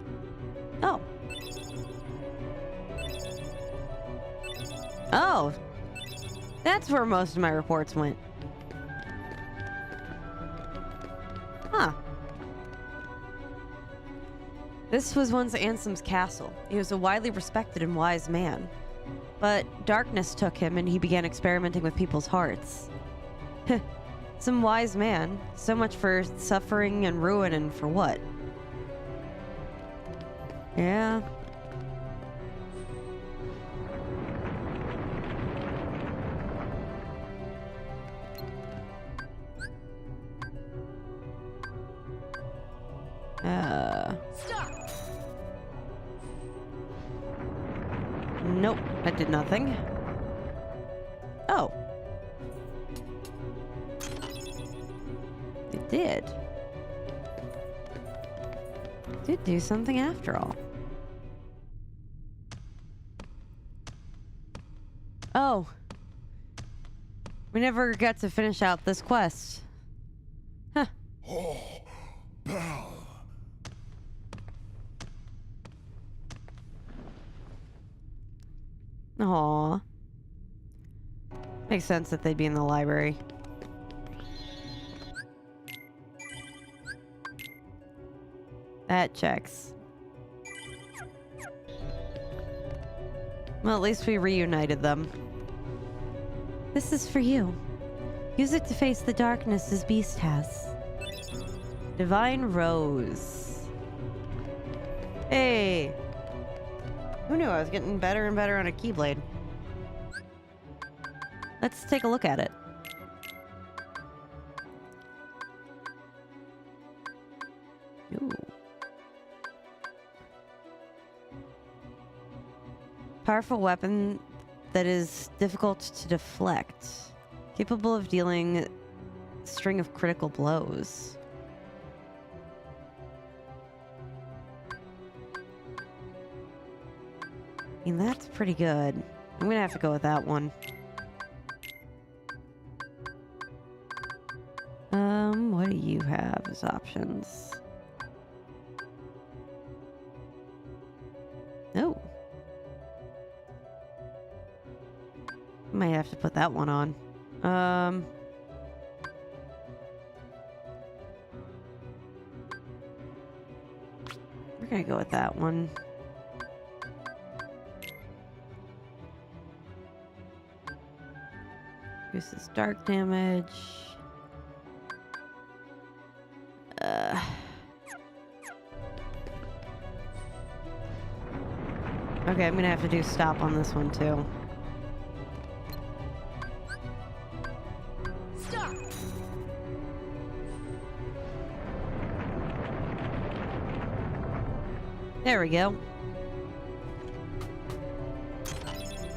Oh. Oh. That's where most of my reports went. Huh. This was once Ansem's castle. He was a widely respected and wise man. But darkness took him and he began experimenting with people's hearts. Some wise man. So much for suffering and ruin, and for what? Yeah. Stop! Nope, that did nothing. Oh. It did. Did do something after all. Oh. We never got to finish out this quest. Huh. Aww. Makes sense that they'd be in the library. That checks. Well, at least we reunited them. This is for you. Use it to face the darkness as Beast has. Divine Rose. Hey! Who knew I was getting better and better on a Keyblade? Let's take a look at it. Ooh. Powerful weapon that is difficult to deflect. Capable of dealing a string of critical blows. I mean, that's pretty good. I'm gonna have to go with that one. What do you have as options? Oh. Might have to put that one on. We're gonna go with that one. Reduces dark damage. Okay, I'm gonna have to do stop on this one too. Stop! There we go.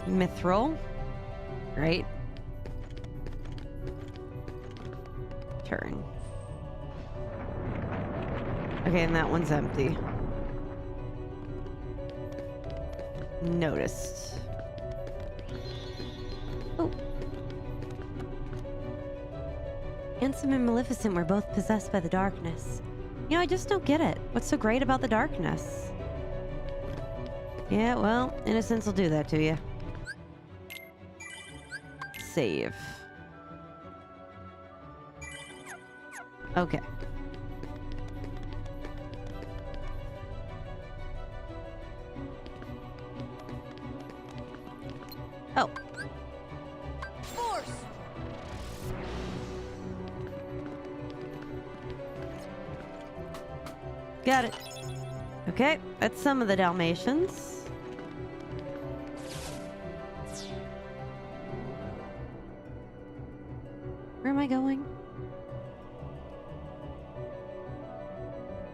Mithril. Right. Turn. Okay, and that one's empty. Noticed. Oh. Ansem and Maleficent were both possessed by the darkness. You know, I just don't get it. What's so great about the darkness? Yeah, well, innocence will do that to you. Save. Okay. Oh. Force! Got it. Okay, that's some of the Dalmatians. Where am I going?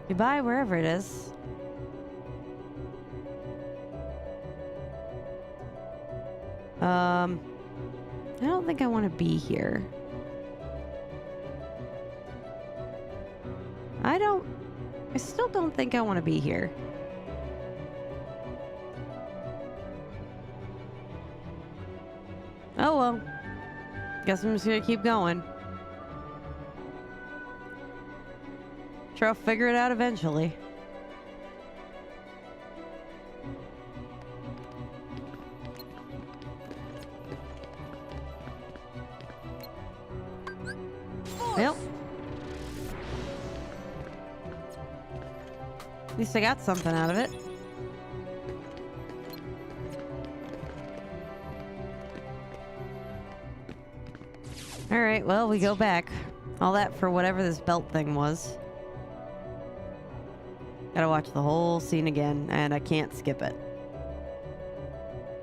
Goodbye, wherever it is. I don't think I want to be here. I still don't think I want to be here. Oh well. Guess I'm just gonna keep going. Sure, I'll figure it out eventually. Well. At least I got something out of it. Alright, well, we go back. All that for whatever this belt thing was. Gotta watch the whole scene again, and I can't skip it.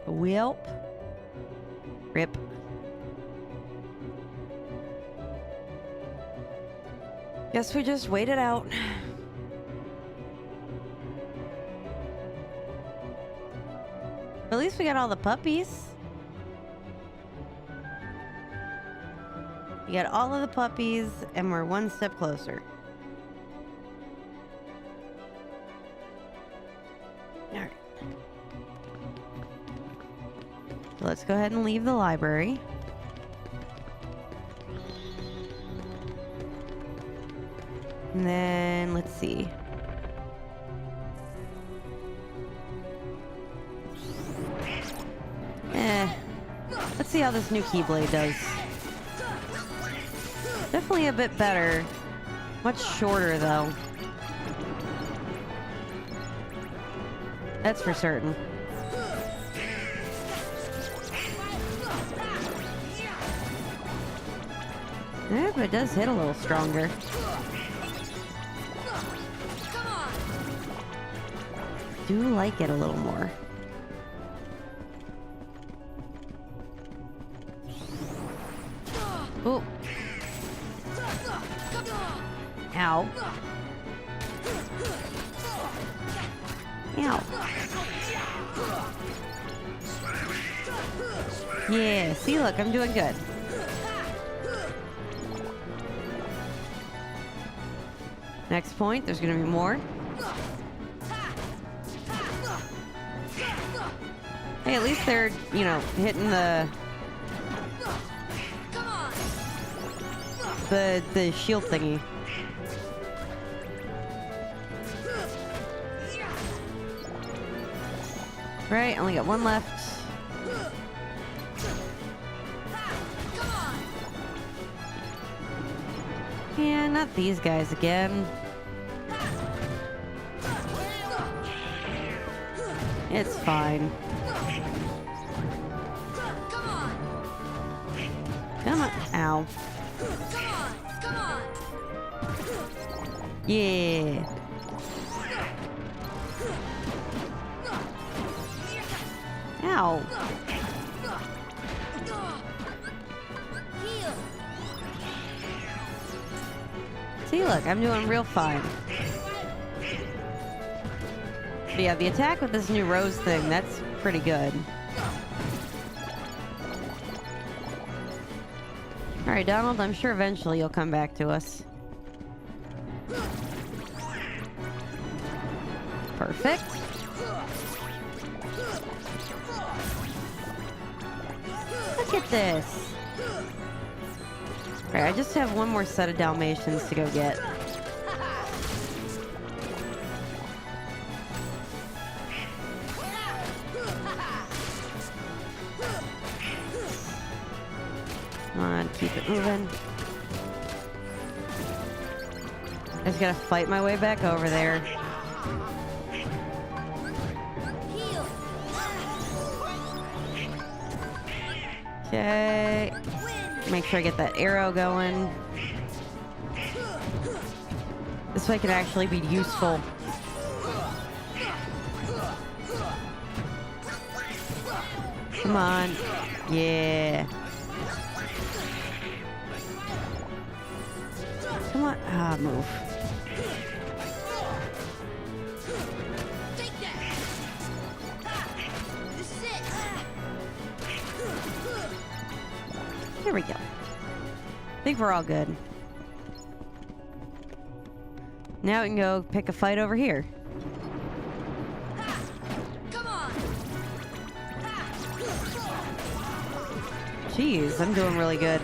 Welp. Rip. Guess we just wait it out. At least we got all the puppies. We got all of the puppies, and we're one step closer. Alright. So let's go ahead and leave the library. And then, let's see. Let's see how this new Keyblade does. Definitely a bit better. Much shorter, though. That's for certain. Yeah, but it does hit a little stronger. Do like it a little more. Oh. Ow. Ow. Yeah, see, look, I'm doing good. Next point, there's gonna be more. Hey, at least they're, you know, hitting the shield thingy. Right, only got one left. Yeah, not these guys again. It's fine. Come on. Ow. Yeah. Ow. See, look, I'm doing real fine. But yeah, the attack with this new rose thing, that's pretty good. Alright, Donald, I'm sure eventually you'll come back to us. Perfect. Look at this. Alright, I just have one more set of Dalmatians to go get. Come on, keep it moving. I just gotta fight my way back over there. Okay. Make sure I get that arrow going. This way can actually be useful. Come on. Yeah. Come on. Ah, move. Take that. This is it. Here we go. I think we're all good. Now we can go pick a fight over here. Come on. Jeez, I'm doing really good.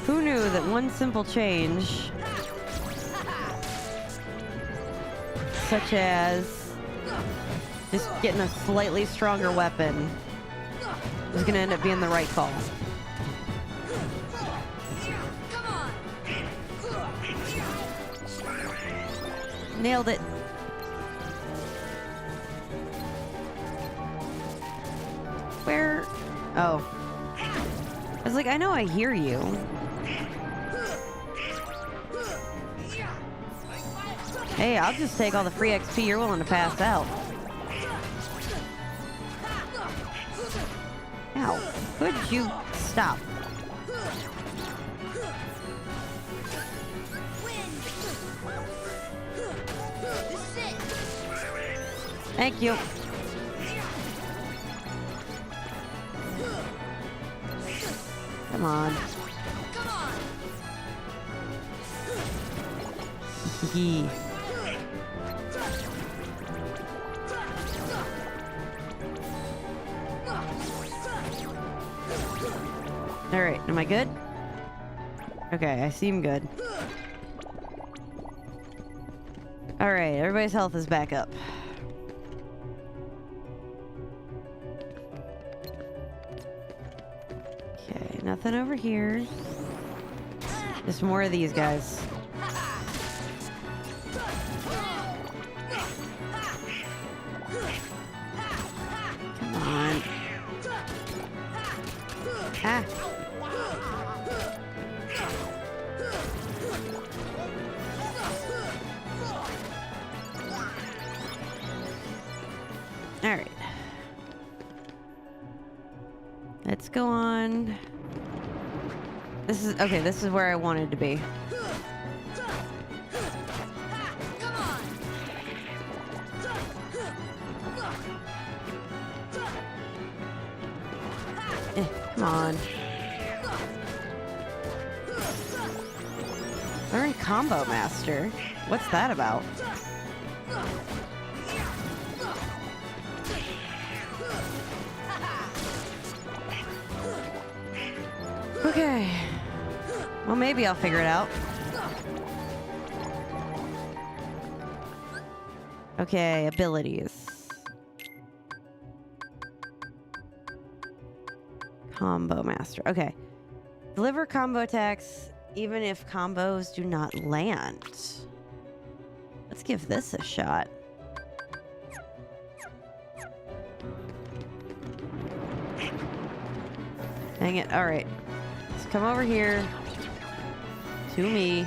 Who knew that one simple change, such as just getting a slightly stronger weapon, was going to end up being the right call? Come on. Nailed it. Where? Oh. I was like, I know I hear you. Hey, I'll just take all the free XP you're willing to pass out. Ow. Could you stop? This is it. Thank you. Come on. Come on. Hee. Alright, am I good? Okay, I seem good. Alright, everybody's health is back up. Okay, nothing over here. Just more of these guys. Come on. Ah. All right. Let's go on. This is okay. This is where I wanted to be. Come on. Come on. Learn Combo Master. What's that about? Okay. Well, maybe I'll figure it out. Okay, abilities. Combo Master. Okay. Deliver combo attacks even if combos do not land. Let's give this a shot. Dang it. All right. Let's come over here to me,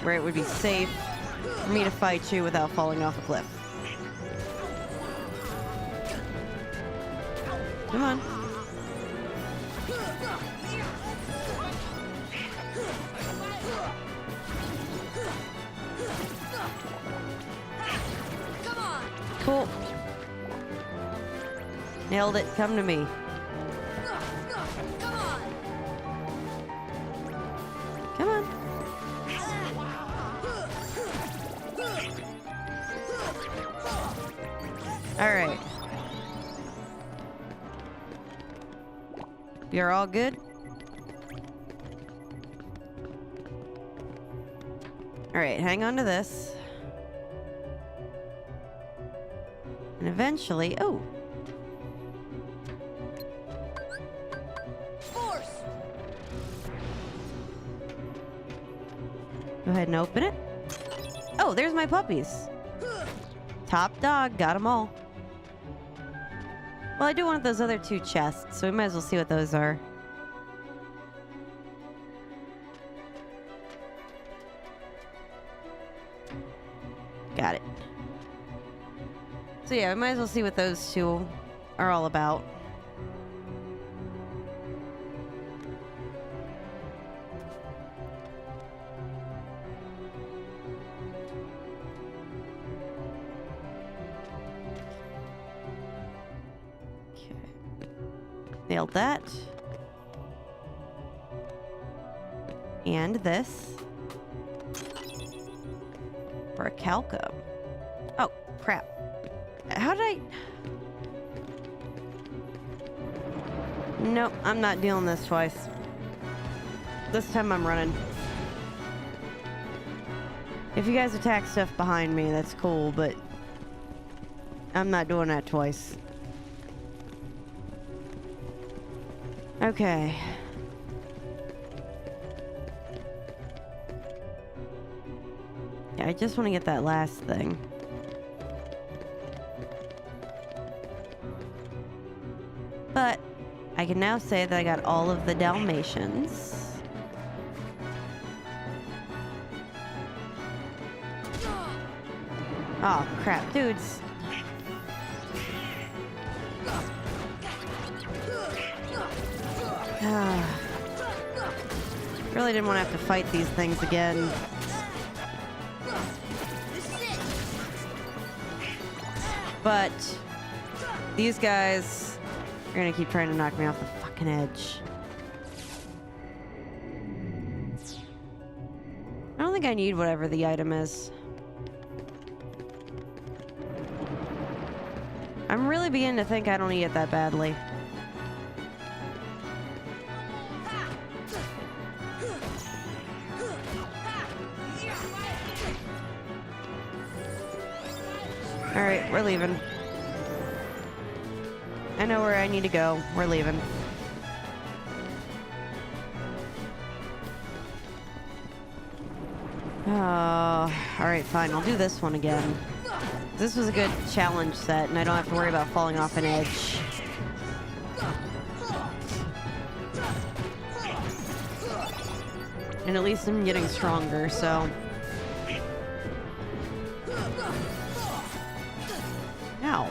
where it would be safe for me to fight you without falling off a cliff. Come on. Come on. Cool. Nailed it. Come to me. Come on. Come on. All right. You're all good? All right, hang on to this. And eventually, oh. Force. Go ahead and open it. Oh, there's my puppies. Top dog, got them all. Well, I do want those other two chests, so we might as well see what those are. Got it. yeah, we might as well see what those two are all about. Okay. Nailed that. And this. For a Calco. Oh, crap. How did I... Nope, I'm not dealing this twice. This time I'm running. If you guys attack stuff behind me, that's cool, but I'm not doing that twice. Okay. Yeah, I just want to get that last thing. But I can now say that I got all of the Dalmatians. Oh, crap, dudes. Really didn't want to have to fight these things again. But these guys are gonna keep trying to knock me off the fucking edge. I don't think I need whatever the item is. I'm really beginning to think I don't need it that badly. Alright, we're leaving. I know where I need to go. We're leaving. Alright, fine. I'll do this one again. This was a good challenge set, and I don't have to worry about falling off an edge. And at least I'm getting stronger, so... Ow.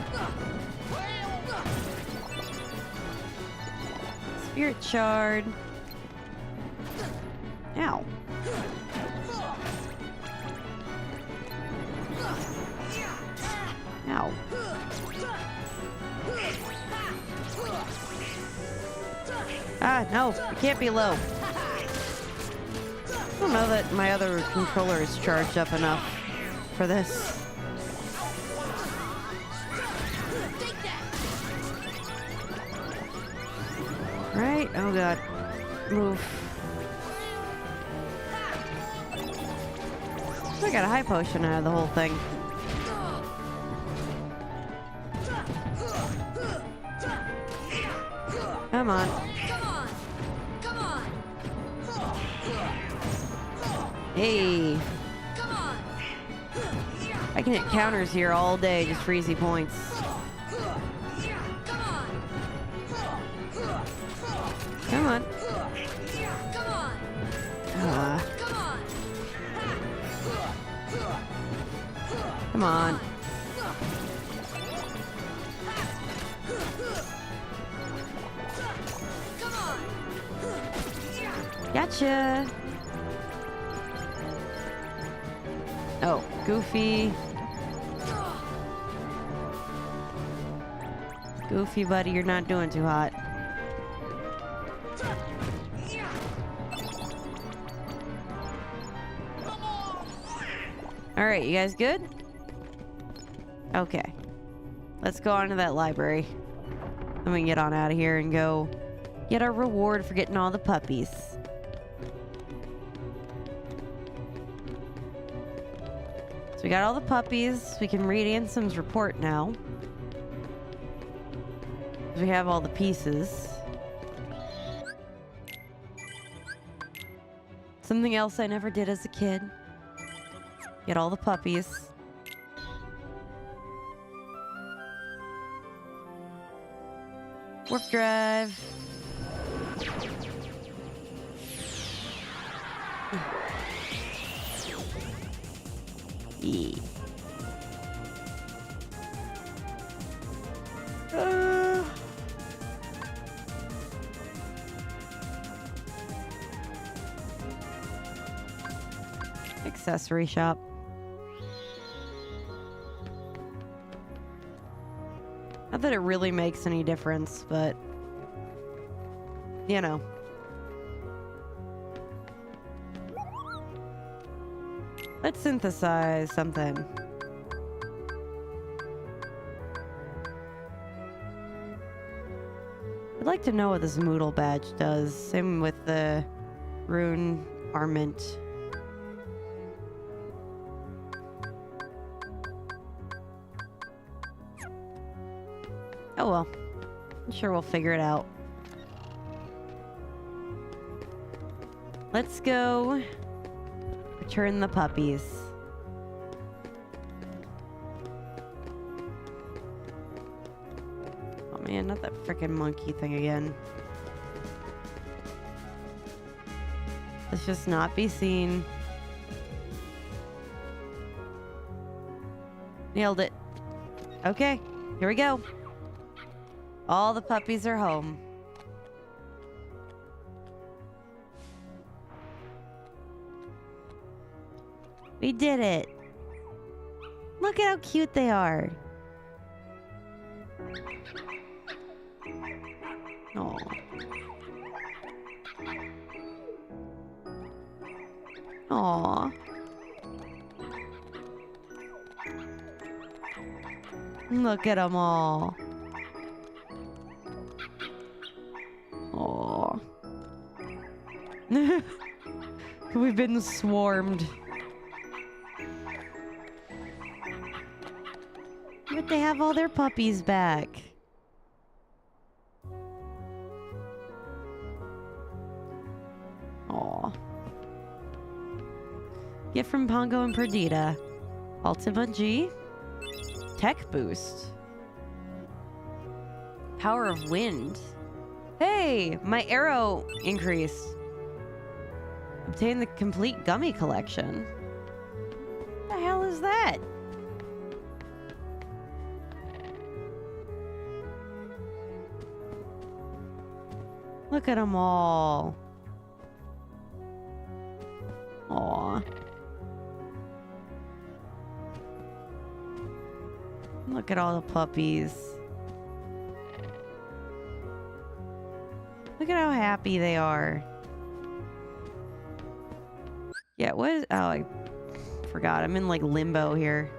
Spirit shard. Ow. Ow. Ah, no. It can't be low. I don't know that my other controller is charged up enough for this. Right? Oh god. Move. I got a high potion out of the whole thing. Come on. Come on. Hey. Come on. I can hit counters here all day just for easy points. Come on. Come on. Come on. Ah, Come on. come on. Come on. Gotcha. Oh, Goofy. Goofy, buddy, you're not doing too hot. Alright, you guys good? Okay. Let's go on to that library. Then we can get on out of here and go get our reward for getting all the puppies. So we got all the puppies. We can read Ansem's report now. We have all the pieces. Something else I never did as a kid. Get all the puppies. Warp drive. Yeah. accessory shop. Not that it really makes any difference, but you know. Let's synthesize something. I'd like to know what this Moodle badge does. Same with the rune armament. Oh well. I'm sure we'll figure it out. Let's go return the puppies. Oh man, not that frickin' monkey thing again. Let's just not be seen. Nailed it. Okay, here we go. All the puppies are home. We did it. Look at how cute they are. Aw. Aw. Look at them all. Aw. We've been swarmed. But they have all their puppies back. Aw. Gift from Pongo and Perdita. Ultima G. Tech boost. Power of wind. Hey, my arrow increased. Obtain the complete gummy collection. What the hell is that? Look at them all. Aw. Look at all the puppies. Look at how happy they are. Yeah, what is... Oh, I forgot. I'm in, like, limbo here.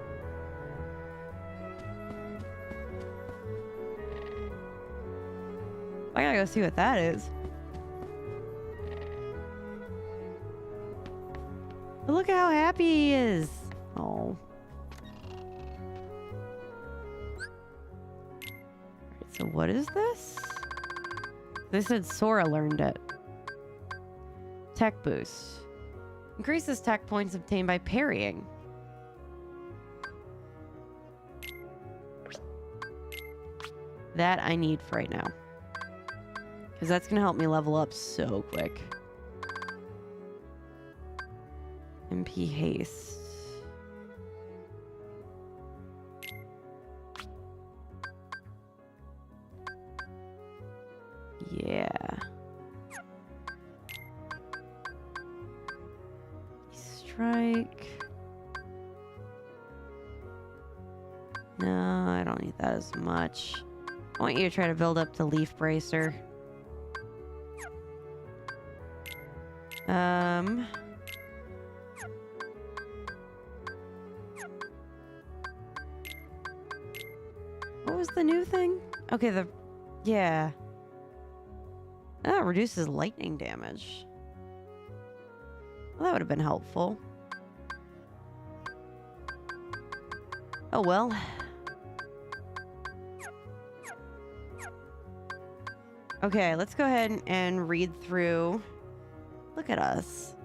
I gotta go see what that is. But look at how happy he is. Oh. Alright, so what is this? They said Sora learned it. Tech boost. Increases tech points obtained by parrying. That I need for right now. Because that's going to help me level up so quick. MP haste. Yeah. Strike. No, I don't need that as much. I want you to try to build up the leaf bracer. What was the new thing? Okay, yeah. Oh, it reduces lightning damage. Well, that would have been helpful. Oh well. Okay, let's go ahead and read through. Look at us.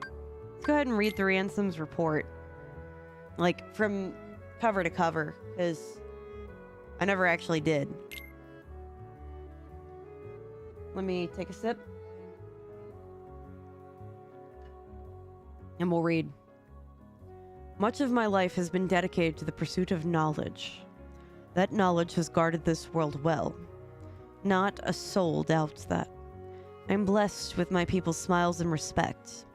Let's go ahead and read through Ansom's report. Like, from cover to cover, because I never actually did. Let me take a sip. And we'll read. Much of my life has been dedicated to the pursuit of knowledge. That knowledge has guarded this world well. Not a soul doubts that. I am blessed with my people's smiles and respect.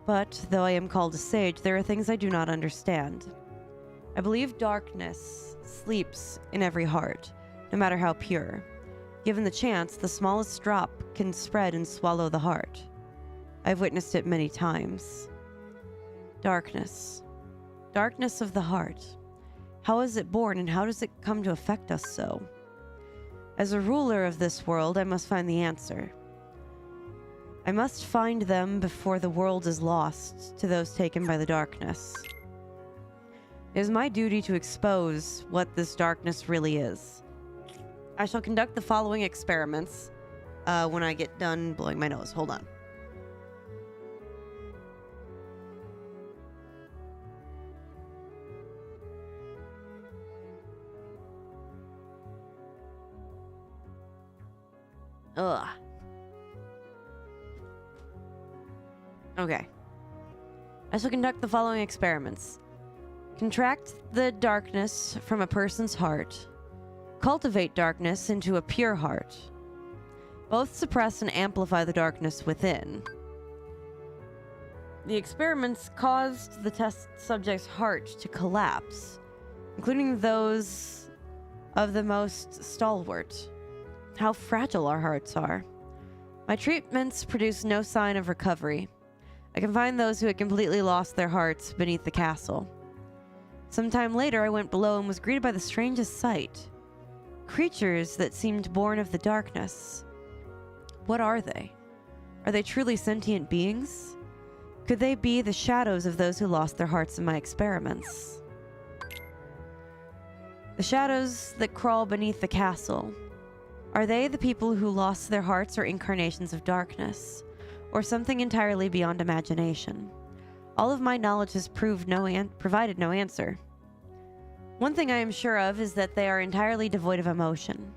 But, though I am called a sage, there are things I do not understand. I believe darkness sleeps in every heart, no matter how pure. Given the chance, the smallest drop can spread and swallow the heart. I've witnessed it many times. Darkness. Darkness of the heart. How is it born and how does it come to affect us so? As a ruler of this world, I must find the answer. I must find them before the world is lost to those taken by the darkness. It is my duty to expose what this darkness really is. I shall conduct the following experiments when I get done blowing my nose. Hold on. Ugh. Okay. I shall conduct the following experiments. Contract the darkness from a person's heart. Cultivate darkness into a pure heart. Both suppress and amplify the darkness within. The experiments caused the test subject's heart to collapse, including those of the most stalwart. How fragile our hearts are. My treatments produced no sign of recovery. I confined those who had completely lost their hearts beneath the castle. Sometime later, I went below and was greeted by the strangest sight. Creatures that seemed born of the darkness. What are they? Are they truly sentient beings? Could they be the shadows of those who lost their hearts in my experiments? The shadows that crawl beneath the castle. Are they the people who lost their hearts or incarnations of darkness? Or something entirely beyond imagination? All of my knowledge has provided no answer. One thing I am sure of is that they are entirely devoid of emotion.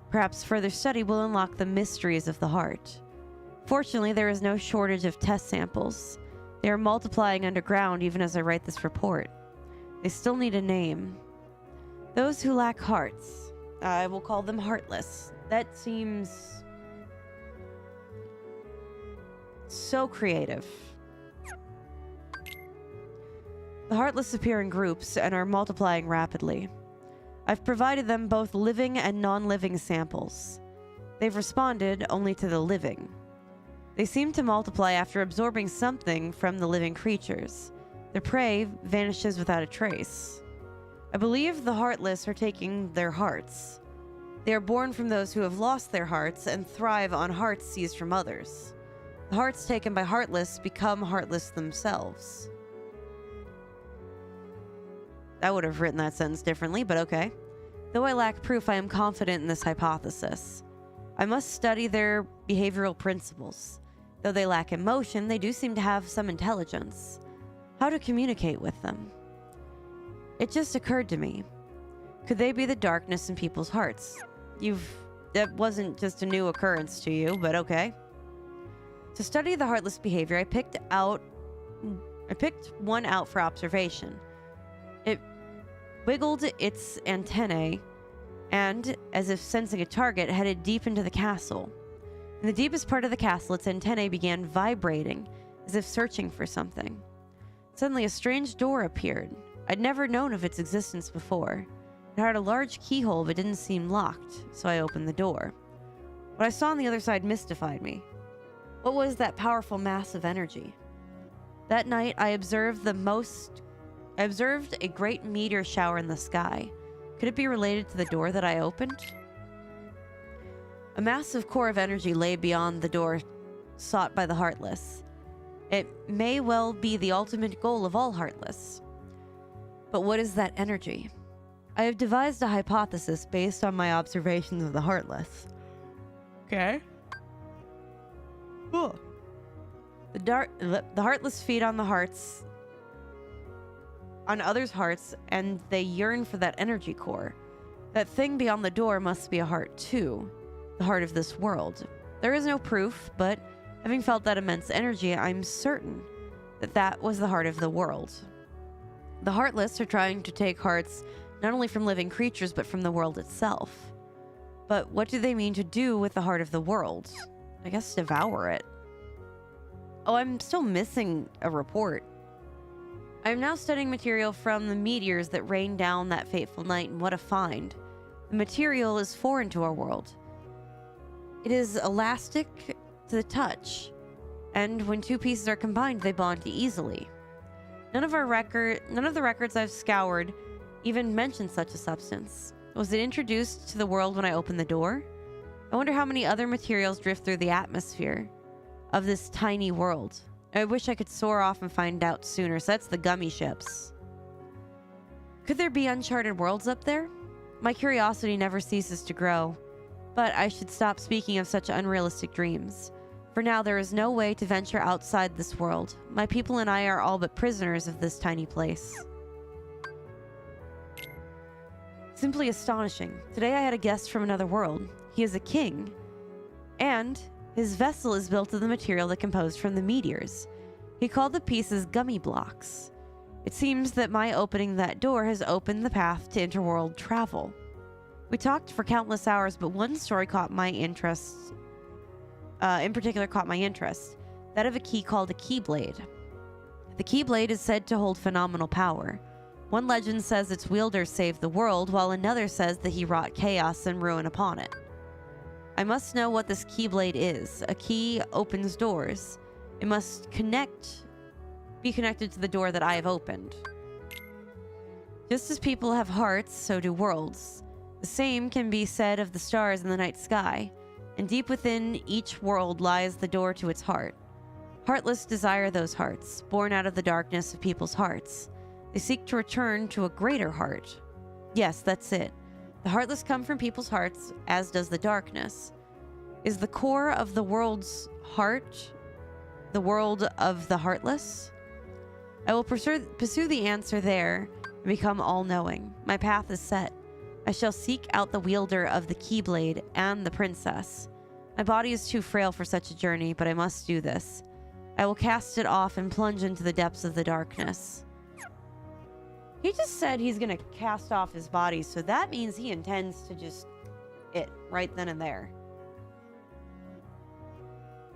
Perhaps further study will unlock the mysteries of the heart. Fortunately, there is no shortage of test samples. They are multiplying underground even as I write this report. They still need a name. Those who lack hearts. I will call them heartless. That seems so creative. The heartless appear in groups and are multiplying rapidly. I've provided them both living and non-living samples. They've responded only to the living. They seem to multiply after absorbing something from the living creatures. Their prey vanishes without a trace. I believe the heartless are taking their hearts. They are born from those who have lost their hearts and thrive on hearts seized from others. The hearts taken by heartless become heartless themselves. I would have written that sentence differently, but okay. Though I lack proof, I am confident in this hypothesis. I must study their behavioral principles. Though they lack emotion, they do seem to have some intelligence. How to communicate with them? It just occurred to me. Could they be the darkness in people's hearts? That wasn't just a new occurrence to you, but okay. To study the heartless behavior, I picked one out for observation. It wiggled its antennae and, as if sensing a target, headed deep into the castle. In the deepest part of the castle, its antennae began vibrating, as if searching for something. Suddenly, a strange door appeared. I'd never known of its existence before. It had a large keyhole but didn't seem locked, so I opened the door. What I saw on the other side mystified me. What was that powerful mass of energy? That night, I observed a great meteor shower in the sky. Could it be related to the door that I opened? A massive core of energy lay beyond the door sought by the Heartless. It may well be the ultimate goal of all Heartless. But what is that energy? I have devised a hypothesis based on my observations of the Heartless. Okay. Cool. The Heartless feed on the hearts, on others' hearts, and they yearn for that energy core. That thing beyond the door must be a heart too, the heart of this world. There is no proof, but having felt that immense energy, I'm certain that that was the heart of the world. The Heartless are trying to take hearts not only from living creatures, but from the world itself. But what do they mean to do with the heart of the world? I guess devour it. Oh, I'm still missing a report. I am now studying material from the meteors that rained down that fateful night, and what a find. The material is foreign to our world. It is elastic to the touch, and when two pieces are combined, they bond easily. None of the records I've scoured even mention such a substance. Was it introduced to the world when I opened the door? I wonder how many other materials drift through the atmosphere of this tiny world. I wish I could soar off and find out sooner. So that's the gummy ships. Could there be uncharted worlds up there? My curiosity never ceases to grow, but I should stop speaking of such unrealistic dreams. For now, there is no way to venture outside this world. My people and I are all but prisoners of this tiny place. Simply astonishing. Today I had a guest from another world. He is a king, and his vessel is built of the material that composed from the meteors. He called the pieces gummy blocks. It seems that my opening that door has opened the path to interworld travel. We talked for countless hours, but one story caught my interest. In particular, caught my interest. That of a key called a Keyblade. The Keyblade is said to hold phenomenal power. One legend says its wielder saved the world, while another says that he wrought chaos and ruin upon it. I must know what this Keyblade is. A key opens doors. It must be connected to the door that I have opened. Just as people have hearts, so do worlds. The same can be said of the stars in the night sky, and deep within each world lies the door to its heart. Heartless desire those hearts, born out of the darkness of people's hearts. They seek to return to a greater heart. Yes, that's it. The heartless come from people's hearts, as does the darkness. Is the core of the world's heart the world of the heartless? I will pursue the answer there and become all-knowing. My path is set. I shall seek out the wielder of the Keyblade and the princess. My body is too frail for such a journey, but I must do this. I will cast it off and plunge into the depths of the darkness. He just said he's gonna cast off his body, so that means he intends to just right then and there.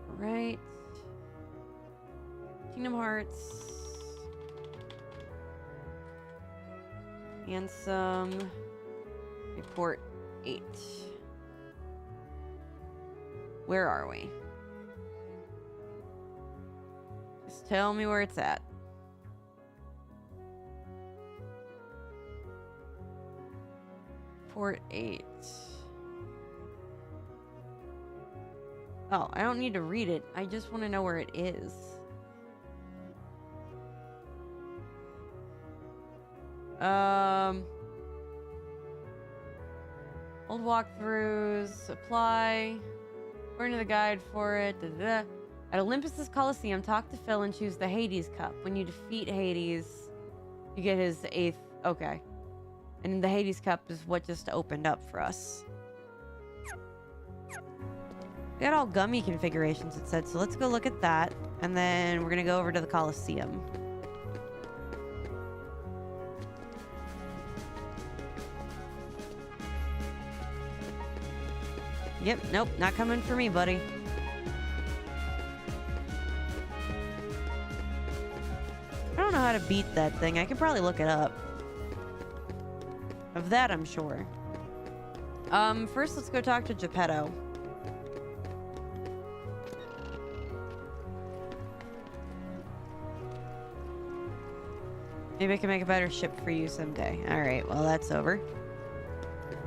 Right. Kingdom Hearts. Handsome. Report 8. Where are we? Just tell me where it's at. Report 8. Oh, I don't need to read it. I just want to know where it is. Old walkthroughs, apply. According to the guide for it. At Olympus's Coliseum, talk to Phil and choose the Hades Cup. When you defeat Hades, you get his 8th. Okay. And the Hades Cup is what just opened up for us. We got all gummy configurations, it said, so let's go look at that. And then we're gonna go over to the Coliseum. Yep, nope, not coming for me, buddy. I don't know how to beat that thing. I could probably look it up. Of that, I'm sure. First, let's go talk to Geppetto. Maybe I can make a better ship for you someday. Alright, well, that's over.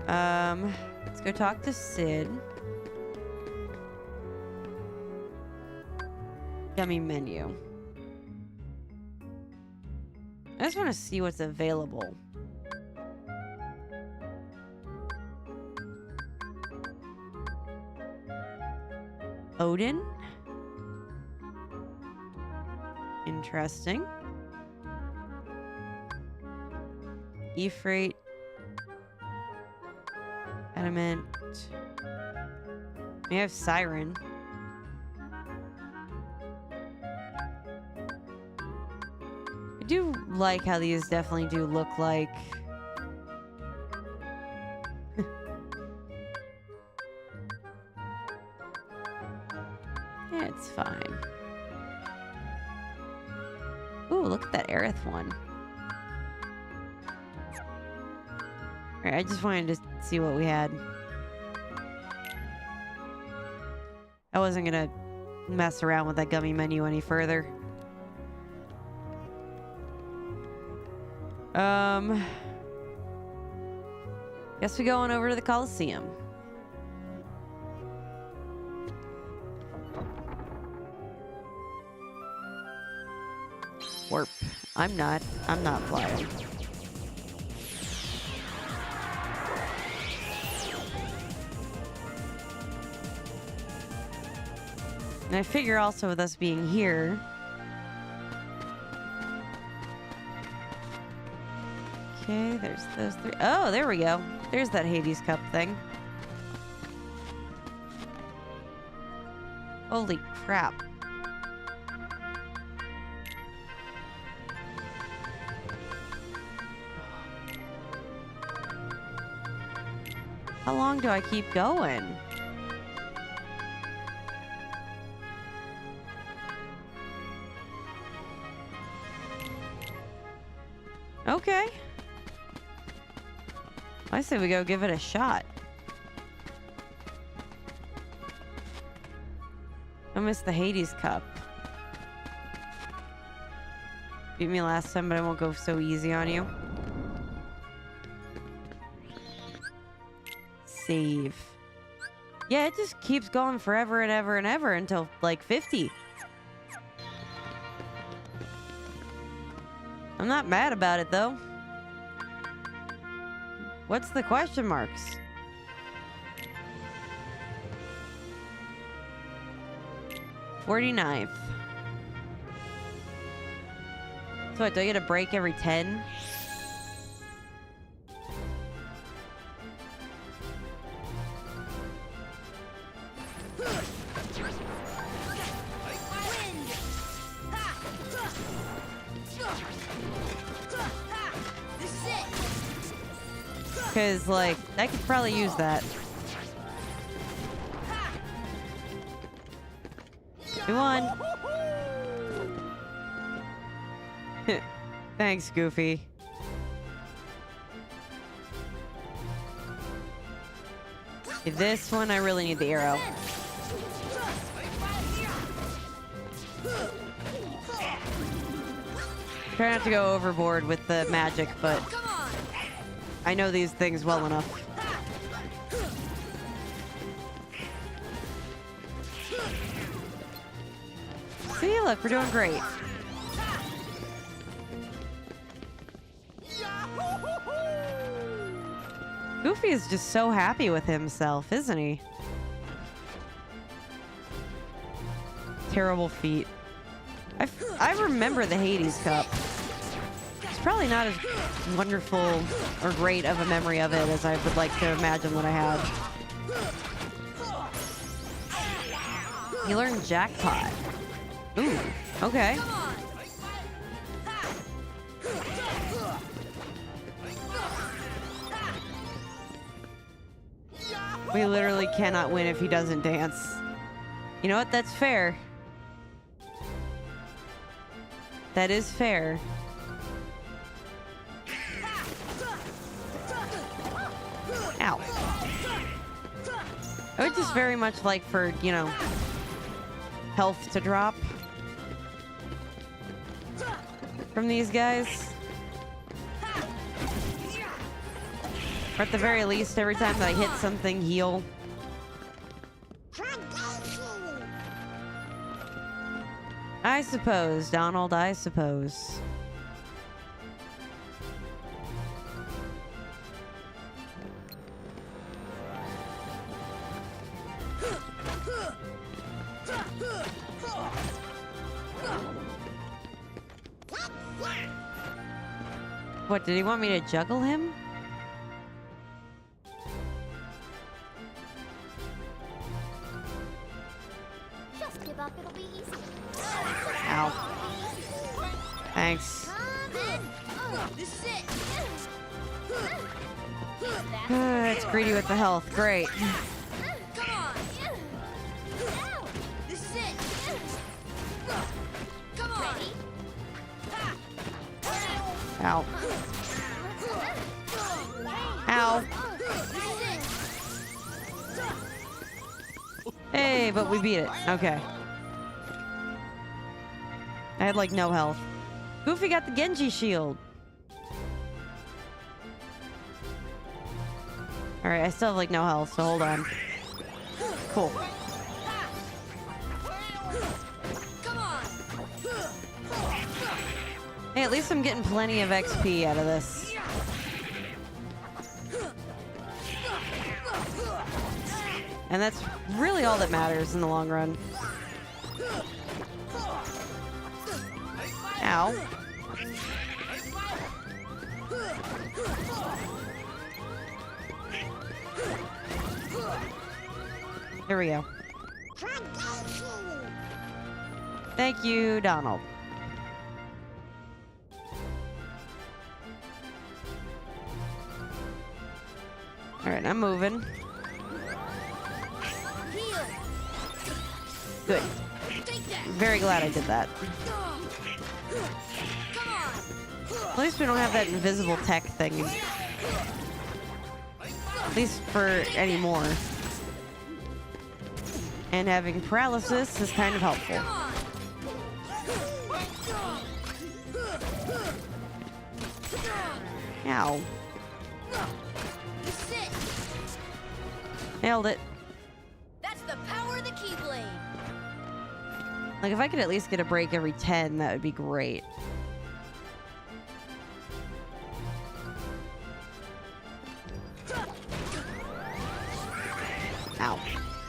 Let's go talk to Sid. Dummy menu. I just want to see what's available. Odin? Interesting. Ifrit. Adamant. We have Siren. I do like how these definitely do look like... Yeah, it's fine. Ooh, look at that Aerith one. Alright, I just wanted to see what we had. I wasn't gonna mess around with that gummy menu any further. Guess we go on over to the Coliseum. Warp. I'm not flying. And I figure also with us being here, okay, there's those three. Oh, there we go. There's that Hades Cup thing. Holy crap. How long do I keep going? Okay. I say we go give it a shot. I missed the Hades Cup. Beat me last time, but I won't go so easy on you. Save. Yeah, it just keeps going forever and ever and ever until like 50. I'm not mad about it though. What's the question marks? $49th. So what, do I get a break every 10? Because, like, I could probably use that. We won. Thanks, Goofy. Okay, this one, I really need the arrow. Try not to go overboard with the magic, but I know these things well enough. See, look, we're doing great. Goofy is just so happy with himself, isn't he? Terrible feat. I remember the Hades Cup. It's probably not as wonderful or great of a memory of it as I would like to imagine that I had. You learned Jackpot. Ooh, okay. We literally cannot win if he doesn't dance. You know what? That's fair. That is fair. Ow. I would just very much like for, you know, health to drop from these guys. Or at the very least, every time that I hit something, heal. I suppose, Donald, I suppose. What, did he want me to juggle him? Just give up, it'll be easy. Ow. Thanks. This is it. It's greedy with the health. Great. Come on. This is it. Come on. Ready? Ow. Ow. Hey, but we beat it. Okay. I had like no health. Goofy got the Genji shield. Alright, I still have like no health, so hold on. Cool. Come on. Hey, at least I'm getting plenty of XP out of this. And that's really all that matters in the long run. Ow. There we go. Thank you, Donald. Alright, I'm moving. Heal. Good. Take that. Very glad I did that. Come on. At least we don't have that invisible tech thing. At least for anymore. And having paralysis is kind of helpful. Come on. Ow. Sit. Nailed it. That's the power of the Keyblade. Like, if I could at least get a break every 10, that would be great. Ow.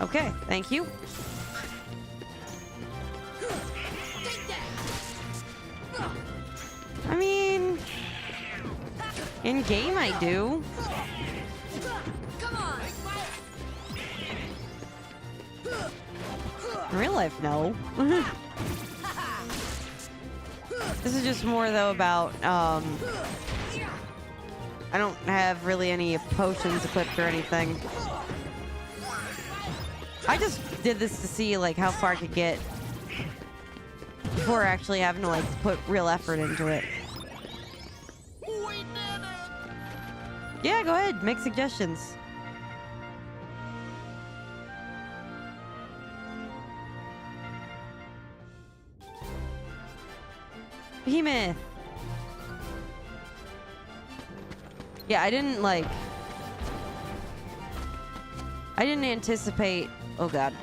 Okay, thank you. Take that. I mean, in game I do. Come on. In real life, no. This is just more though about I don't have really any potions equipped or anything. I just did this to see like how far I could get before actually having to like put real effort into it. We did it! Yeah, go ahead, make suggestions. Behemoth. Yeah, I didn't anticipate. Oh god.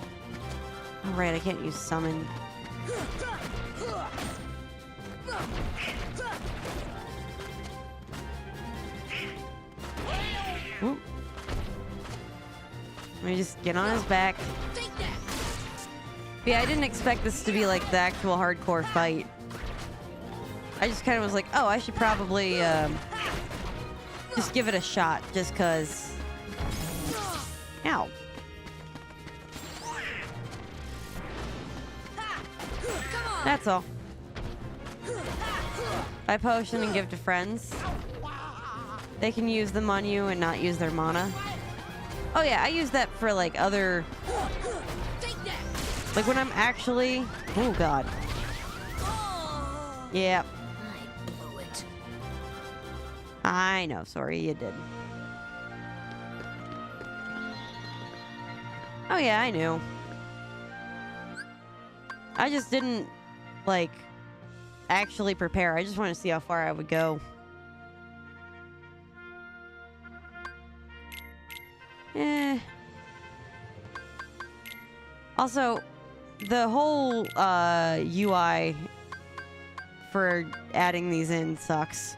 All right, I can't use summon. Ooh. Let me just get on his back. Take that. Yeah, I didn't expect this to be like the actual hardcore fight. I just kind of was like, oh, I should probably just give it a shot, just cause. Ow. Come on. That's all. Buy potion and give to friends. They can use them on you and not use their mana. Oh yeah, I use that for like other, Take that. like when I'm actually. Oh god. Oh. Yeah, I blew it. I know. Sorry, you did. Oh yeah, I knew. I just didn't like actually prepare. I just wanted to see how far I would go. Also, the whole UI for adding these in sucks.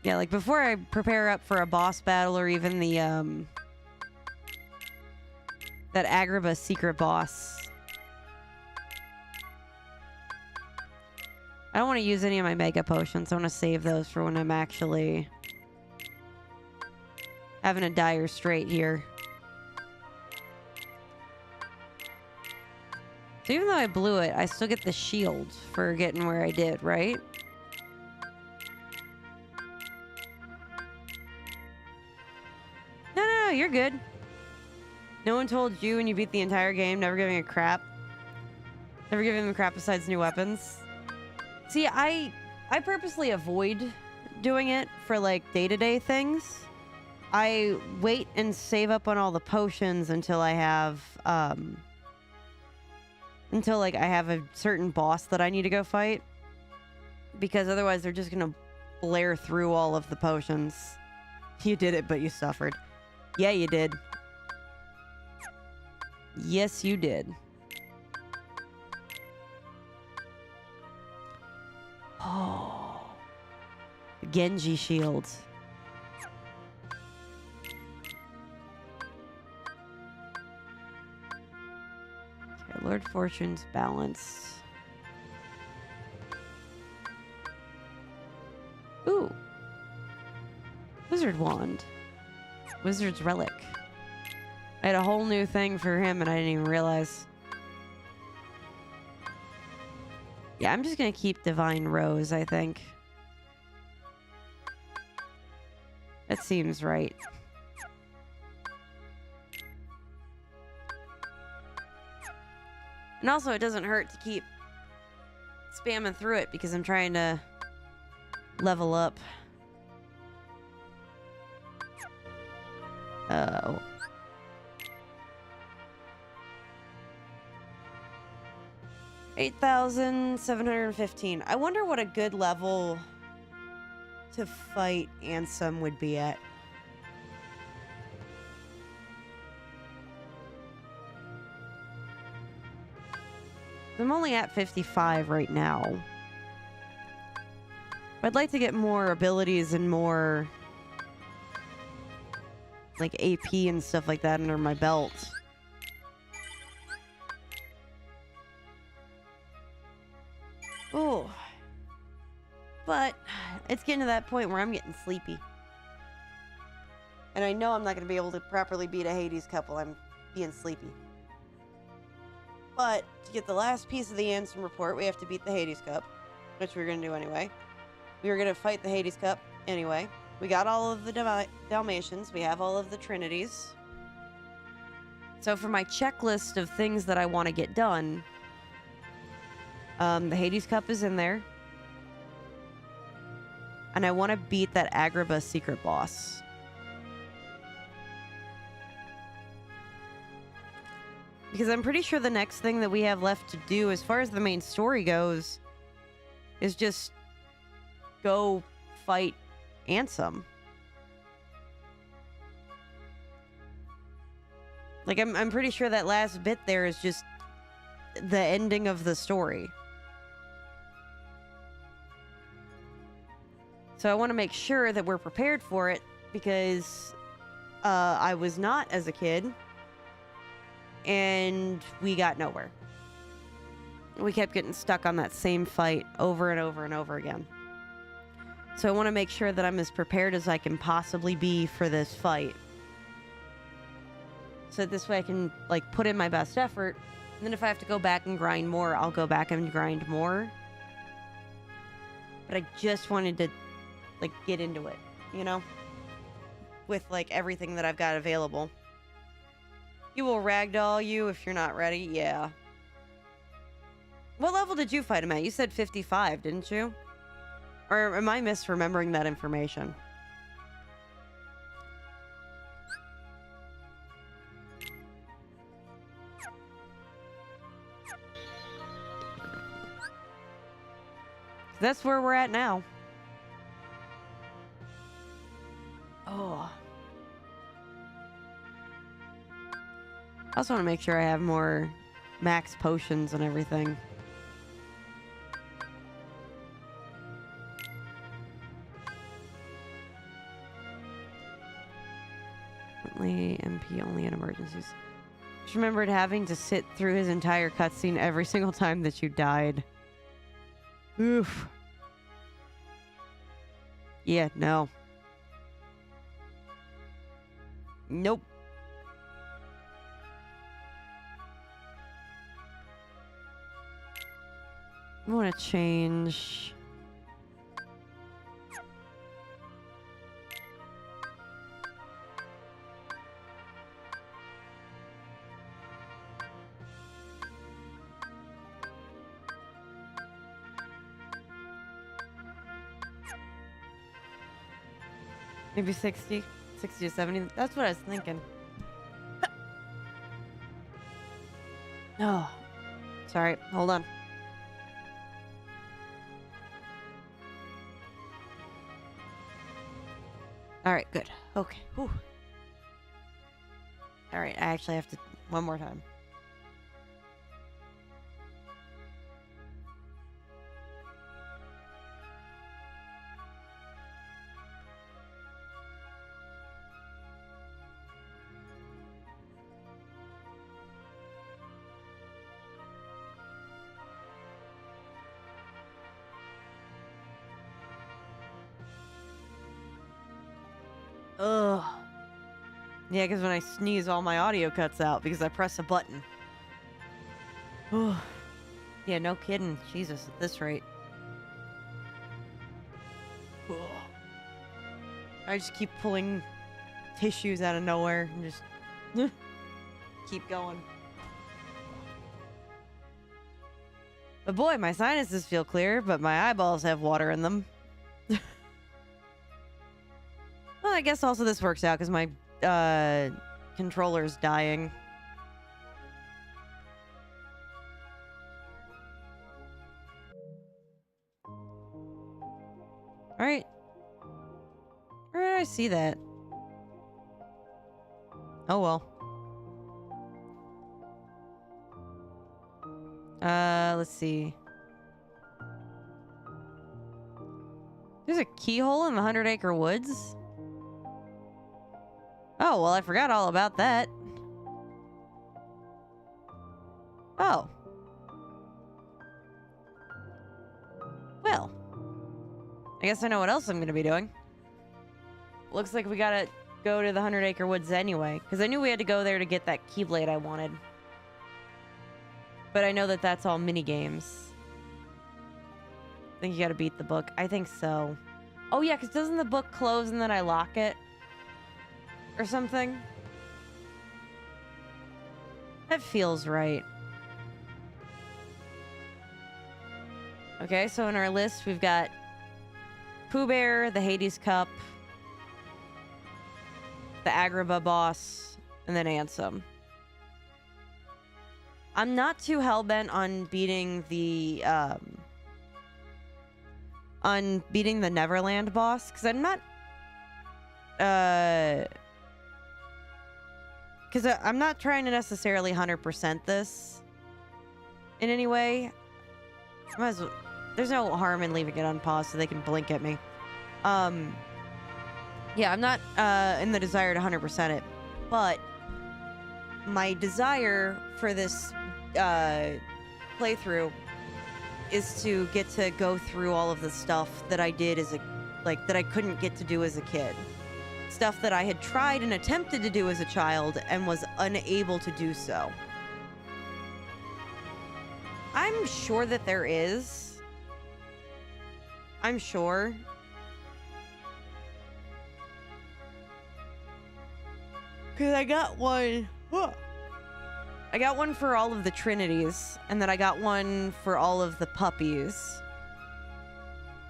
Yeah, like before I prepare up for a boss battle or even the that Agrabah secret boss, I don't want to use any of my mega potions. I want to save those for when I'm actually having a dire strait here. So even though I blew it, I still get the shield for getting where I did, right? No, you're good. No one told you when you beat the entire game, never giving a crap. Never giving them crap besides new weapons. See, I purposely avoid doing it for like day-to-day things. I wait and save up on all the potions until I have until like I have a certain boss that I need to go fight. Because otherwise they're just gonna blare through all of the potions. You did it, but you suffered. Yeah, you did. Yes, you did. Oh. Genji shield. Okay, Lord Fortune's balance. Ooh. Wizard wand. Wizard's relic. I had a whole new thing for him and I didn't even realize. Yeah, I'm just gonna keep Divine Rose, I think. That seems right. And also, it doesn't hurt to keep spamming through it because I'm trying to level up. Oh. $8,715. I wonder what a good level to fight Ansem would be at. I'm only at 55 right now. I'd like to get more abilities and more like AP and stuff like that under my belt. Oh. But it's getting to that point where I'm getting sleepy. And I know I'm not going to be able to properly beat a Hades Cup while I'm being sleepy. But to get the last piece of the Ansem report, we have to beat the Hades Cup, which we're going to do anyway. We were going to fight the Hades Cup anyway. We got all of the Dalmatians. We have all of the Trinities. So for my checklist of things that I want to get done, the Hades Cup is in there. And I want to beat that Agrabah secret boss. Because I'm pretty sure the next thing that we have left to do as far as the main story goes is just go fight Ansem. Like, I'm pretty sure that last bit there is just the ending of the story. So I want to make sure that we're prepared for it because I was not as a kid and we got nowhere. We kept getting stuck on that same fight over and over and over again. So I want to make sure that I'm as prepared as I can possibly be for this fight. So this way I can, like, put in my best effort. And then if I have to go back and grind more, I'll go back and grind more. But I just wanted to, like, get into it, you know? With, like, everything that I've got available. You will ragdoll you if you're not ready? Yeah. What level did you fight him at? You said 55, didn't you? Or am I misremembering that information? That's where we're at now. Oh. I also want to make sure I have more max potions and everything. MP only in emergencies. Just remembered having to sit through his entire cutscene every single time that you died. Oof. Yeah, no. Nope. I want to change. Maybe 60 to 70. That's what I was thinking. Oh, sorry. Hold on. All right, good. Okay. Whew. All right, I actually have to one more time. Ugh. Yeah, because when I sneeze, all my audio cuts out because I press a button. Ugh. Yeah, no kidding. Jesus, at this rate. Ugh. I just keep pulling tissues out of nowhere and just keep going. But boy, my sinuses feel clear, but my eyeballs have water in them. Well, I guess also this works out because my controller's dying. Alright. Where did I see that? Oh well. Let's see. There's a keyhole in the 100-acre woods? Oh, well, I forgot all about that. Oh. Well. I guess I know what else I'm gonna be doing. Looks like we gotta go to the 100-acre woods anyway, because I knew we had to go there to get that Keyblade I wanted. But I know that that's all mini-games. I think you gotta beat the book. I think so. Oh yeah, because doesn't the book close and then I lock it? Or something? That feels right. Okay, so in our list we've got Pooh Bear, the Hades Cup, the Agrabah boss, and then Ansem. I'm not too hellbent on beating the Neverland boss, because I'm not because I'm not trying to necessarily 100% this in any way. Might as well, there's no harm in leaving it unpaused so they can blink at me. Yeah, I'm not in the desire to 100% it, but my desire for this playthrough is to get to go through all of the stuff that I did as a, like, that I couldn't get to do as a kid. Stuff that I had tried and attempted to do as a child and was unable to do so. I'm sure that there is. I'm sure. Because I got one. I got one for all of the Trinities, and then I got one for all of the puppies.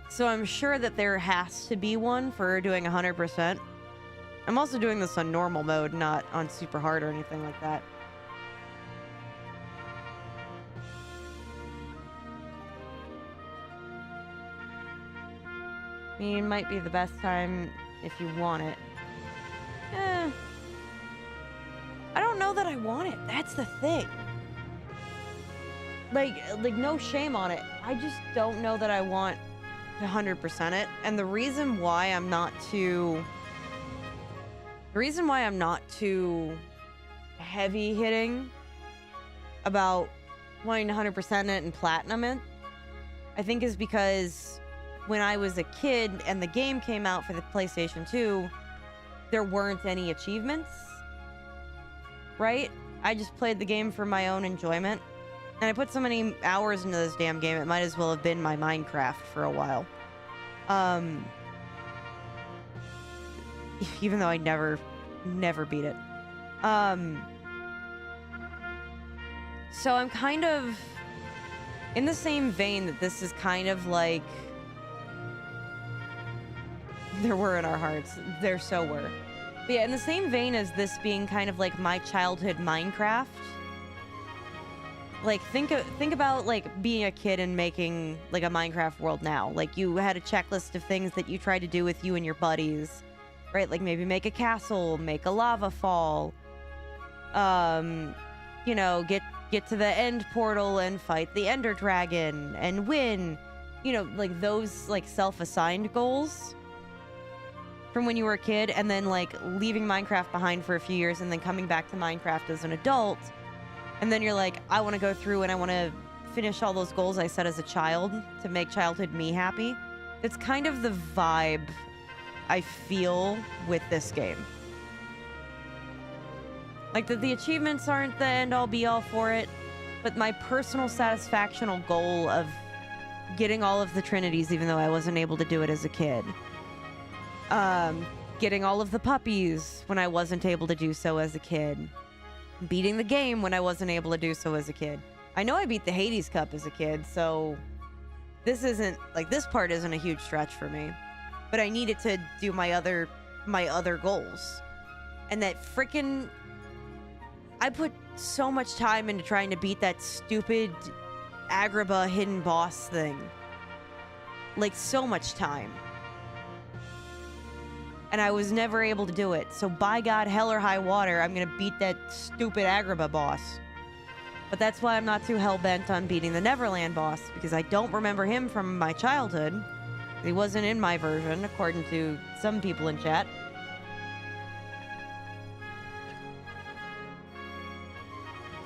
So I'm sure that there has to be one for doing 100%. I'm also doing this on normal mode, not on super hard or anything like that. I mean, it might be the best time if you want it. I don't know that I want it. That's the thing. Like no shame on it. I just don't know that I want to 100% it. And the reason why I'm not too heavy hitting about wanting to 100% it and platinum it, I think is because when I was a kid and the game came out for the PlayStation 2, there weren't any achievements, right? I just played the game for my own enjoyment. And I put so many hours into this damn game, it might as well have been my Minecraft for a while. Even though I never beat it. So I'm kind of in the same vein that this is kind of like There were in our hearts. There so were. But yeah, in the same vein as this being kind of like my childhood Minecraft, like think about like being a kid and making like a Minecraft world now. Like you had a checklist of things that you tried to do with you and your buddies, right? Like maybe make a castle, make a lava fall, you know, get to the end portal and fight the Ender Dragon and win. You know, like those like self-assigned goals from when you were a kid, and then like leaving Minecraft behind for a few years and then coming back to Minecraft as an adult. And then you're like, I want to go through and I want to finish all those goals I set as a child to make childhood me happy. It's kind of the vibe I feel with this game. Like the achievements aren't the end all be all for it, but my personal satisfactional goal of getting all of the Trinities, even though I wasn't able to do it as a kid. Getting all of the puppies when I wasn't able to do so as a kid. Beating the game when I wasn't able to do so as a kid. I know I beat the Hades Cup as a kid, so this isn't, like, this part isn't a huge stretch for me. But I needed to do my other goals. And that frickin'... I put so much time into trying to beat that stupid Agrabah hidden boss thing. Like, so much time. And I was never able to do it. So by God, hell or high water, I'm gonna beat that stupid Agrabah boss. But that's why I'm not too hell-bent on beating the Neverland boss, because I don't remember him from my childhood. He wasn't in my version, according to some people in chat.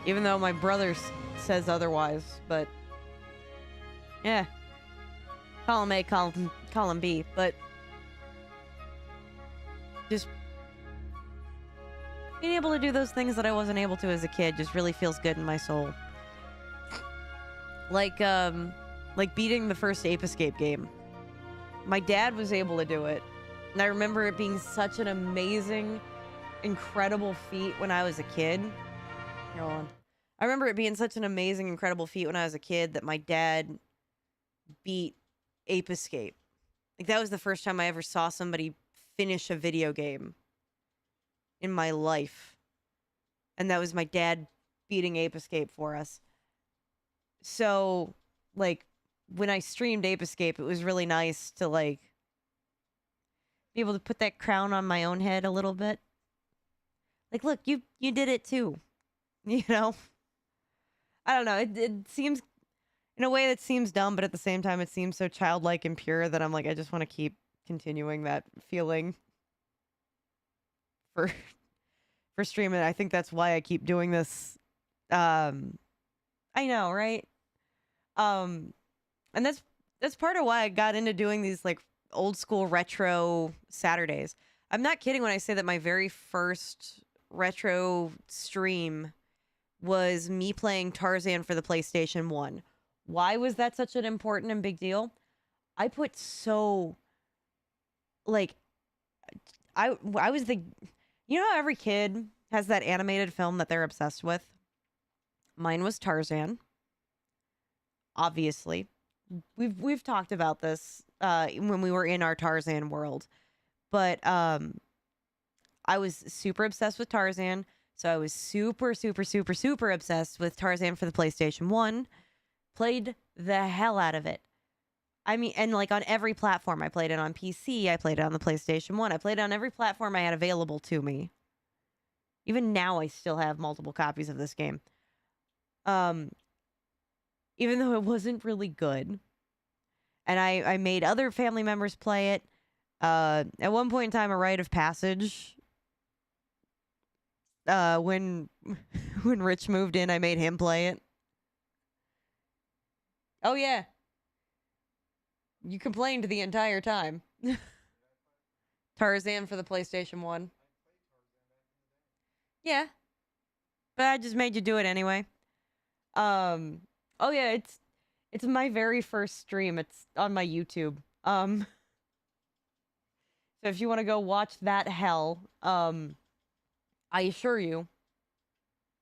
Even though my brother says otherwise, but... yeah. Call him A, call him B, but... just being able to do those things that I wasn't able to as a kid just really feels good in my soul. Like beating the first Ape Escape game. My dad was able to do it. And I remember it being such an amazing, incredible feat when I was a kid. Hold on. I remember it being such an amazing, incredible feat when I was a kid that my dad beat Ape Escape. Like, that was the first time I ever saw somebody finish a video game in my life. And that was my dad beating Ape Escape for us. So, like, when I streamed Ape Escape, it was really nice to, like, be able to put that crown on my own head a little bit. Like, look, you did it too. You know? I don't know. It seems, in a way that seems dumb, but at the same time, it seems so childlike and pure that I'm like, I just want to keep continuing that feeling for streaming. I think that's why I keep doing this. I know, right? And that's part of why I got into doing these like old school retro Saturdays. I'm not kidding when I say that my very first retro stream was me playing Tarzan for the PlayStation 1. Why was that such an important and big deal? I put so, like, I was the, you know how every kid has that animated film that they're obsessed with? Mine was Tarzan. Obviously. We've talked about this when we were in our Tarzan world. But I was super obsessed with Tarzan. So I was super obsessed with Tarzan for the PlayStation 1. Played the hell out of it. I mean, and like on every platform. I played it on PC. I played it on the PlayStation 1. I played it on every platform I had available to me. Even now, I still have multiple copies of this game. Even though it wasn't really good. And I made other family members play it. At one point in time, a rite of passage. When Rich moved in, I made him play it. Oh, yeah. You complained the entire time. Tarzan for the PlayStation 1. Yeah. But I just made you do it anyway. Oh yeah, it's my very first stream. It's on my YouTube. So if you want to go watch that hell, I assure you,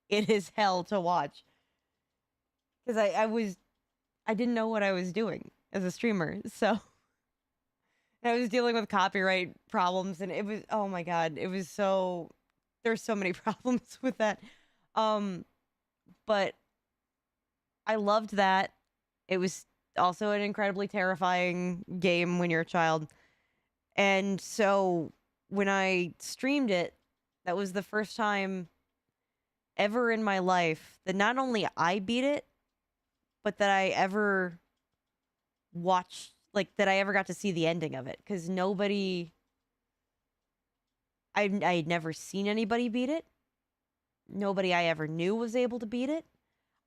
it is hell to watch. Because I didn't know what I was doing as a streamer, so And I was dealing with copyright problems, and it was, oh my god, it was so, there's so many problems with that. But I loved that. It was also an incredibly terrifying game when you're a child. And so when I streamed it, that was the first time ever in my life that not only I beat it, but that I ever watched, like, that I ever got to see the ending of it. Because nobody, I had never seen anybody beat it. Nobody I ever knew was able to beat it.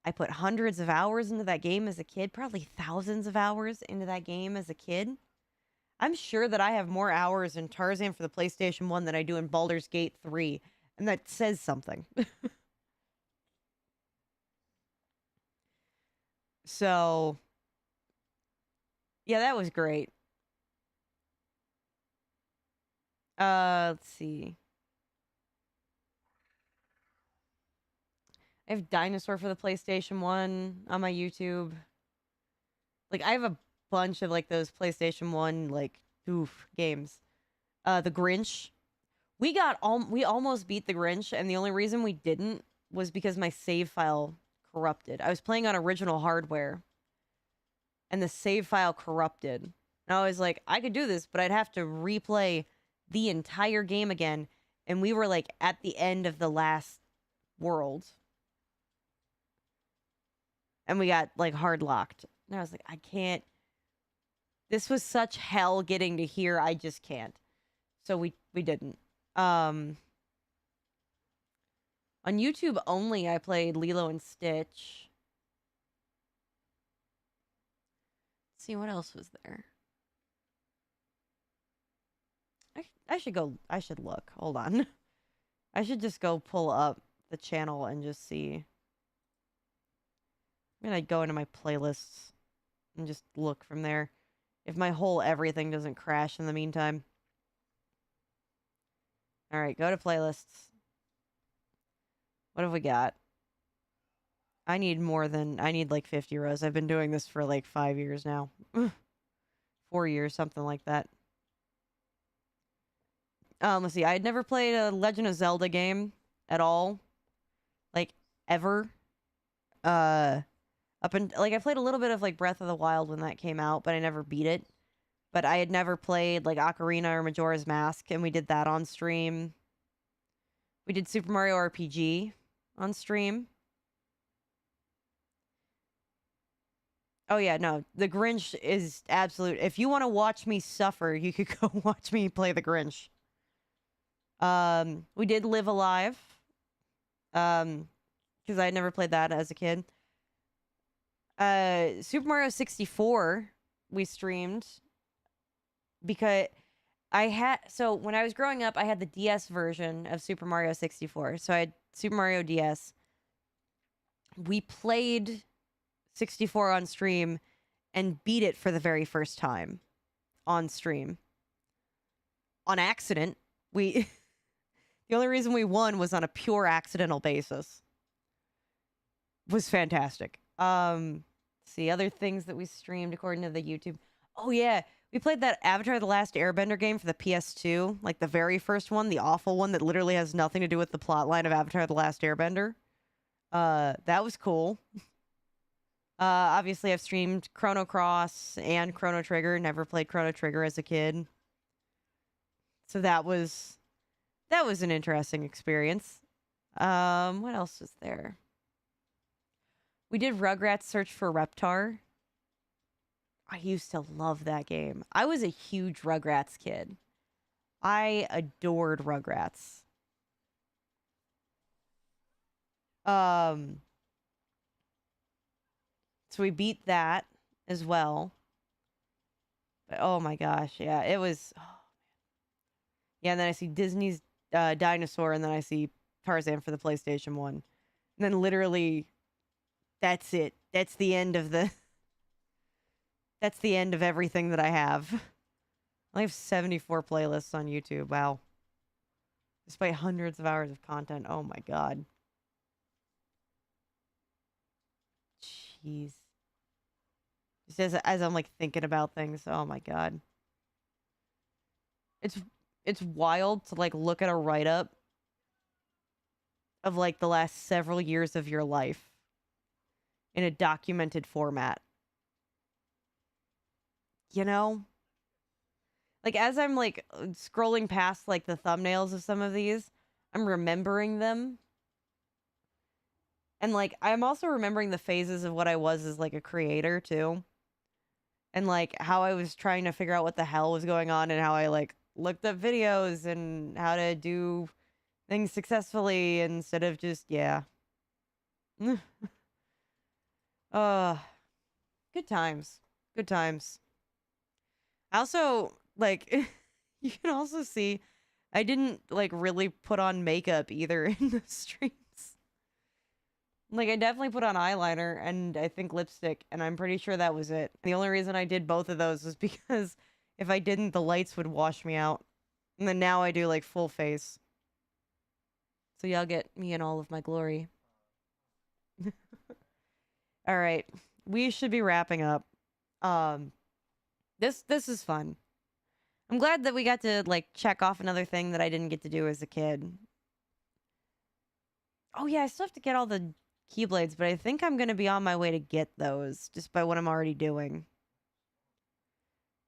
I put hundreds of hours into that game as a kid, probably thousands of hours into that game as a kid. I'm sure that I have more hours in Tarzan for the PlayStation 1 than I do in Baldur's Gate 3, and that says something. So, yeah, that was great. Let's see. I have Dinosaur for the PlayStation 1 on my YouTube. Like, I have a bunch of, like, those PlayStation 1, like, games. The Grinch. We almost beat The Grinch, and the only reason we didn't was because my save file corrupted. I was playing on original hardware, and the save file corrupted. And I was like, I could do this, but I'd have to replay the entire game again, and we were, like, at the end of the last world. And we got, like, hard locked. And I was like, I can't. This was such hell getting to here, I just can't. So we didn't. On YouTube only, I played Lilo and Stitch. Let's see, what else was there? I should look. Hold on. I should just go pull up the channel and just see. I'm gonna go into my playlists and just look from there. If my whole everything doesn't crash in the meantime. Alright, go to playlists. What have we got? I need like 50 rows. I've been doing this for like 5 years now. 4 years, something like that. Let's see. I had never played a Legend of Zelda game at all. Like, ever. I played a little bit of, like, Breath of the Wild when that came out, but I never beat it. But I had never played, like, Ocarina or Majora's Mask, and we did that on stream. We did Super Mario RPG on stream. Oh, yeah, no. The Grinch is absolute. If you want to watch me suffer, you could go watch me play The Grinch. We did Live Alive. Because I had never played that as a kid. Super Mario 64, we streamed. Because so when I was growing up, I had the DS version of Super Mario 64. So I had Super Mario DS. We played 64 on stream and beat it for the very first time on stream. On accident. The only reason we won was on a pure accidental basis. Was fantastic. See, other things that we streamed according to the YouTube. Oh, yeah. We played that Avatar The Last Airbender game for the PS2. Like, the very first one. The awful one that literally has nothing to do with the plotline of Avatar The Last Airbender. That was cool. Obviously, I've streamed Chrono Cross and Chrono Trigger. Never played Chrono Trigger as a kid. So that was an interesting experience. What else was there? We did Rugrats Search for Reptar. I used to love that game. I was a huge Rugrats kid. I adored Rugrats. So we beat that as well. But oh my gosh, yeah, it was. Oh, man. Yeah, and then I see Disney's Dinosaur, and then I see Tarzan for the PlayStation 1. And then literally, that's it. That's the end of the. That's the end of everything that I have. I have 74 playlists on YouTube. Wow. Despite hundreds of hours of content. Oh my god. Jeez. Just as I'm like thinking about things. Oh my god. it's wild to like look at a write-up of like the last several years of your life in a documented format. You know? Like as I'm like scrolling past like the thumbnails of some of these, I'm remembering them. And like I'm also remembering the phases of what I was as like a creator too. And like how I was trying to figure out what the hell was going on and how I like looked up videos and how to do things successfully instead of just yeah. uh Good times. Good times. I also like you can also see I didn't like really put on makeup either in the streams. Like I definitely put on eyeliner and I think lipstick and I'm pretty sure that was it. The only reason I did both of those was because if I didn't the lights would wash me out. And then now I do like full face. So y'all get me in all of my glory. All right. We should be wrapping up. This is fun. I'm glad that we got to like check off another thing that I didn't get to do as a kid. Oh yeah, I still have to get all the keyblades, but I think I'm going to be on my way to get those just by what I'm already doing.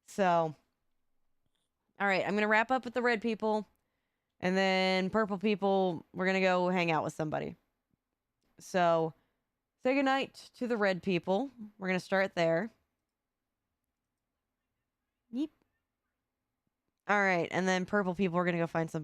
So, all right, I'm going to wrap up with the red people and then purple people, we're going to go hang out with somebody. So, say goodnight to the red people. We're going to start there. Yeep. All right, and then purple people, we're going to go find somebody.